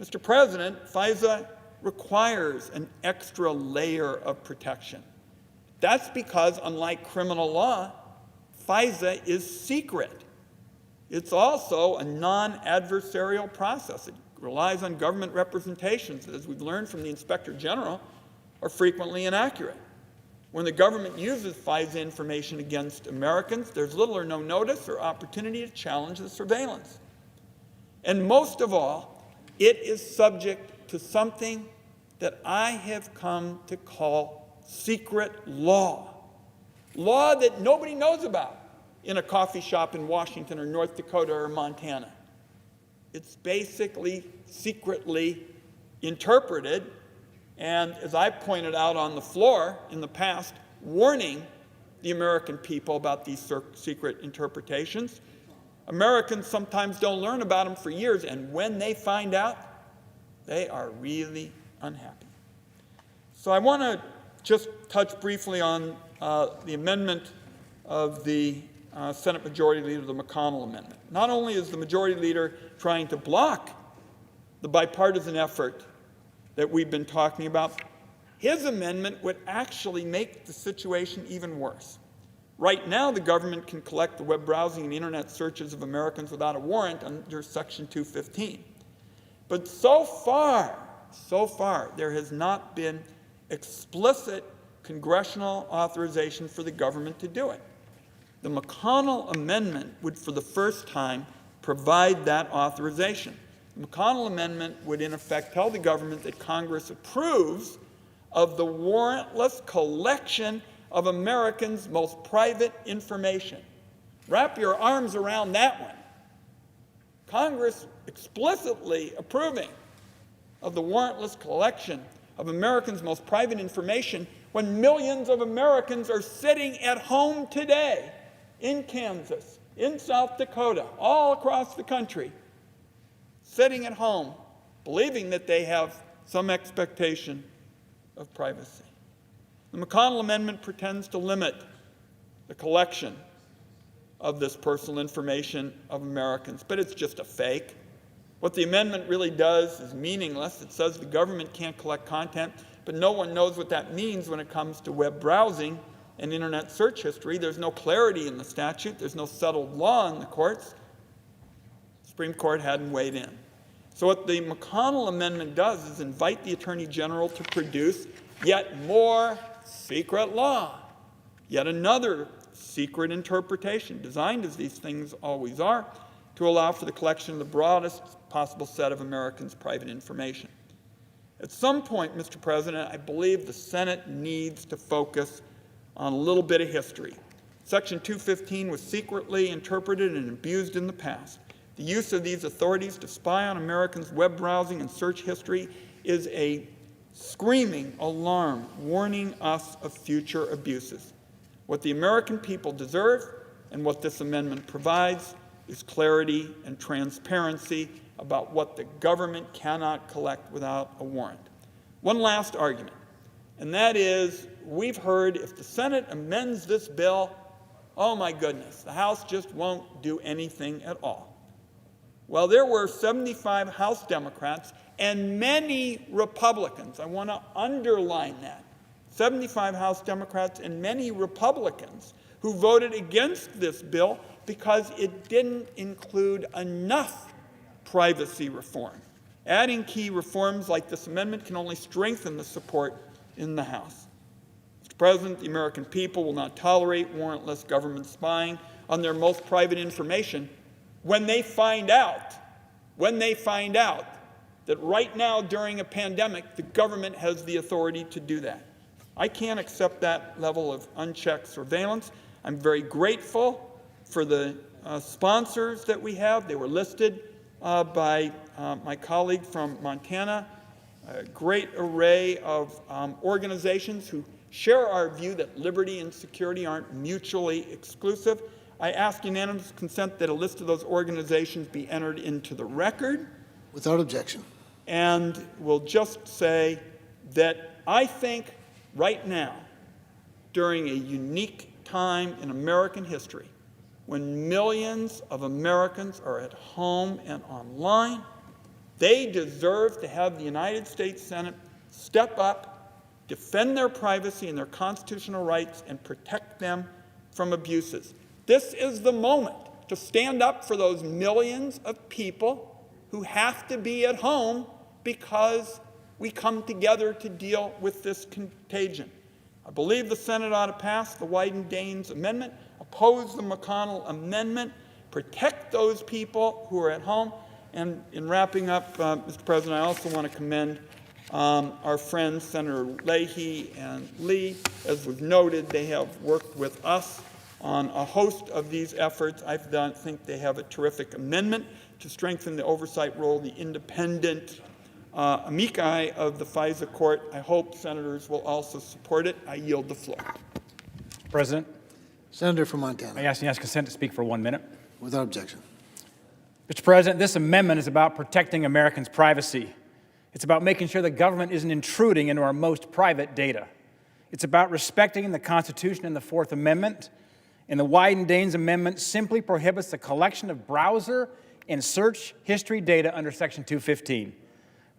Mr. President, FISA requires an extra layer of protection. That's because, unlike criminal law, FISA is secret. It's also a non-adversarial process. It relies on government representations that, as we've learned from the Inspector General, are frequently inaccurate. When the government uses FISA information against Americans, there's little or no notice or opportunity to challenge the surveillance. And most of all, it is subject to something that I have come to call secret law. Law that nobody knows about in a coffee shop in Washington or North Dakota or Montana. It's basically secretly interpreted, and as I pointed out on the floor in the past, warning the American people about these secret interpretations. Americans sometimes don't learn about them for years, and when they find out, they are really unhappy. So I want to just touch briefly on the amendment of the Senate Majority Leader, the Mcconnell Amendment. Not only is the Majority Leader trying to block the bipartisan effort that we've been talking about, his amendment would actually make the situation even worse. Right now, the government can collect the web browsing and internet searches of Americans without a warrant under Section 215. But so far, there has not been explicit congressional authorization for the government to do it. The McConnell Amendment would, for the first time, provide that authorization. The McConnell Amendment would, in effect, tell the government that Congress approves of the warrantless collection of Americans' most private information. Wrap your arms around that one. Congress explicitly approving of the warrantless collection of Americans' most private information when millions of Americans are sitting at home today in Kansas, in South Dakota, all across the country, sitting at home, believing that they have some expectation of privacy. The McConnell Amendment pretends to limit the collection of this personal information of Americans, but it's just a fake. What the amendment really does is meaningless. It says the government can't collect content, but no one knows what that means when it comes to web browsing and internet search history. There's no clarity in the statute. There's no settled law in the courts. The Supreme Court hadn't weighed in. So what the McConnell Amendment does is invite the Attorney General to produce yet more secret law, yet another secret interpretation, designed as these things always are, to allow for the collection of the broadest possible set of Americans' private information. At some point, Mr. President, I believe the Senate needs to focus on a little bit of history. Section 215 was secretly interpreted and abused in the past. The use of these authorities to spy on Americans' web browsing and search history is a screaming alarm warning us of future abuses. What the American people deserve and what this amendment provides is clarity and transparency about what the government cannot collect without a warrant. One last argument, and that is we've heard if the Senate amends this bill, oh my goodness, the House just won't do anything at all. Well, there were 75 House Democrats and many Republicans. I want to underline that. 75 House Democrats and many Republicans who voted against this bill because it didn't include enough privacy reform. Adding key reforms like this amendment can only strengthen the support in the House. Mr. President, the American people will not tolerate warrantless government spying on their most private information when they find out that right now during a pandemic, the government has the authority to do that. I can't accept that level of unchecked surveillance. I'm very grateful for the sponsors that we have. They were listed by my colleague from Montana, a great array of organizations who share our view that liberty and security aren't mutually exclusive. I ask unanimous consent that a list of those organizations be entered into the record. Without objection. And we'll just say that I think right now, during a unique time in American history, when millions of Americans are at home and online, they deserve to have the United States Senate step up, defend their privacy and their constitutional rights, and protect them from abuses. This is the moment to stand up for those millions of people who have to be at home because we come together to deal with this contagion. I believe the Senate ought to pass the Wyden-Daines Amendment, oppose the McConnell Amendment, protect those people who are at home. And in wrapping up, Mr. President, I also want to commend our friends, Senator Leahy and Lee. As was noted, they have worked with us on a host of these efforts. I think they have a terrific amendment to strengthen the oversight role of the independent amici of the FISA court. I hope senators will also support it. I yield the floor. President, Senator from Montana. I ask consent to speak for 1 minute. Without objection. Mr. President, this amendment is about protecting Americans' privacy. It's about making sure the government isn't intruding into our most private data. It's about respecting the Constitution and the Fourth Amendment. And the Wyden-Daines Amendment simply prohibits the collection of browser and search history data under Section 215.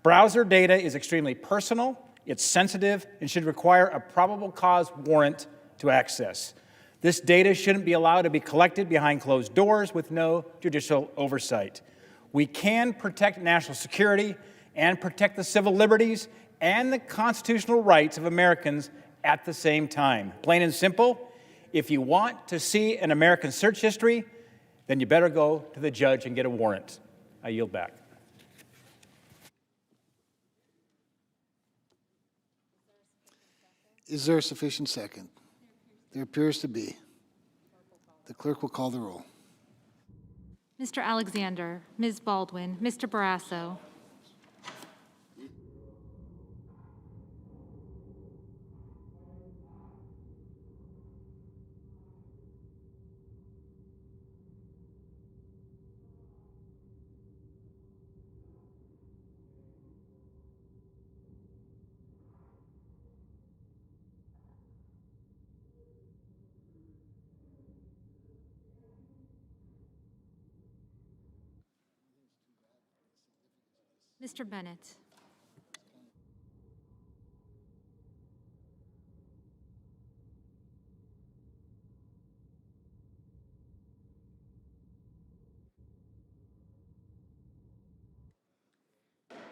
Browser data is extremely personal, it's sensitive, and should require a probable cause warrant to access. This data shouldn't be allowed to be collected behind closed doors with no judicial oversight. We can protect national security and protect the civil liberties and the constitutional rights of Americans at the same time. Plain and simple, if you want to see an American search history, then you better go to the judge and get a warrant. I yield back. Is there a sufficient second? There appears to be. The clerk will call the roll. Mr. Alexander, Ms. Baldwin, Mr. Barrasso, Mr. Bennett.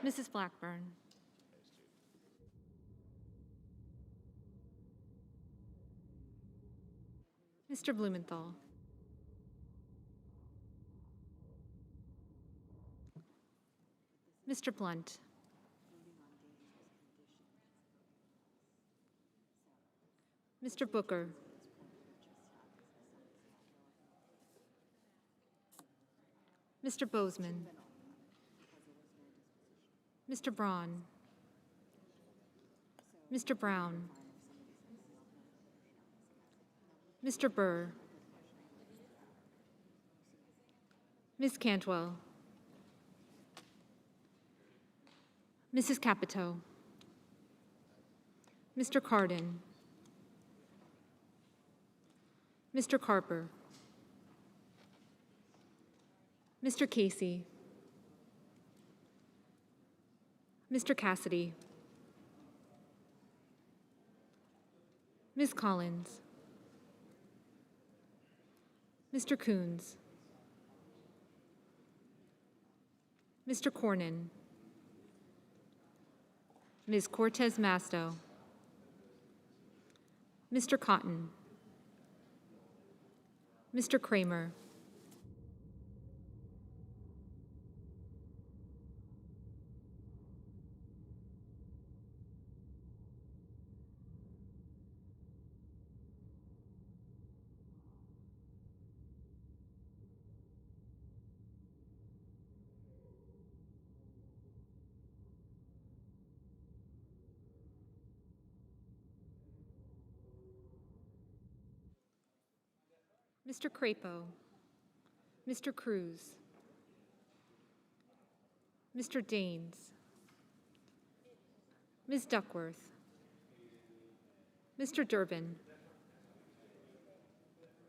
Mrs. Blackburn. Mr. Blumenthal. Mr. Blunt. Mr. Booker. Mr. Bozeman. Mr. Braun. Mr. Brown. Mr. Burr. Ms. Cantwell. Mrs. Capito. Mr. Cardin. Mr. Carper. Mr. Casey. Mr. Cassidy. Ms. Collins. Mr. Coons. Mr. Cornyn. Ms. Cortez Masto. Mr. Cotton. Mr. Kramer. Mr. Crapo. Mr. Cruz. Mr. Daines. Ms. Duckworth. Mr. Durbin.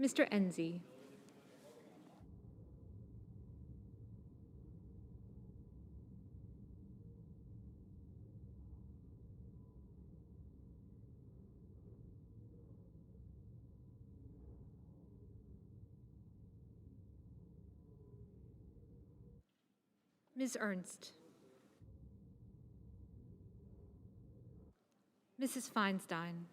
Mr. Enzi. Ms. Ernst. Mrs. Feinstein.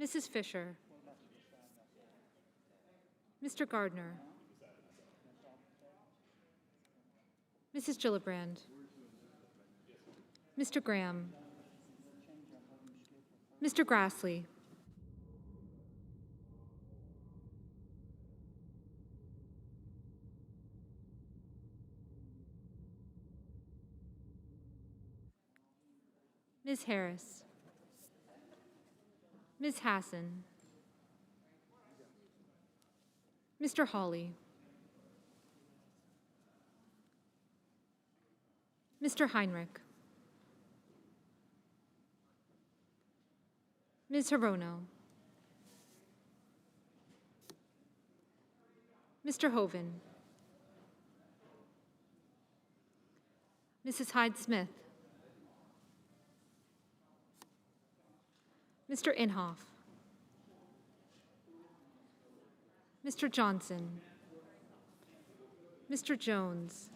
Mrs. Fisher. Mr. Gardner. Mrs. Gillibrand. Mr. Graham. Mr. Grassley. Ms. Harris. Ms. Hassan. Mr. Hawley. Mr. Heinrich. Ms. Hirono. Mr. Hoven. Mrs. Hyde-Smith. Mr. Inhofe. Mr. Johnson. Mr. Jones.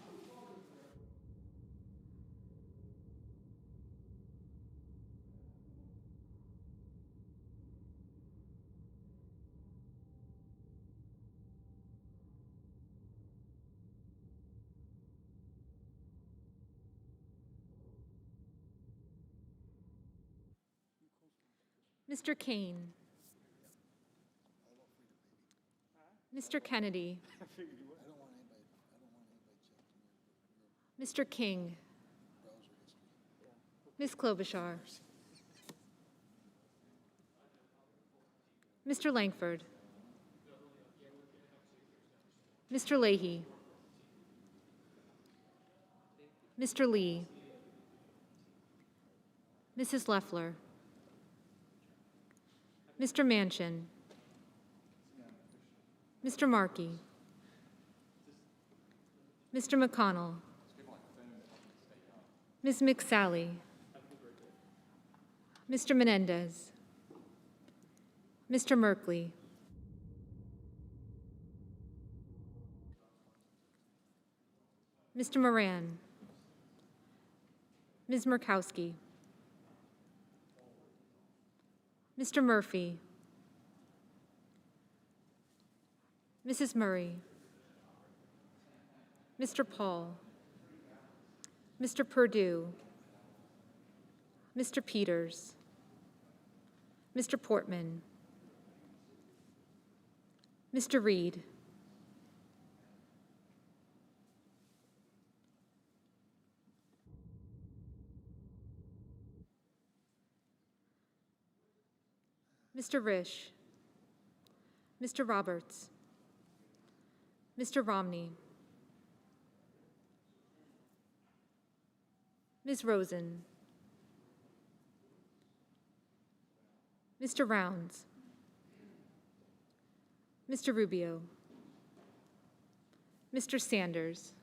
Mr. Kane. Mr. Kennedy. Mr. King. Ms. Klobuchar. Mr. Langford. Mr. Leahy. Mr. Lee. Mrs. Loeffler. Mr. Manchin. Mr. Markey. Mr. McConnell. Ms. McSally. Mr. Menendez. Mr. Merkley. Mr. Moran. Ms. Murkowski. Mr. Murphy. Mrs. Murray. Mr. Paul. Mr. Perdue. Mr. Peters. Mr. Portman. Mr. Reed. Mr. Risch. Mr. Roberts. Mr. Romney. Ms. Rosen. Mr. Rounds. Mr. Rubio. Mr. Sanders.